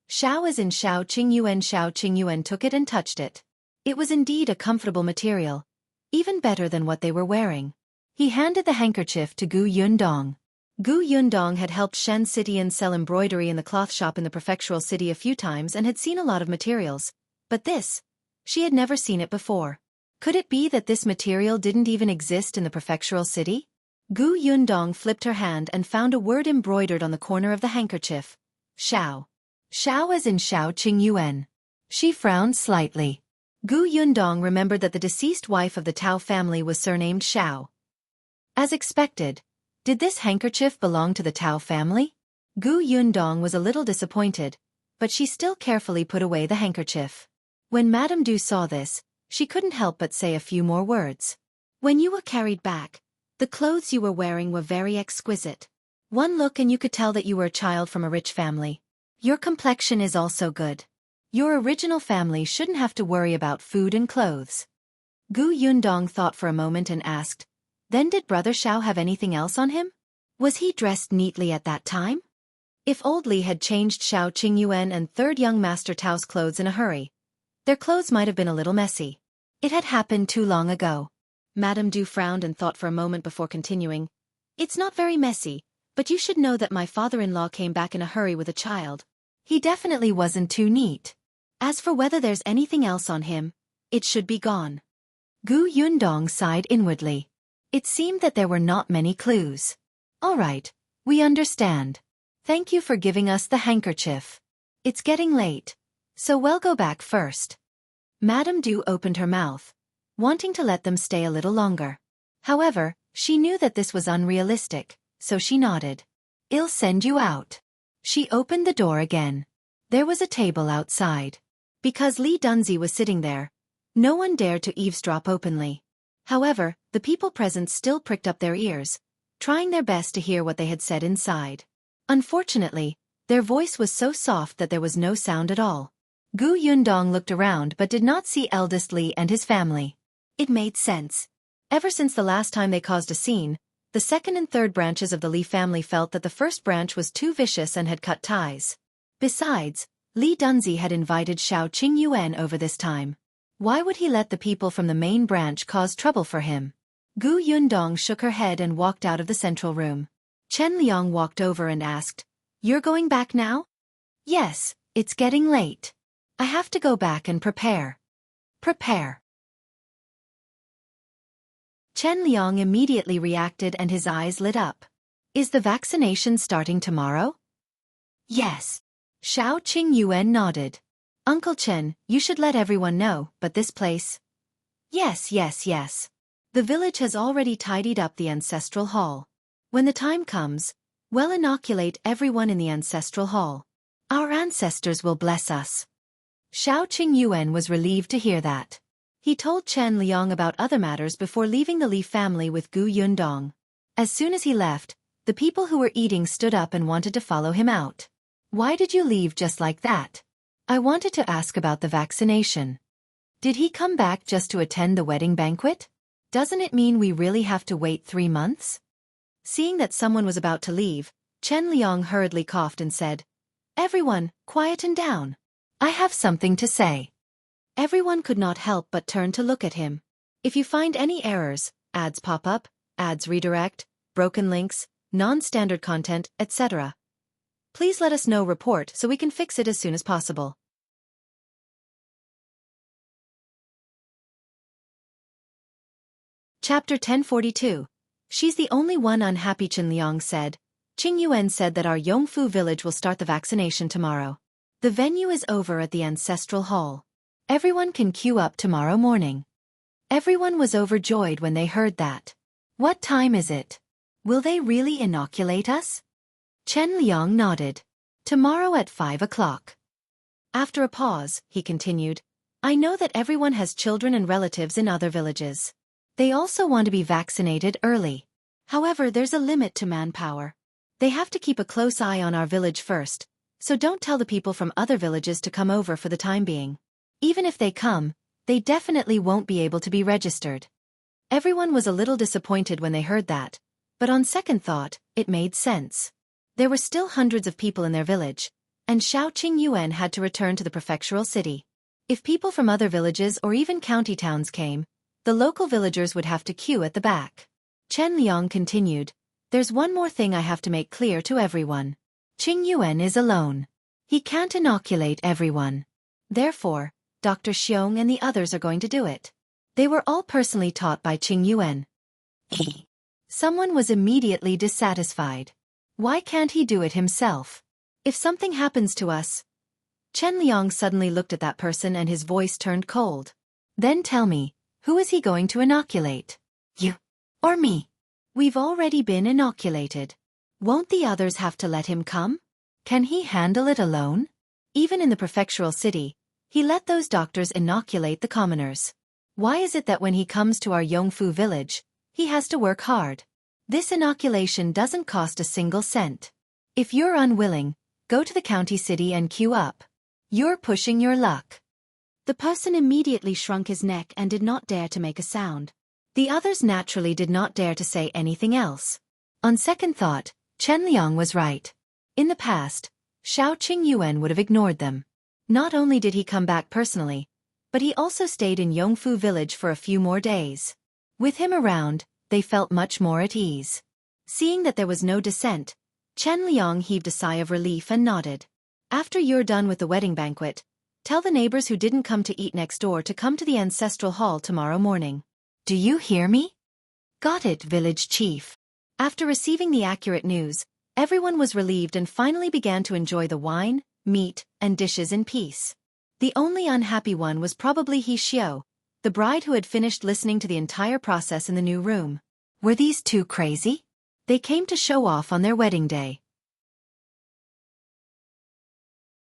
Shao is in Shao Qingyuan. Shao Qingyuan took it and touched it. It was indeed a comfortable material, even better than what they were wearing. He handed the handkerchief to Gu Yundong. Gu Yundong had helped Shen Citian sell embroidery in the cloth shop in the prefectural city a few times and had seen a lot of materials, but this, she had never seen it before. Could it be that this material didn't even exist in the prefectural city? Gu Yundong flipped her hand and found a word embroidered on the corner of the handkerchief. Shao. Shao as in Shao Qingyuan. She frowned slightly. Gu Yundong remembered that the deceased wife of the Tao family was surnamed Shao. As expected, did this handkerchief belong to the Tao family? Gu Yundong was a little disappointed, but she still carefully put away the handkerchief. When Madame Du saw this, she couldn't help but say a few more words. When you were carried back, the clothes you were wearing were very exquisite. One look and you could tell that you were a child from a rich family. Your complexion is also good. Your original family shouldn't have to worry about food and clothes. Gu Yundong thought for a moment and asked, then did Brother Shao have anything else on him? Was he dressed neatly at that time? If old Li had changed Shao Qingyuan and third young Master Tao's clothes in a hurry, their clothes might have been a little messy. It had happened too long ago. Madame Du frowned and thought for a moment before continuing. It's not very messy, but you should know that my father-in-law came back in a hurry with a child. He definitely wasn't too neat. As for whether there's anything else on him, it should be gone. Gu Yundong sighed inwardly. It seemed that there were not many clues. All right, we understand. Thank you for giving us the handkerchief. It's getting late, so we'll go back first. Madame Du opened her mouth, wanting to let them stay a little longer. However, she knew that this was unrealistic, so she nodded. I'll send you out. She opened the door again. There was a table outside. Because Li Dunzi was sitting there, no one dared to eavesdrop openly. However, the people present still pricked up their ears, trying their best to hear what they had said inside. Unfortunately, their voice was so soft that there was no sound at all. Gu Yundong looked around but did not see eldest Li and his family. It made sense. Ever since the last time they caused a scene, the second and third branches of the Li family felt that the first branch was too vicious and had cut ties. Besides, Li Dunzi had invited Shao Qingyuan over this time. Why would he let the people from the main branch cause trouble for him? Gu Yundong shook her head and walked out of the central room. Chen Liang walked over and asked, "You're going back now?" "Yes, it's getting late. I have to go back and prepare." "Prepare." Chen Liang immediately reacted and his eyes lit up. "Is the vaccination starting tomorrow?" "Yes." Shao Qingyuan nodded. "Uncle Chen, you should let everyone know, but this place..." "Yes. The village has already tidied up the ancestral hall. When the time comes, we'll inoculate everyone in the ancestral hall. Our ancestors will bless us." Shao Qingyuan was relieved to hear that. He told Chen Liang about other matters before leaving the Li family with Gu Yundong. As soon as he left, the people who were eating stood up and wanted to follow him out. "Why did you leave just like that?" "I wanted to ask about the vaccination." "Did he come back just to attend the wedding banquet? Doesn't it mean we really have to wait 3 months? Seeing that someone was about to leave, Chen Liang hurriedly coughed and said, "Everyone, quieten down. I have something to say." Everyone could not help but turn to look at him. If you find any errors, ads pop up, ads redirect, broken links, non-standard content, etc., please let us know report so we can fix it as soon as possible. Chapter 1042. She's the only one unhappy, Chen Liang said. Qingyuan said that our Yongfu village will start the vaccination tomorrow. The venue is over at the ancestral hall. Everyone can queue up tomorrow morning. Everyone was overjoyed when they heard that. "What time is it? Will they really inoculate us?" Chen Liang nodded. "Tomorrow at 5 o'clock. After a pause, he continued, "I know that everyone has children and relatives in other villages. They also want to be vaccinated early. However, there's a limit to manpower. They have to keep a close eye on our village first, so don't tell the people from other villages to come over for the time being. Even if they come, they definitely won't be able to be registered." Everyone was a little disappointed when they heard that, but on second thought, it made sense. There were still hundreds of people in their village, and Shao Qingyuan had to return to the prefectural city. If people from other villages or even county towns came, the local villagers would have to queue at the back. Chen Liang continued, "There's one more thing I have to make clear to everyone. Qingyuan is alone. He can't inoculate everyone. Therefore, Dr. Xiong and the others are going to do it. They were all personally taught by Qingyuan." Someone was immediately dissatisfied. Why can't he do it himself? If something happens to us... Chen Liang suddenly looked at that person and his voice turned cold. Then tell me, who is he going to inoculate? You. Or me? We've already been inoculated. Won't the others have to let him come? Can he handle it alone? Even in the prefectural city, he let those doctors inoculate the commoners. Why is it that when he comes to our Yongfu village, he has to work hard? This inoculation doesn't cost a single cent. If you're unwilling, go to the county city and queue up. You're pushing your luck. The person immediately shrunk his neck and did not dare to make a sound. The others naturally did not dare to say anything else. On second thought, Chen Liang was right. In the past, Shao Qingyuan would have ignored them. Not only did he come back personally, but he also stayed in Yongfu village for a few more days. With him around, they felt much more at ease. Seeing that there was no dissent, Chen Liang heaved a sigh of relief and nodded. After you're done with the wedding banquet, tell the neighbors who didn't come to eat next door to come to the ancestral hall tomorrow morning. Do you hear me? Got it, village chief. After receiving the accurate news, everyone was relieved and finally began to enjoy the wine, meat, and dishes in peace. The only unhappy one was probably Xiao, the bride who had finished listening to the entire process in the new room. Were these two crazy? They came to show off on their wedding day.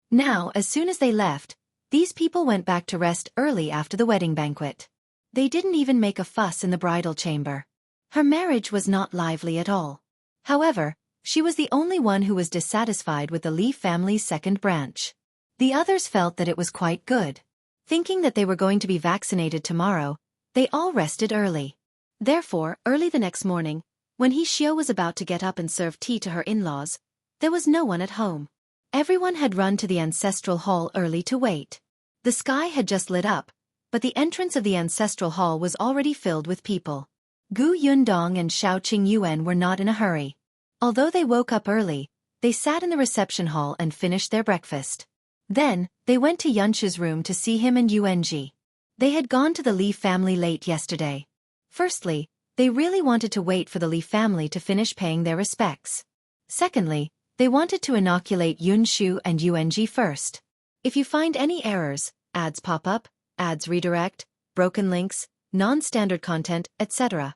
Now, as soon as they left, these people went back to rest early after the wedding banquet. They didn't even make a fuss in the bridal chamber. Her marriage was not lively at all. However, she was the only one who was dissatisfied with the Li family's second branch. The others felt that it was quite good. Thinking that they were going to be vaccinated tomorrow, they all rested early. Therefore, early the next morning, when Xiao was about to get up and serve tea to her in-laws, there was no one at home. Everyone had run to the ancestral hall early to wait. The sky had just lit up, but the entrance of the ancestral hall was already filled with people. Yundong and Shao Qingyuan were not in a hurry. Although they woke up early, they sat in the reception hall and finished their breakfast. Then, they went to Yunchu's room to see him and Yuanji. They had gone to the Li family late yesterday. Firstly, they really wanted to wait for the Li family to finish paying their respects. Secondly, they wanted to inoculate Yunshu and Yuanji first. If you find any errors, ads pop up, ads redirect, broken links, non-standard content, etc.,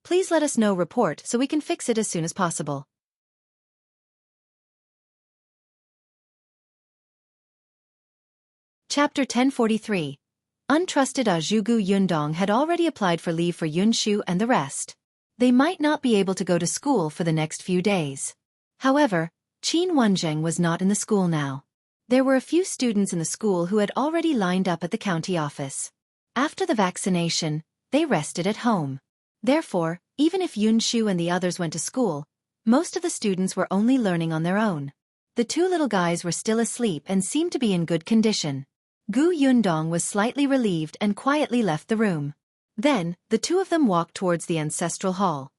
please let us know report so we can fix it as soon as possible. Chapter 1043. Untrusted Ah Zhu. Yundong had already applied for leave for Yunshu and the rest. They might not be able to go to school for the next few days. However, Qingyuan was not in the school now. There were a few students in the school who had already lined up at the county office. After the vaccination, they rested at home. Therefore, even if Yunshu and the others went to school, most of the students were only learning on their own. The two little guys were still asleep and seemed to be in good condition. Yundong was slightly relieved and quietly left the room. Then, the two of them walked towards the ancestral hall.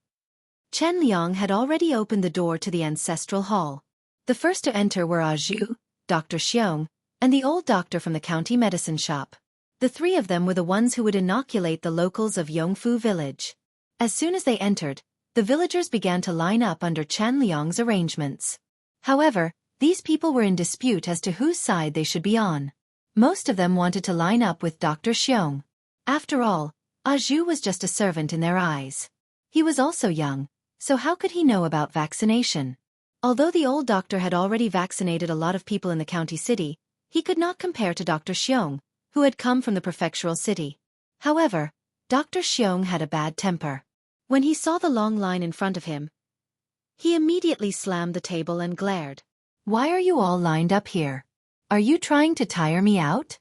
Chen Liang had already opened the door to the ancestral hall. The first to enter were Ah Zhu, Dr. Xiong, and the old doctor from the county medicine shop. The three of them were the ones who would inoculate the locals of Yongfu village. As soon as they entered, the villagers began to line up under Chen Liang's arrangements. However, these people were in dispute as to whose side they should be on. Most of them wanted to line up with Dr. Xiong. After all, Ah Zhu was just a servant in their eyes. He was also young, so how could he know about vaccination? Although the old doctor had already vaccinated a lot of people in the county city, he could not compare to Dr. Xiong, who had come from the prefectural city. However, Dr. Xiong had a bad temper. When he saw the long line in front of him, he immediately slammed the table and glared. Why are you all lined up here? Are you trying to tire me out?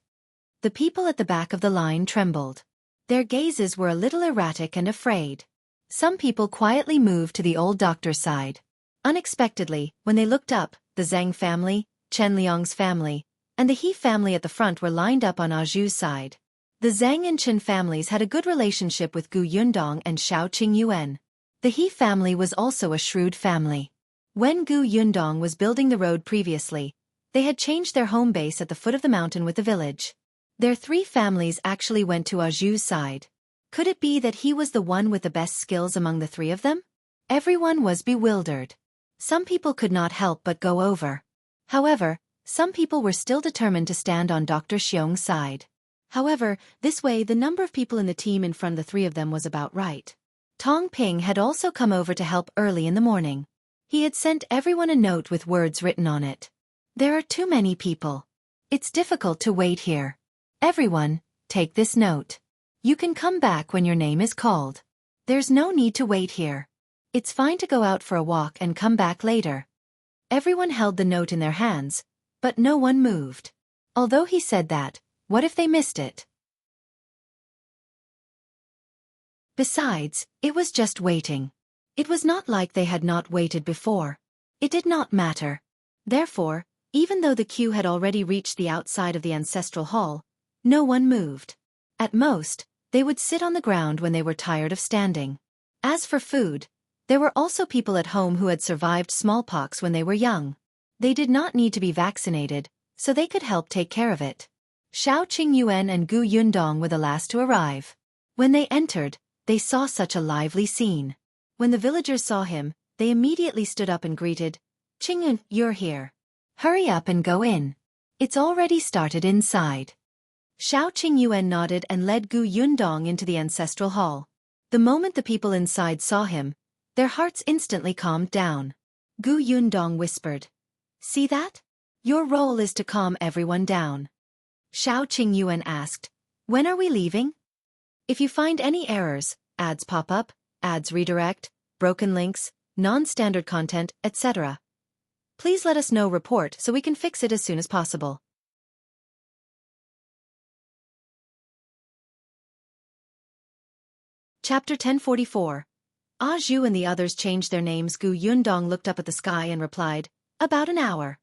The people at the back of the line trembled. Their gazes were a little erratic and afraid. Some people quietly moved to the old doctor's side. Unexpectedly, when they looked up, the Zhang family, Chen Liang's family, and the He family at the front were lined up on Ah Zhu's side. The Zhang and Chen families had a good relationship with Yundong and Shao Qingyuan. The He family was also a shrewd family. When Yundong was building the road previously, they had changed their home base at the foot of the mountain with the village. Their three families actually went to Ah Zhu's side. Could it be that he was the one with the best skills among the three of them? Everyone was bewildered. Some people could not help but go over. However, some people were still determined to stand on Dr. Xiong's side. However, this way the number of people in the team in front of the three of them was about right. Tong Ping had also come over to help early in the morning. He had sent everyone a note with words written on it. There are too many people. It's difficult to wait here. Everyone, take this note. You can come back when your name is called. There's no need to wait here. It's fine to go out for a walk and come back later. Everyone held the note in their hands, but no one moved. Although he said that, what if they missed it? Besides, it was just waiting. It was not like they had not waited before. It did not matter. Therefore, even though the queue had already reached the outside of the ancestral hall, no one moved. At most, they would sit on the ground when they were tired of standing. As for food, there were also people at home who had survived smallpox when they were young. They did not need to be vaccinated, so they could help take care of it. Shao Qingyuan and Gu Yundong were the last to arrive. When they entered, they saw such a lively scene. When the villagers saw him, they immediately stood up and greeted, "Qingyuan, you're here. Hurry up and go in. It's already started inside." Shao Qingyuan nodded and led Gu Yundong into the ancestral hall. The moment the people inside saw him, their hearts instantly calmed down. Gu Yundong whispered, "See that? Your role is to calm everyone down." Shao Qingyuan asked, "When are we leaving? If you find any errors, ads pop up, ads redirect, broken links, non-standard content, etc., please let us know report so we can fix it as soon as possible." Chapter 1044. Ah Zhu and the others changed their names. Gu Yundong looked up at the sky and replied, "About an hour."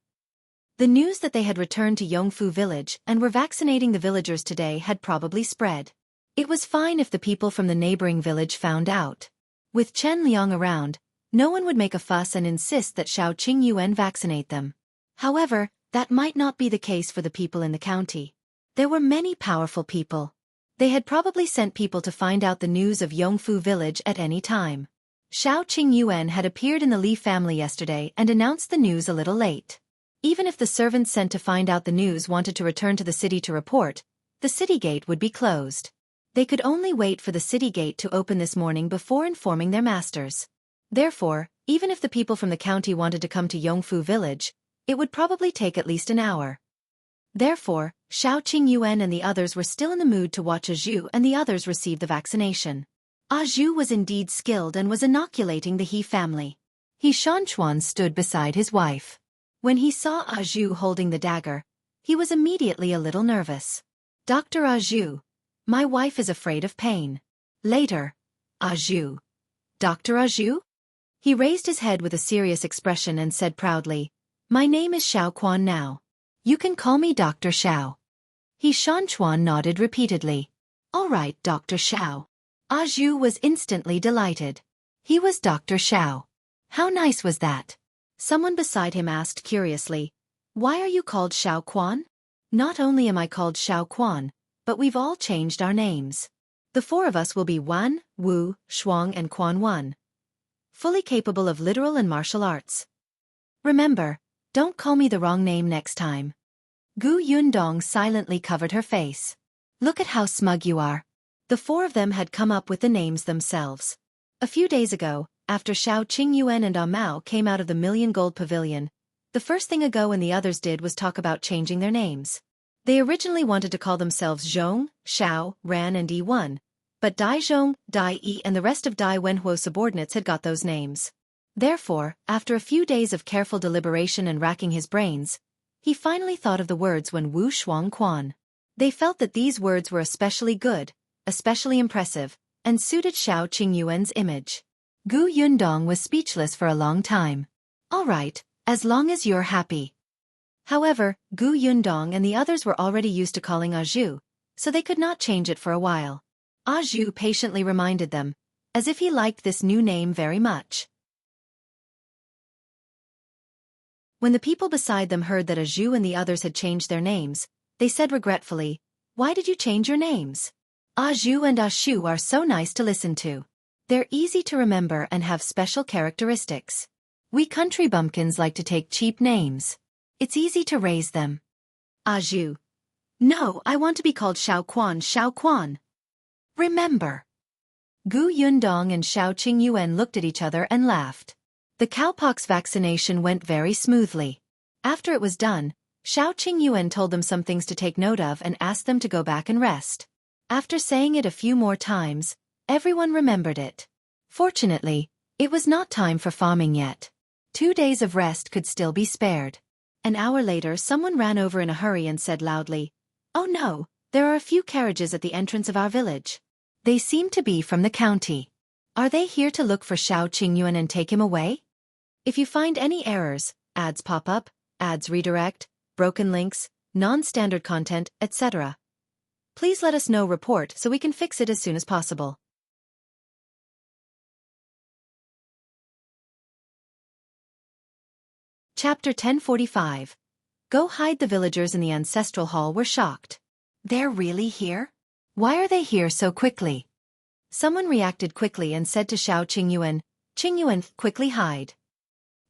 The news that they had returned to Yongfu village and were vaccinating the villagers today had probably spread. It was fine if the people from the neighboring village found out. With Chen Liang around, no one would make a fuss and insist that Shao Qingyuan vaccinate them. However, that might not be the case for the people in the county. There were many powerful people. They had probably sent people to find out the news of Yongfu village at any time. Shao Qingyuan had appeared in the Li family yesterday and announced the news a little late. Even if the servants sent to find out the news wanted to return to the city to report, the city gate would be closed. They could only wait for the city gate to open this morning before informing their masters. Therefore, even if the people from the county wanted to come to Yongfu village, it would probably take at least an hour. Therefore, Shao Qingyuan and the others were still in the mood to watch Ah Zhu and the others receive the vaccination. Ah Zhu was indeed skilled and was inoculating the He family. He Shanchuan stood beside his wife. When he saw Ah Zhu holding the dagger, he was immediately a little nervous. "Dr. Ah Zhu, my wife is afraid of pain." Later, "Ah Zhu. Dr. Ah Zhu?" He raised his head with a serious expression and said proudly, "My name is Shao Quan now. You can call me Dr. Shao." He Shanchuan nodded repeatedly. "All right, Dr. Shao." Ah Zhu was instantly delighted. He was Dr. Shao. How nice was that? Someone beside him asked curiously, "Why are you called Shao Quan?" "Not only am I called Shao Quan, but we've all changed our names. The four of us will be Wan, Wu, Shuang and Quan Wan. Fully capable of literal and martial arts. Remember, don't call me the wrong name next time." Gu Yundong silently covered her face. "Look at how smug you are." The four of them had come up with the names themselves. A few days ago, after Shao Qingyuan and Ah Mao came out of the Million Gold Pavilion, the first thing Ago and the others did was talk about changing their names. They originally wanted to call themselves Zhong, Shao, Ran and Yi1, but Dai Zhong, Dai Yi and the rest of Dai Wenhuo subordinates had got those names. Therefore, after a few days of careful deliberation and racking his brains, he finally thought of the words Wen Wu Shuang Quan. They felt that these words were especially good, especially impressive, and suited Shao Qingyuan's image. Gu Yundong was speechless for a long time. "All right, as long as you're happy." However, Gu Yundong and the others were already used to calling Ah Zhu, so they could not change it for a while. Ah Zhu patiently reminded them, as if he liked this new name very much. When the people beside them heard that Ah Zhu and the others had changed their names, they said regretfully, "Why did you change your names?" Ah Zhu and Ah Shu are so nice to listen to. They're easy to remember and have special characteristics. We country bumpkins like to take cheap names. It's easy to raise them. Ah Zhu. No, I want to be called Shao Quan, Shao Quan. Remember. Gu Yundong and Shao Qingyuan looked at each other and laughed. The cowpox vaccination went very smoothly. After it was done, Shao Qingyuan told them some things to take note of and asked them to go back and rest. After saying it a few more times, everyone remembered it. Fortunately, it was not time for farming yet. 2 days of rest could still be spared. An hour later, someone ran over in a hurry and said loudly, "Oh no, there are a few carriages at the entrance of our village. They seem to be from the county. Are they here to look for Shao Qingyuan and take him away? If you find any errors, ads pop up, ads redirect, broken links, non-standard content, etc., please let us know report so we can fix it as soon as possible." Chapter 1045. Go hide. The villagers in the ancestral hall were shocked. They're really here? Why are they here so quickly? Someone reacted quickly and said to Shao Qingyuan, "Qingyuan, quickly hide."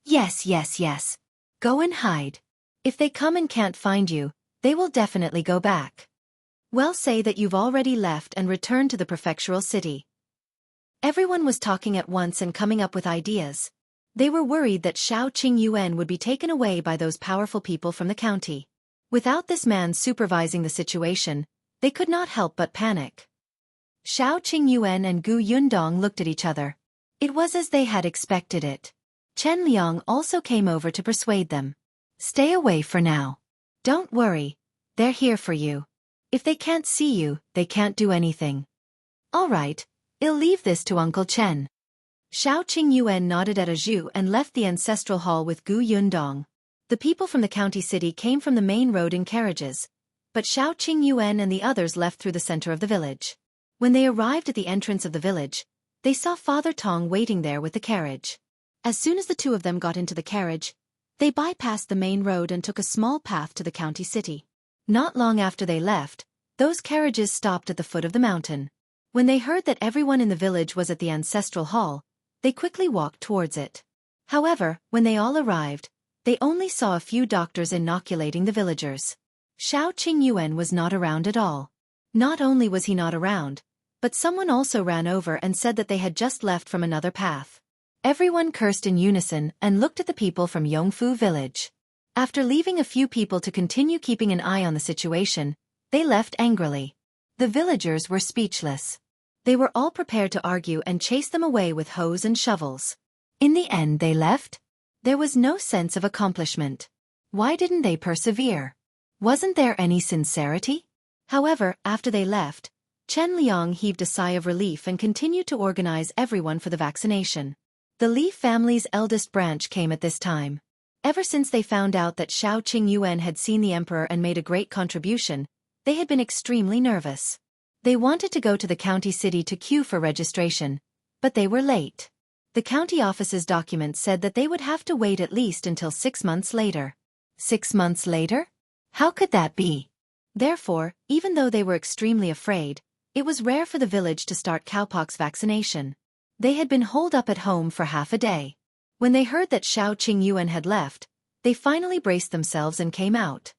Yes. Go and hide. If they come and can't find you, they will definitely go back. Well, say that you've already left and returned to the prefectural city. Everyone was talking at once and coming up with ideas. They were worried that Shao Qingyuan would be taken away by those powerful people from the county. Without this man supervising the situation, they could not help but panic. Shao Qingyuan and Gu Yundong looked at each other. It was as they had expected it. Chen Liang also came over to persuade them. Stay away for now. Don't worry, they're here for you. If they can't see you, they can't do anything. All right, I'll leave this to Uncle Chen. Shao Qingyuan nodded at Ah Zhu and left the ancestral hall with Gu Yundong. The people from the county city came from the main road in carriages, but Shao Qingyuan and the others left through the center of the village. When they arrived at the entrance of the village, they saw Father Tong waiting there with the carriage. As soon as the two of them got into the carriage, they bypassed the main road and took a small path to the county city. Not long after they left, those carriages stopped at the foot of the mountain. When they heard that everyone in the village was at the ancestral hall, they quickly walked towards it. However, when they all arrived, they only saw a few doctors inoculating the villagers. Shao Qingyuan was not around at all. Not only was he not around, but someone also ran over and said that they had just left from another path. Everyone cursed in unison and looked at the people from Yongfu village. After leaving a few people to continue keeping an eye on the situation, they left angrily. The villagers were speechless. They were all prepared to argue and chase them away with hoes and shovels. In the end they left. There was no sense of accomplishment. Why didn't they persevere? Wasn't there any sincerity? However, after they left, Chen Liang heaved a sigh of relief and continued to organize everyone for the vaccination. The Li family's eldest branch came at this time. Ever since they found out that Shao Qingyuan had seen the emperor and made a great contribution, they had been extremely nervous. They wanted to go to the county city to queue for registration, but they were late. The county office's document said that they would have to wait at least until 6 months later. 6 months later? How could that be? Therefore, even though they were extremely afraid, it was rare for the village to start cowpox vaccination. They had been holed up at home for half a day. When they heard that Shao Qingyuan had left, they finally braced themselves and came out.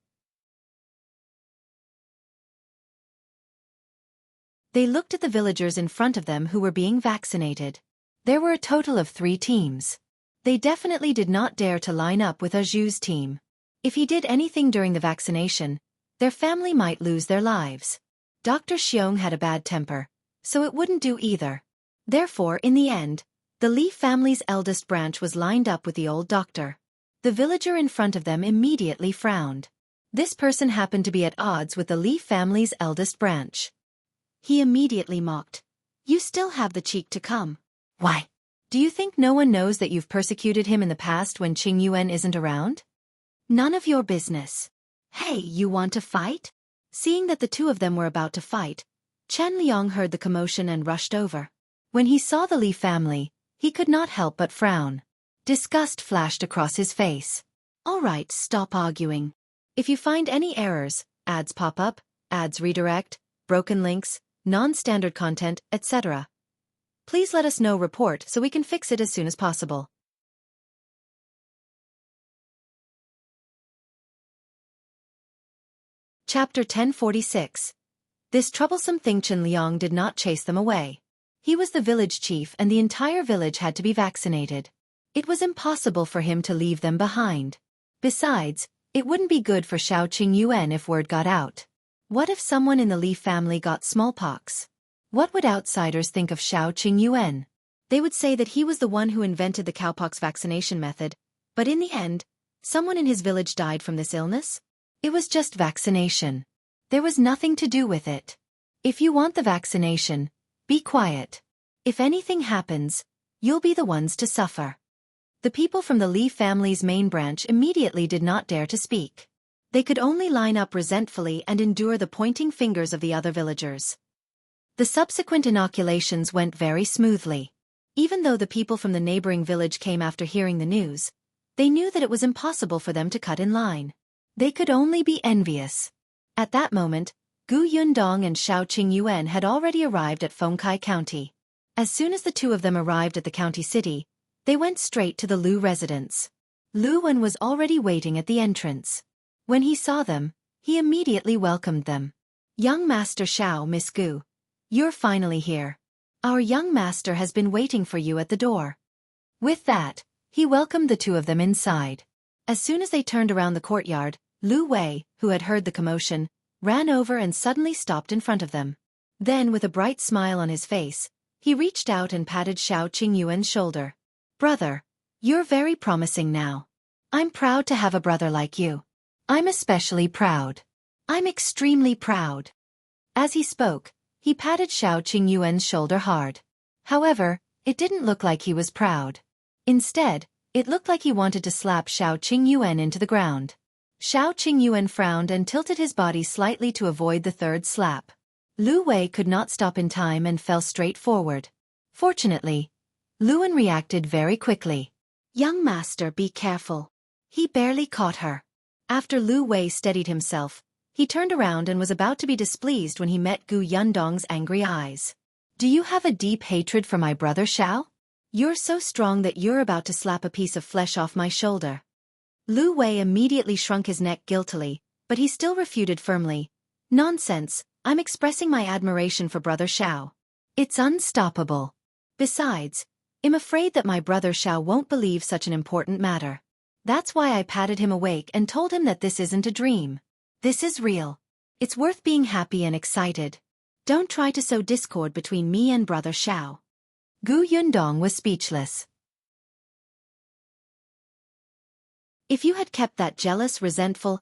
They looked at the villagers in front of them who were being vaccinated. There were a total of 3 teams. They definitely did not dare to line up with Ah Zhu's team. If he did anything during the vaccination, their family might lose their lives. Dr. Xiong had a bad temper, so it wouldn't do either. Therefore, in the end, the Li family's eldest branch was lined up with the old doctor. The villager in front of them immediately frowned. This person happened to be at odds with the Li family's eldest branch. He immediately mocked. "You still have the cheek to come. Why? Do you think no one knows that you've persecuted him in the past when Qingyuan isn't around? None of your business. Hey, you want to fight?" Seeing that the two of them were about to fight, Chen Liang heard the commotion and rushed over. When he saw the Li family, he could not help but frown. Disgust flashed across his face. "All right, stop arguing. If you find any errors, ads pop up, ads redirect, broken links, non-standard content, etc. Please let us know report so we can fix it as soon as possible. Chapter 1046. This troublesome thing Chen Liang did not chase them away. He was the village chief and the entire village had to be vaccinated. It was impossible for him to leave them behind. Besides, it wouldn't be good for Shao Qingyuan if word got out. What if someone in the Li family got smallpox? What would outsiders think of Shao Qingyuan? They would say that he was the one who invented the cowpox vaccination method, but in the end, someone in his village died from this illness? It was just vaccination. There was nothing to do with it. If you want the vaccination, be quiet. If anything happens, you'll be the ones to suffer. The people from the Li family's main branch immediately did not dare to speak. They could only line up resentfully and endure the pointing fingers of the other villagers. The subsequent inoculations went very smoothly. Even though the people from the neighboring village came after hearing the news, they knew that it was impossible for them to cut in line. They could only be envious. At that moment, Gu Yundong and Shao Qingyuan had already arrived at Fengkai County. As soon as the two of them arrived at the county city, they went straight to the Liu residence. Liu Wen was already waiting at the entrance. When he saw them, he immediately welcomed them. Young Master Shao, Miss Gu. You're finally here. Our young master has been waiting for you at the door. With that, he welcomed the two of them inside. As soon as they turned around the courtyard, Liu Wei, who had heard the commotion, ran over and suddenly stopped in front of them. Then, with a bright smile on his face, he reached out and patted Shao Qingyuan's shoulder. Brother, you're very promising now. I'm proud to have a brother like you. I'm especially proud. I'm extremely proud. As he spoke, he patted Shao Qingyuan's shoulder hard. However, it didn't look like he was proud. Instead, it looked like he wanted to slap Shao Qingyuan into the ground. Shao Qingyuan frowned and tilted his body slightly to avoid the third slap. Liu Wei could not stop in time and fell straight forward. Fortunately, Liu Wen reacted very quickly. Young master, be careful. He barely caught her. After Liu Wei steadied himself, he turned around and was about to be displeased when he met Gu Yundong's angry eyes. Do you have a deep hatred for my brother Shao? You're so strong that you're about to slap a piece of flesh off my shoulder. Liu Wei immediately shrunk his neck guiltily, but he still refuted firmly. Nonsense, I'm expressing my admiration for brother Shao. It's unstoppable. Besides, I'm afraid that my brother Shao won't believe such an important matter. That's why I patted him awake and told him that this isn't a dream. This is real. It's worth being happy and excited. Don't try to sow discord between me and brother Shao. Gu Yundong was speechless. If you had kept that jealous, resentful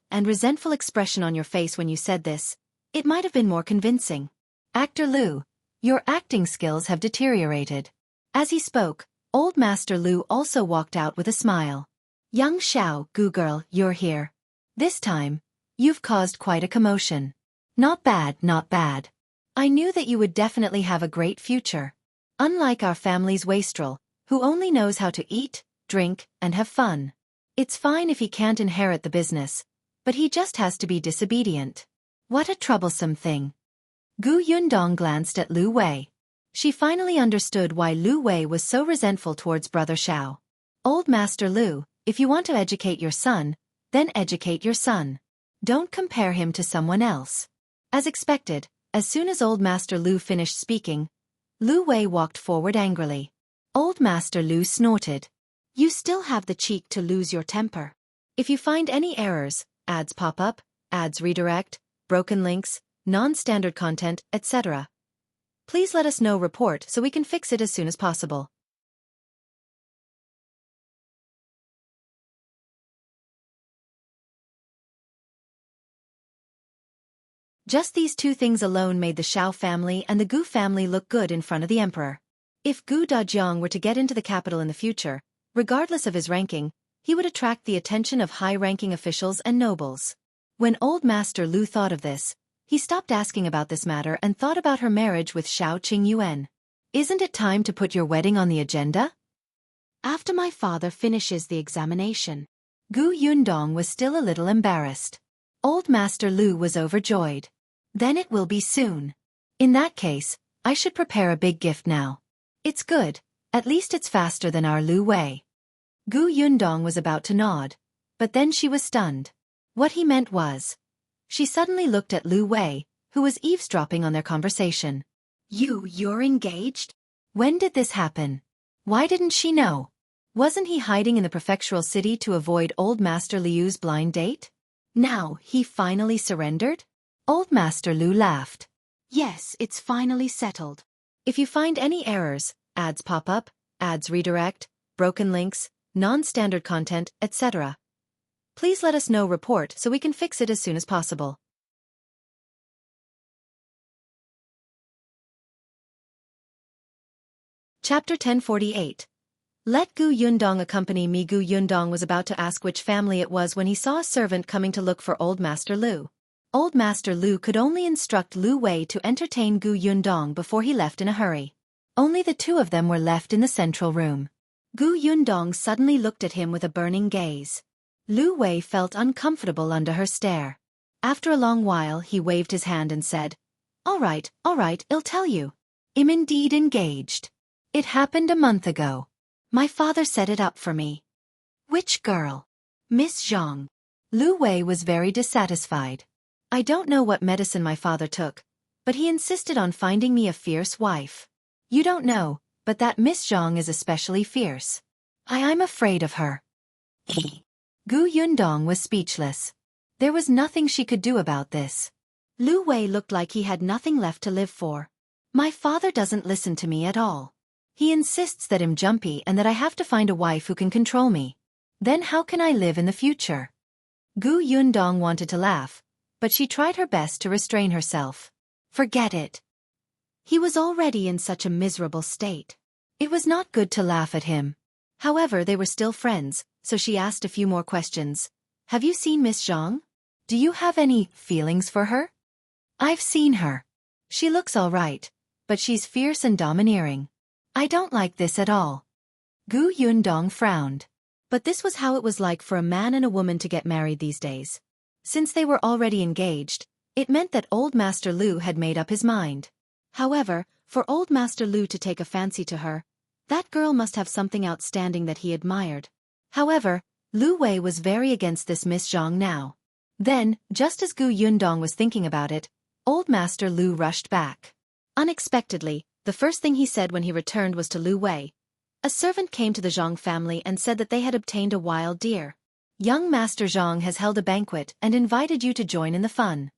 expression on your face when you said this, it might have been more convincing. Actor Liu, your acting skills have deteriorated. As he spoke, Old Master Liu also walked out with a smile. Young Shao, Gu girl, you're here. This time, you've caused quite a commotion. Not bad, not bad. I knew that you would definitely have a great future. Unlike our family's wastrel, who only knows how to eat, drink, and have fun. It's fine if he can't inherit the business, but he just has to be disobedient. What a troublesome thing. Gu Yundong glanced at Liu Wei. She finally understood why Liu Wei was so resentful towards brother Shao. Old Master Liu, if you want to educate your son, then educate your son. Don't compare him to someone else. As expected, as soon as Old Master Liu finished speaking, Liu Wei walked forward angrily. Old Master Liu snorted. You still have the cheek to lose your temper. If you find any errors, ads pop up, ads redirect, broken links, non-standard content, etc. Please let us know report so we can fix it as soon as possible. Just these two things alone made the Shao family and the Gu family look good in front of the emperor. If Gu Dajiang were to get into the capital in the future, regardless of his ranking, he would attract the attention of high-ranking officials and nobles. When Old Master Liu thought of this, he stopped asking about this matter and thought about her marriage with Shao Qingyuan. Isn't it time to put your wedding on the agenda? After my father finishes the examination. Gu Yundong was still a little embarrassed. Old Master Liu was overjoyed. Then it will be soon. In that case, I should prepare a big gift now. It's good, at least it's faster than our Liu Wei. Gu Yundong was about to nod, but then she was stunned. What he meant was. She suddenly looked at Liu Wei, who was eavesdropping on their conversation. You're engaged? When did this happen? Why didn't she know? Wasn't he hiding in the prefectural city to avoid Old Master Liu's blind date? Now, he finally surrendered? Old Master Liu laughed. Yes, it's finally settled. If you find any errors, ads pop up, ads redirect, broken links, non-standard content, etc., please let us know report so we can fix it as soon as possible. Chapter 1048. Let Gu Yundong accompany me. Gu Yundong was about to ask which family it was when he saw a servant coming to look for Old Master Liu. Old Master Liu could only instruct Liu Wei to entertain Gu Yundong before he left in a hurry. Only the two of them were left in the central room. Gu Yundong suddenly looked at him with a burning gaze. Liu Wei felt uncomfortable under her stare. After a long while he waved his hand and said, all right, I'll tell you. I'm indeed engaged. It happened a month ago. My father set it up for me. Which girl? Miss Zhang. Liu Wei was very dissatisfied. I don't know what medicine my father took, but he insisted on finding me a fierce wife. You don't know, but that Miss Zhang is especially fierce. I'm afraid of her. Gu Yundong was speechless. There was nothing she could do about this. Liu Wei looked like he had nothing left to live for. My father doesn't listen to me at all. He insists that I'm jumpy and that I have to find a wife who can control me. Then how can I live in the future? Gu Yundong wanted to laugh, but she tried her best to restrain herself. Forget it. He was already in such a miserable state. It was not good to laugh at him. However, they were still friends, so she asked a few more questions. Have you seen Miss Zhang? Do you have any feelings for her? I've seen her. She looks all right, but she's fierce and domineering. I don't like this at all. Gu Yundong frowned. But this was how it was like for a man and a woman to get married these days. Since they were already engaged, it meant that Old Master Liu had made up his mind. However, for Old Master Liu to take a fancy to her, that girl must have something outstanding that he admired. However, Liu Wei was very against this Miss Zhang now. Then, just as Gu Yundong was thinking about it, Old Master Liu rushed back. Unexpectedly, the first thing he said when he returned was to Liu Wei. A servant came to the Zhang family and said that they had obtained a wild deer. Young Master Zhang has held a banquet and invited you to join in the fun.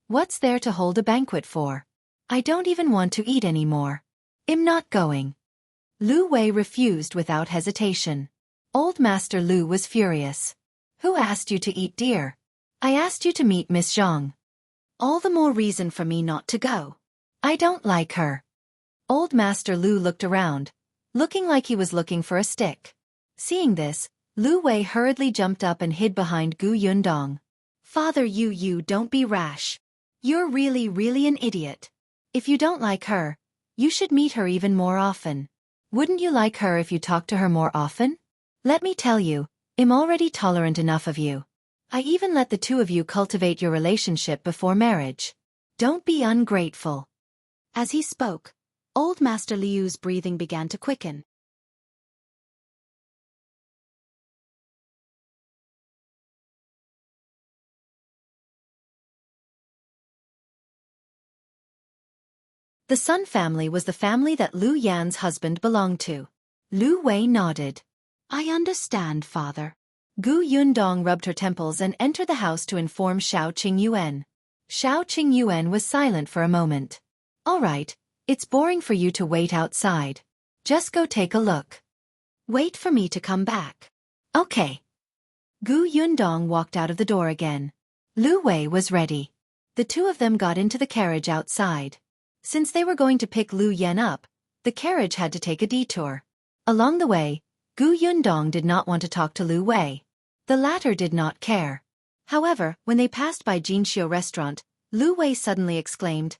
What's there to hold a banquet for? I don't even want to eat anymore. I'm not going. Liu Wei refused without hesitation. Old Master Liu was furious. Who asked you to eat deer? I asked you to meet Miss Zhang. All the more reason for me not to go. I don't like her. Old Master Liu looked around, looking like he was looking for a stick. Seeing this, Liu Wei hurriedly jumped up and hid behind Gu Yundong. Father, you don't be rash. You're really an idiot. If you don't like her, you should meet her even more often. Wouldn't you like her if you talked to her more often? Let me tell you, I'm already tolerant enough of you. I even let the two of you cultivate your relationship before marriage. Don't be ungrateful. As he spoke, Old Master Liu's breathing began to quicken. The Sun family was the family that Liu Yan's husband belonged to. Liu Wei nodded. I understand, father. Gu Yundong rubbed her temples and entered the house to inform Shao Qingyuan. Shao Qingyuan was silent for a moment. All right, it's boring for you to wait outside. Just go take a look. Wait for me to come back. Okay. Gu Yundong walked out of the door again. Liu Wei was ready. The two of them got into the carriage outside. Since they were going to pick Liu Yan up, the carriage had to take a detour. Along the way, Gu Yundong did not want to talk to Liu Wei. The latter did not care. However, when they passed by Jinxiu restaurant, Liu Wei suddenly exclaimed,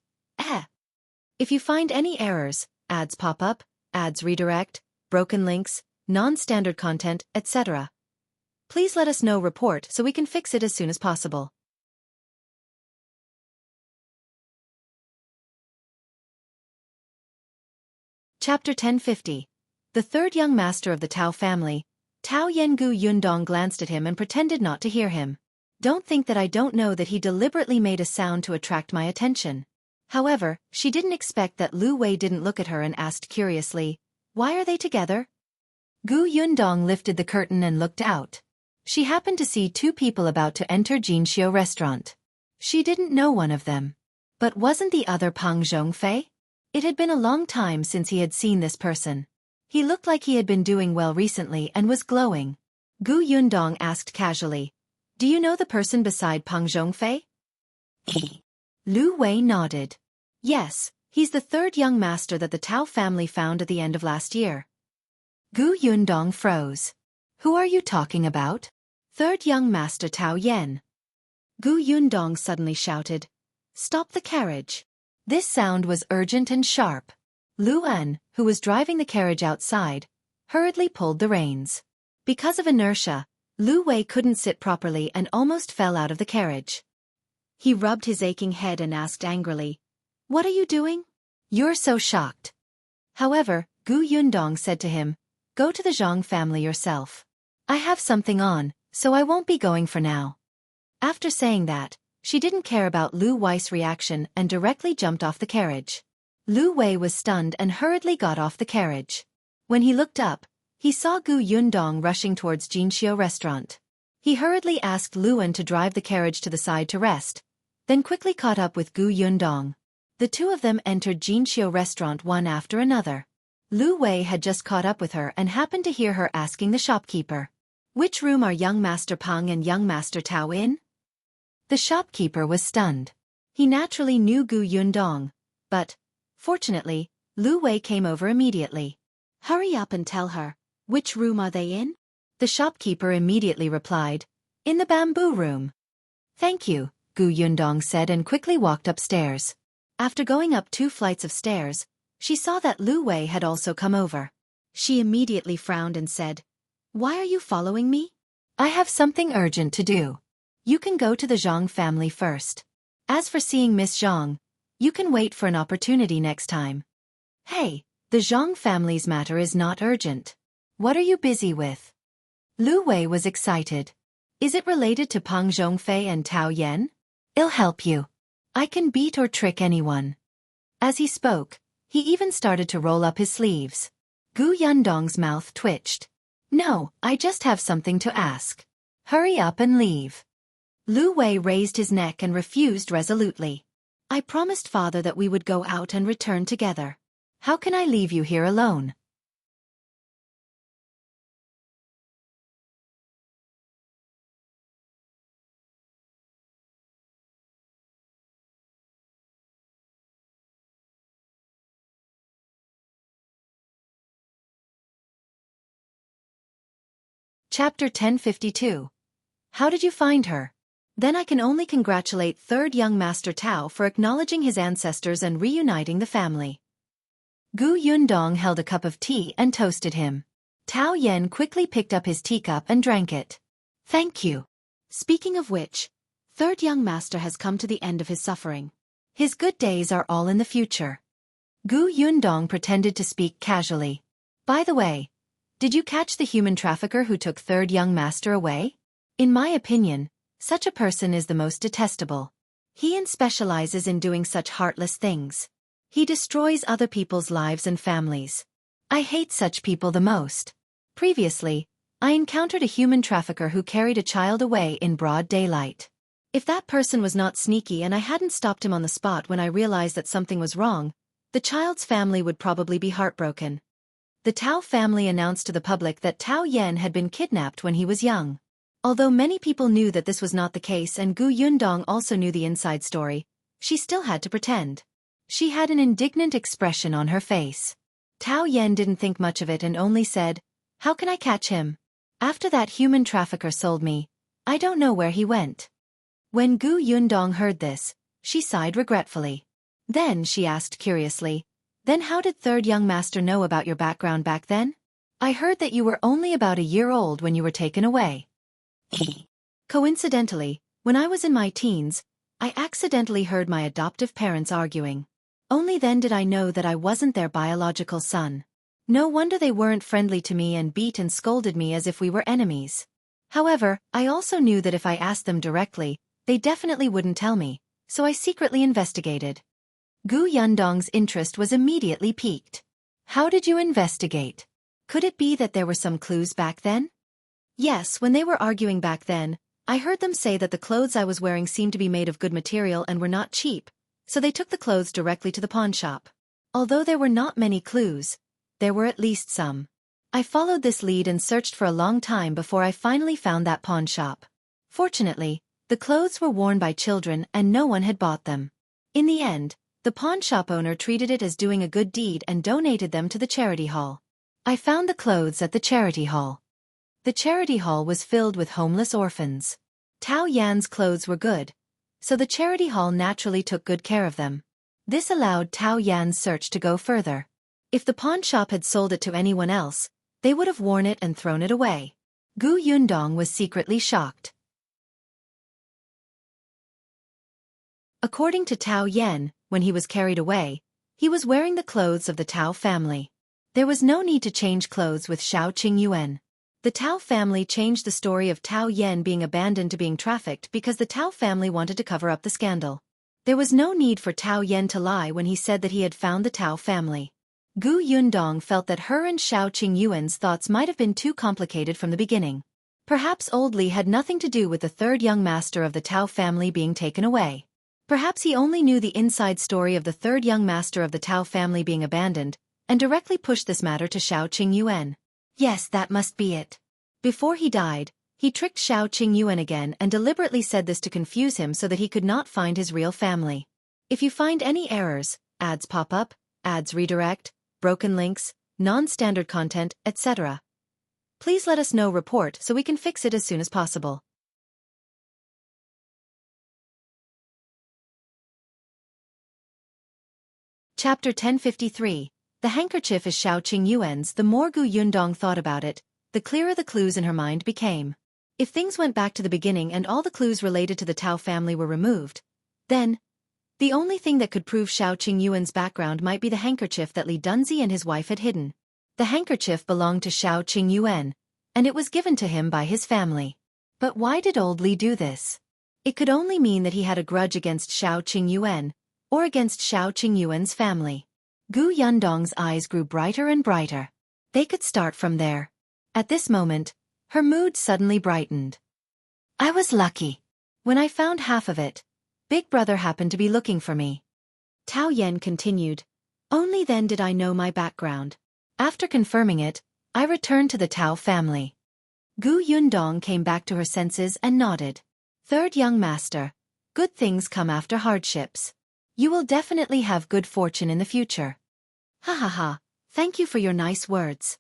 If you find any errors, ads pop up, ads redirect, broken links, non-standard content, etc., please let us know report so we can fix it as soon as possible. Chapter 1050. The third young master of the Tao family. Tao Yengu Yundong glanced at him and pretended not to hear him. Don't think that I don't know that he deliberately made a sound to attract my attention. However, she didn't expect that Liu Wei didn't look at her and asked curiously, "Why are they together?" Gu Yundong lifted the curtain and looked out. She happened to see two people about to enter Jinxiu restaurant. She didn't know one of them. But wasn't the other Pang Zhongfei? It had been a long time since he had seen this person. He looked like he had been doing well recently and was glowing. Gu Yundong asked casually, "Do you know the person beside Pang Zhongfei?" Liu Wei nodded. "Yes, he's the third young master that the Tao family found at the end of last year." Gu Yundong froze. "Who are you talking about?" "Third young master Tao Yen." Gu Yundong suddenly shouted, "Stop the carriage." This sound was urgent and sharp. Luan, who was driving the carriage outside, hurriedly pulled the reins. Because of inertia, Liu Wei couldn't sit properly and almost fell out of the carriage. He rubbed his aching head and asked angrily, "What are you doing? You're so shocked." However, Gu Yundong said to him, "Go to the Zhang family yourself. I have something on, so I won't be going for now." After saying that, she didn't care about Liu Wei's reaction and directly jumped off the carriage. Liu Wei was stunned and hurriedly got off the carriage. When he looked up, he saw Gu Yundong rushing towards Jinxiu restaurant. He hurriedly asked Luan to drive the carriage to the side to rest, then quickly caught up with Gu Yundong. The two of them entered Jinxiu restaurant one after another. Liu Wei had just caught up with her and happened to hear her asking the shopkeeper, "Which room are young Master Pang and young Master Tao in?" The shopkeeper was stunned. He naturally knew Gu Yundong, but, fortunately, Liu Wei came over immediately. "Hurry up and tell her, which room are they in?" The shopkeeper immediately replied, "In the bamboo room." "Thank you," Gu Yundong said and quickly walked upstairs. After going up 2 flights of stairs, she saw that Liu Wei had also come over. She immediately frowned and said, "Why are you following me?" "I have something urgent to do. You can go to the Zhang family first. As for seeing Miss Zhang, you can wait for an opportunity next time." "Hey, the Zhang family's matter is not urgent. What are you busy with?" Liu Wei was excited. "Is it related to Pang Zhongfei and Tao Yen? I'll help you. I can beat or trick anyone." As he spoke, he even started to roll up his sleeves. Gu Yundong's mouth twitched. "No, I just have something to ask. Hurry up and leave." Liu Wei raised his neck and refused resolutely. "I promised father that we would go out and return together. How can I leave you here alone?" Chapter 1052. How did you find her? Then I can only congratulate third young Master Tao for acknowledging his ancestors and reuniting the family. Gu Yundong held a cup of tea and toasted him. Tao Yen quickly picked up his teacup and drank it. "Thank you. Speaking of which, third young master has come to the end of his suffering. His good days are all in the future." Gu Yundong pretended to speak casually. "By the way, did you catch the human trafficker who took third young master away? In my opinion, such a person is the most detestable. He specializes in doing such heartless things. He destroys other people's lives and families. I hate such people the most. Previously, I encountered a human trafficker who carried a child away in broad daylight. If that person was not sneaky and I hadn't stopped him on the spot when I realized that something was wrong, the child's family would probably be heartbroken." The Tao family announced to the public that Tao Yen had been kidnapped when he was young. Although many people knew that this was not the case and Gu Yundong also knew the inside story, she still had to pretend. She had an indignant expression on her face. Tao Yen didn't think much of it and only said, "How can I catch him? After that human trafficker sold me, I don't know where he went." When Gu Yundong heard this, she sighed regretfully. Then she asked curiously, "Then how did third young master know about your background back then? I heard that you were only about a year old when you were taken away." "Coincidentally, when I was in my teens, I accidentally heard my adoptive parents arguing. Only then did I know that I wasn't their biological son. No wonder they weren't friendly to me and beat and scolded me as if we were enemies. However, I also knew that if I asked them directly, they definitely wouldn't tell me, so I secretly investigated. Gu Yundong's interest was immediately piqued. How did you investigate? Could it be that there were some clues back then? Yes, when they were arguing back then, I heard them say that the clothes I was wearing seemed to be made of good material and were not cheap, so they took the clothes directly to the pawn shop. Although there were not many clues, there were at least some. I followed this lead and searched for a long time before I finally found that pawn shop. Fortunately, the clothes were worn by children and no one had bought them. In the end, the pawn shop owner treated it as doing a good deed and donated them to the charity hall. I found the clothes at the charity hall. The charity hall was filled with homeless orphans. Tao Yan's clothes were good, so the charity hall naturally took good care of them. This allowed Tao Yan's search to go further. If the pawn shop had sold it to anyone else, they would have worn it and thrown it away. Gu Yundong was secretly shocked. According to Tao Yan, when he was carried away, he was wearing the clothes of the Tao family. There was no need to change clothes with Shao Qingyuan. The Tao family changed the story of Tao Yan being abandoned to being trafficked because the Tao family wanted to cover up the scandal. There was no need for Tao Yan to lie when he said that he had found the Tao family. Gu Yundong felt that her and Shao Qingyuan's thoughts might have been too complicated from the beginning. Perhaps Old Li had nothing to do with the third young master of the Tao family being taken away. Perhaps he only knew the inside story of the third young master of the Tao family being abandoned, and directly pushed this matter to Shao Qingyuan. Yes, that must be it. Before he died, he tricked Shao Qingyuan again and deliberately said this to confuse him so that he could not find his real family. If you find any errors, ads pop up, ads redirect, broken links, non-standard content, etc., please let us know. Report so we can fix it as soon as possible. Chapter 1053. The handkerchief is Shao Qingyuan's. The more Gu Yundong thought about it, the clearer the clues in her mind became. If things went back to the beginning and all the clues related to the Tao family were removed, then the only thing that could prove Shao Qingyuan's background might be the handkerchief that Li Dunzi and his wife had hidden. The handkerchief belonged to Shao Qingyuan, and it was given to him by his family. But why did old Li do this? It could only mean that he had a grudge against Shao Qingyuan, or against Shao Qingyuan's family. Gu Yundong's eyes grew brighter and brighter. They could start from there. At this moment, her mood suddenly brightened. I was lucky. When I found half of it, Big Brother happened to be looking for me. Tao Yan continued. Only then did I know my background. After confirming it, I returned to the Tao family. Gu Yundong came back to her senses and nodded. Third young master, good things come after hardships. You will definitely have good fortune in the future. Ha ha ha, thank you for your nice words.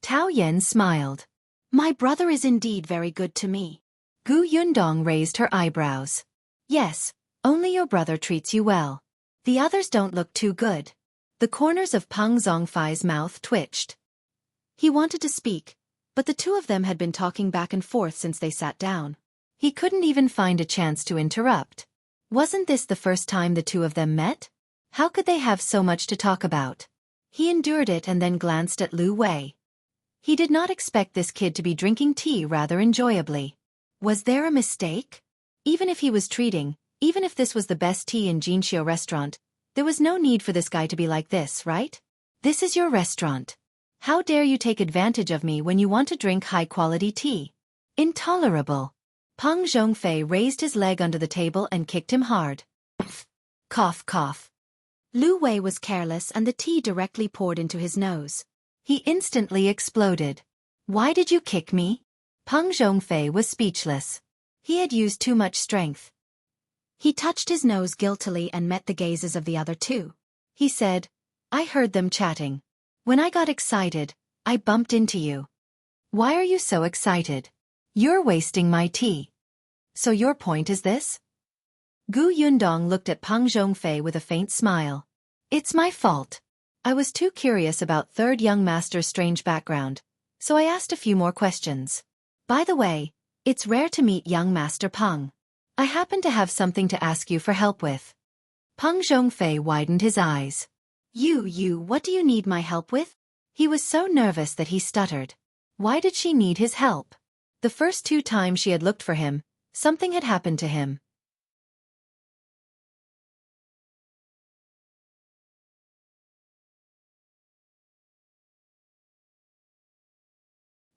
Tao Yan smiled. My brother is indeed very good to me. Gu Yundong raised her eyebrows. Yes, only your brother treats you well. The others don't look too good. The corners of Peng Zhongfei's mouth twitched. He wanted to speak, but the two of them had been talking back and forth since they sat down. He couldn't even find a chance to interrupt. Wasn't this the first time the two of them met? How could they have so much to talk about? He endured it and then glanced at Liu Wei. He did not expect this kid to be drinking tea rather enjoyably. Was there a mistake? Even if he was treating, even if this was the best tea in Jinxiu restaurant, there was no need for this guy to be like this, right? This is your restaurant. How dare you take advantage of me when you want to drink high-quality tea? Intolerable. Peng Zhongfei raised his leg under the table and kicked him hard. Cough, cough. Liu Wei was careless and the tea directly poured into his nose. He instantly exploded. Why did you kick me? Peng Zhongfei was speechless. He had used too much strength. He touched his nose guiltily and met the gazes of the other two. He said, I heard them chatting. When I got excited, I bumped into you. Why are you so excited? You're wasting my tea. So your point is this? Gu Yundong looked at Peng Zhongfei with a faint smile. It's my fault. I was too curious about third young master's strange background, so I asked a few more questions. By the way, it's rare to meet young Master Peng. I happen to have something to ask you for help with. Peng Zhongfei widened his eyes. What do you need my help with? He was so nervous that he stuttered. Why did she need his help? The first 2 times she had looked for him, something had happened to him.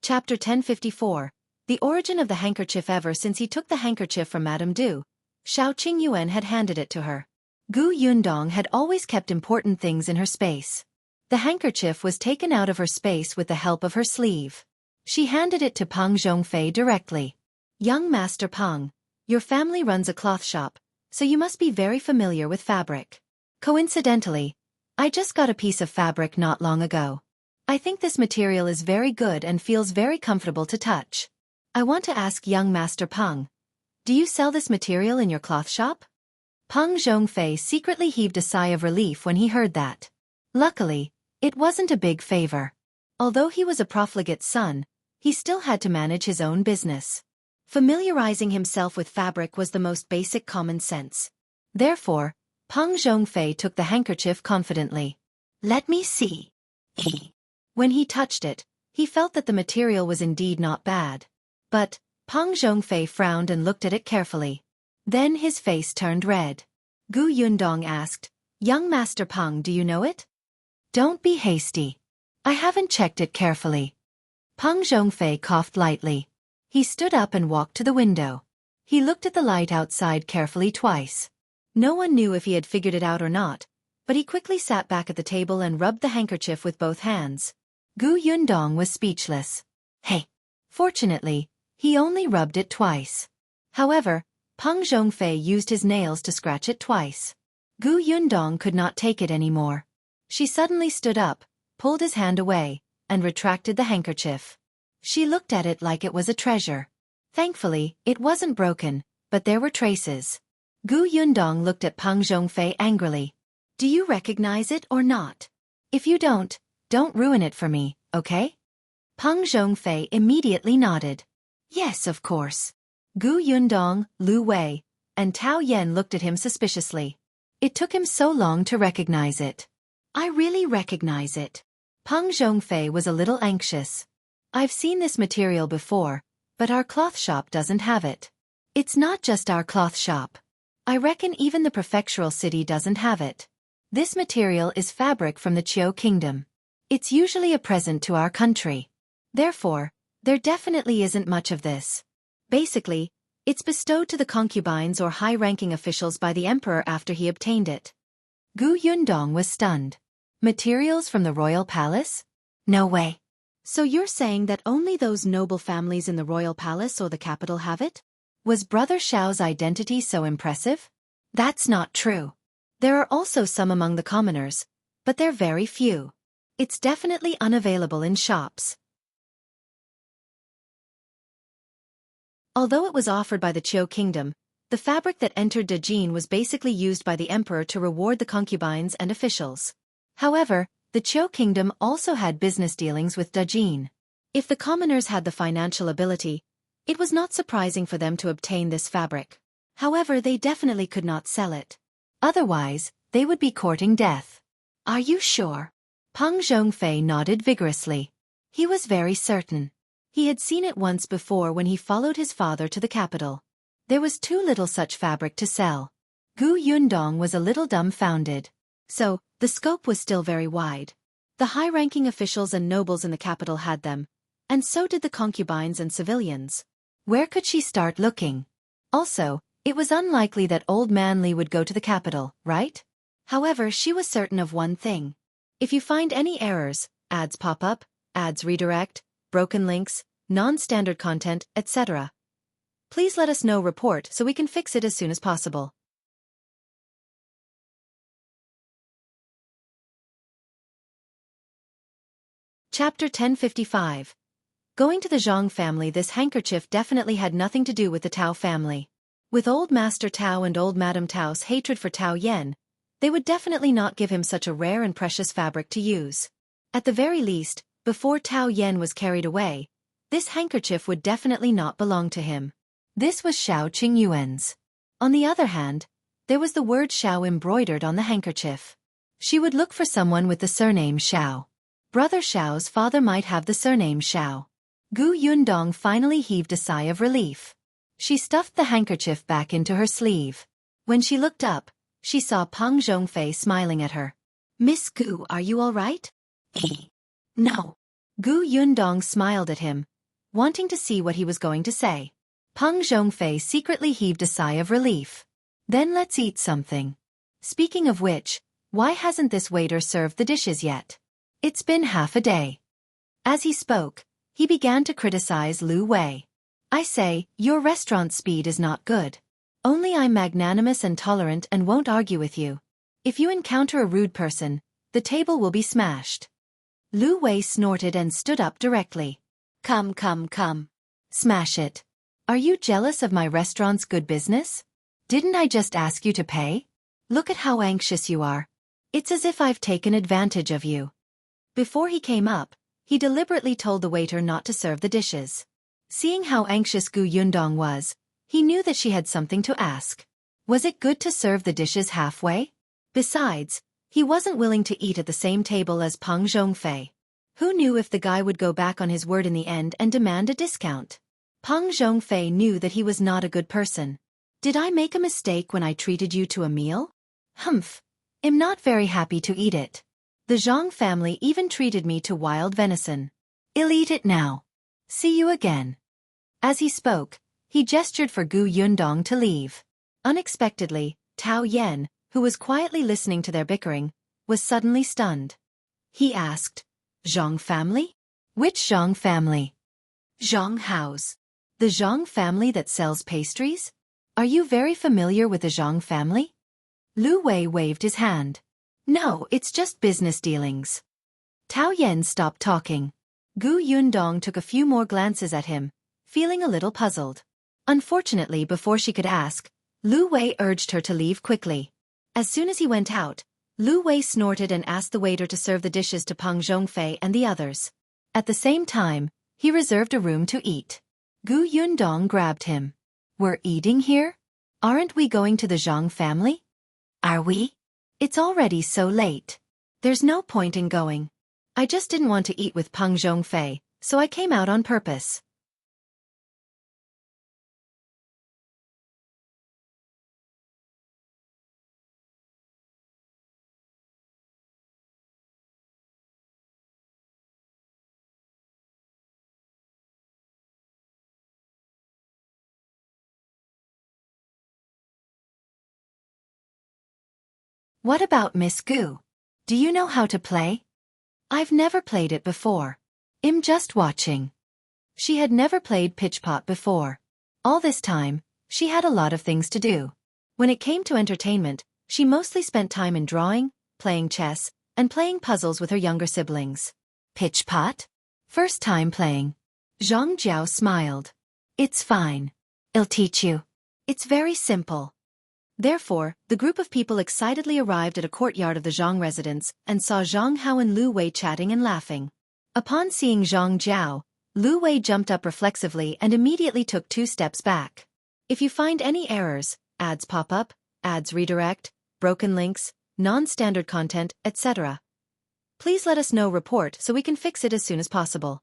Chapter 1054. The origin of the handkerchief. Ever since he took the handkerchief from Madame Du, Shao Qingyuan had handed it to her. Gu Yundong had always kept important things in her space. The handkerchief was taken out of her space with the help of her sleeve. She handed it to Peng Zhongfei directly. Young Master Peng, your family runs a cloth shop, so you must be very familiar with fabric. Coincidentally, I just got a piece of fabric not long ago. I think this material is very good and feels very comfortable to touch. I want to ask young Master Peng, do you sell this material in your cloth shop? Peng Zhongfei secretly heaved a sigh of relief when he heard that. Luckily, it wasn't a big favor. Although he was a profligate son, he still had to manage his own business. Familiarizing himself with fabric was the most basic common sense. Therefore, Peng Zhongfei took the handkerchief confidently. Let me see. When he touched it, he felt that the material was indeed not bad. But, Peng Zhongfei frowned and looked at it carefully. Then his face turned red. Gu Yundong asked, Young Master Peng, do you know it? Don't be hasty. I haven't checked it carefully. Peng Zhongfei coughed lightly. He stood up and walked to the window. He looked at the light outside carefully twice. No one knew if he had figured it out or not, but he quickly sat back at the table and rubbed the handkerchief with both hands. Gu Yundong was speechless. Hey! Fortunately, he only rubbed it twice. However, Peng Zhongfei used his nails to scratch it twice. Gu Yundong could not take it anymore. She suddenly stood up, pulled his hand away, and retracted the handkerchief. She looked at it like it was a treasure. Thankfully, it wasn't broken, but there were traces. Gu Yundong looked at Peng Zhongfei angrily. Do you recognize it or not? If you don't ruin it for me, okay? Peng Zhongfei immediately nodded. Yes, of course. Gu Yundong, Liu Wei, and Tao Yan looked at him suspiciously. It took him so long to recognize it. I really recognize it. Peng Zhongfei was a little anxious. I've seen this material before, but our cloth shop doesn't have it. It's not just our cloth shop. I reckon even the prefectural city doesn't have it. This material is fabric from the Jiao kingdom. It's usually a present to our country. Therefore, there definitely isn't much of this. Basically, it's bestowed to the concubines or high-ranking officials by the emperor after he obtained it. Gu Yundong was stunned. Materials from the royal palace? No way. So you're saying that only those noble families in the royal palace or the capital have it? Was Brother Shao's identity so impressive? That's not true. There are also some among the commoners, but they're very few. It's definitely unavailable in shops. Although it was offered by the Jiao kingdom, the fabric that entered Dajin was basically used by the emperor to reward the concubines and officials. However, the Jiao kingdom also had business dealings with Dajin. If the commoners had the financial ability, it was not surprising for them to obtain this fabric. However, they definitely could not sell it. Otherwise, they would be courting death. Are you sure? Peng Zhongfei nodded vigorously. He was very certain. He had seen it once before when he followed his father to the capital. There was too little such fabric to sell. Gu Yundong was a little dumbfounded. So, the scope was still very wide. The high-ranking officials and nobles in the capital had them, and so did the concubines and civilians. Where could she start looking? Also, it was unlikely that old man Li would go to the capital, right? However, she was certain of one thing. If you find any errors, ads pop up, ads redirect, broken links, non-standard content, etc., please let us know. Report so we can fix it as soon as possible. Chapter 1055. Going to the Zhang family. This handkerchief definitely had nothing to do with the Tao family. With old Master Tao and old Madame Tao's hatred for Tao Yan, they would definitely not give him such a rare and precious fabric to use. At the very least, before Tao Yan was carried away, this handkerchief would definitely not belong to him. This was Shao Qingyuan's. On the other hand, There was the word Shao embroidered on the handkerchief. She would look for someone with the surname Shao. Brother Shao's father might have the surname Shao. Gu Yundong finally heaved a sigh of relief. She stuffed the handkerchief back into her sleeve. When she looked up, she saw Peng Zhongfei smiling at her. "Miss Gu, are you all right?" "No." Gu Yundong smiled at him, wanting to see what he was going to say. Peng Zhongfei secretly heaved a sigh of relief. "Then let's eat something. Speaking of which, why hasn't this waiter served the dishes yet? It's been half a day." As he spoke, he began to criticize Liu Wei. "I say, your restaurant speed is not good. Only I'm magnanimous and tolerant and won't argue with you. If you encounter a rude person, the table will be smashed." Liu Wei snorted and stood up directly. Come. Smash it. Are you jealous of my restaurant's good business? Didn't I just ask you to pay? Look at how anxious you are. It's as if I've taken advantage of you." Before he came up, he deliberately told the waiter not to serve the dishes. Seeing how anxious Gu Yundong was, he knew that she had something to ask. Was it good to serve the dishes halfway? Besides, he wasn't willing to eat at the same table as Peng Zhongfei. Who knew if the guy would go back on his word in the end and demand a discount? Peng Zhongfei knew that he was not a good person. "Did I make a mistake when I treated you to a meal?" "Humph. I'm not very happy to eat it. The Zhang family even treated me to wild venison. I'll eat it now. See you again." As he spoke, he gestured for Gu Yundong to leave. Unexpectedly, Tao Yen, who was quietly listening to their bickering, was suddenly stunned. He asked, "Zhang family? Which Zhang family?" "Zhang House. The Zhang family that sells pastries? Are you very familiar with the Zhang family?" Liu Wei waved his hand. "No, it's just business dealings." Tao Yen stopped talking. Gu Yundong took a few more glances at him, feeling a little puzzled. Unfortunately, before she could ask, Liu Wei urged her to leave quickly. As soon as he went out, Liu Wei snorted and asked the waiter to serve the dishes to Peng Zhongfei and the others. At the same time, he reserved a room to eat. Gu Yundong grabbed him. "We're eating here? Aren't we going to the Zhang family?" "Are we? It's already so late. There's no point in going. I just didn't want to eat with Peng Zhongfei, so I came out on purpose." "What about Miss Gu? Do you know how to play?" "I've never played it before. I'm just watching." She had never played pitchpot before. All this time, she had a lot of things to do. When it came to entertainment, she mostly spent time in drawing, playing chess, and playing puzzles with her younger siblings. "Pitchpot? First time playing." Zhang Jiao smiled. "It's fine. I'll teach you. It's very simple." Therefore, the group of people excitedly arrived at a courtyard of the Zhang residence and saw Zhang Hao and Liu Wei chatting and laughing. Upon seeing Zhang Jiao, Liu Wei jumped up reflexively and immediately took 2 steps back. If you find any errors, ads pop up, ads redirect, broken links, non-standard content, etc., please let us know report so we can fix it as soon as possible.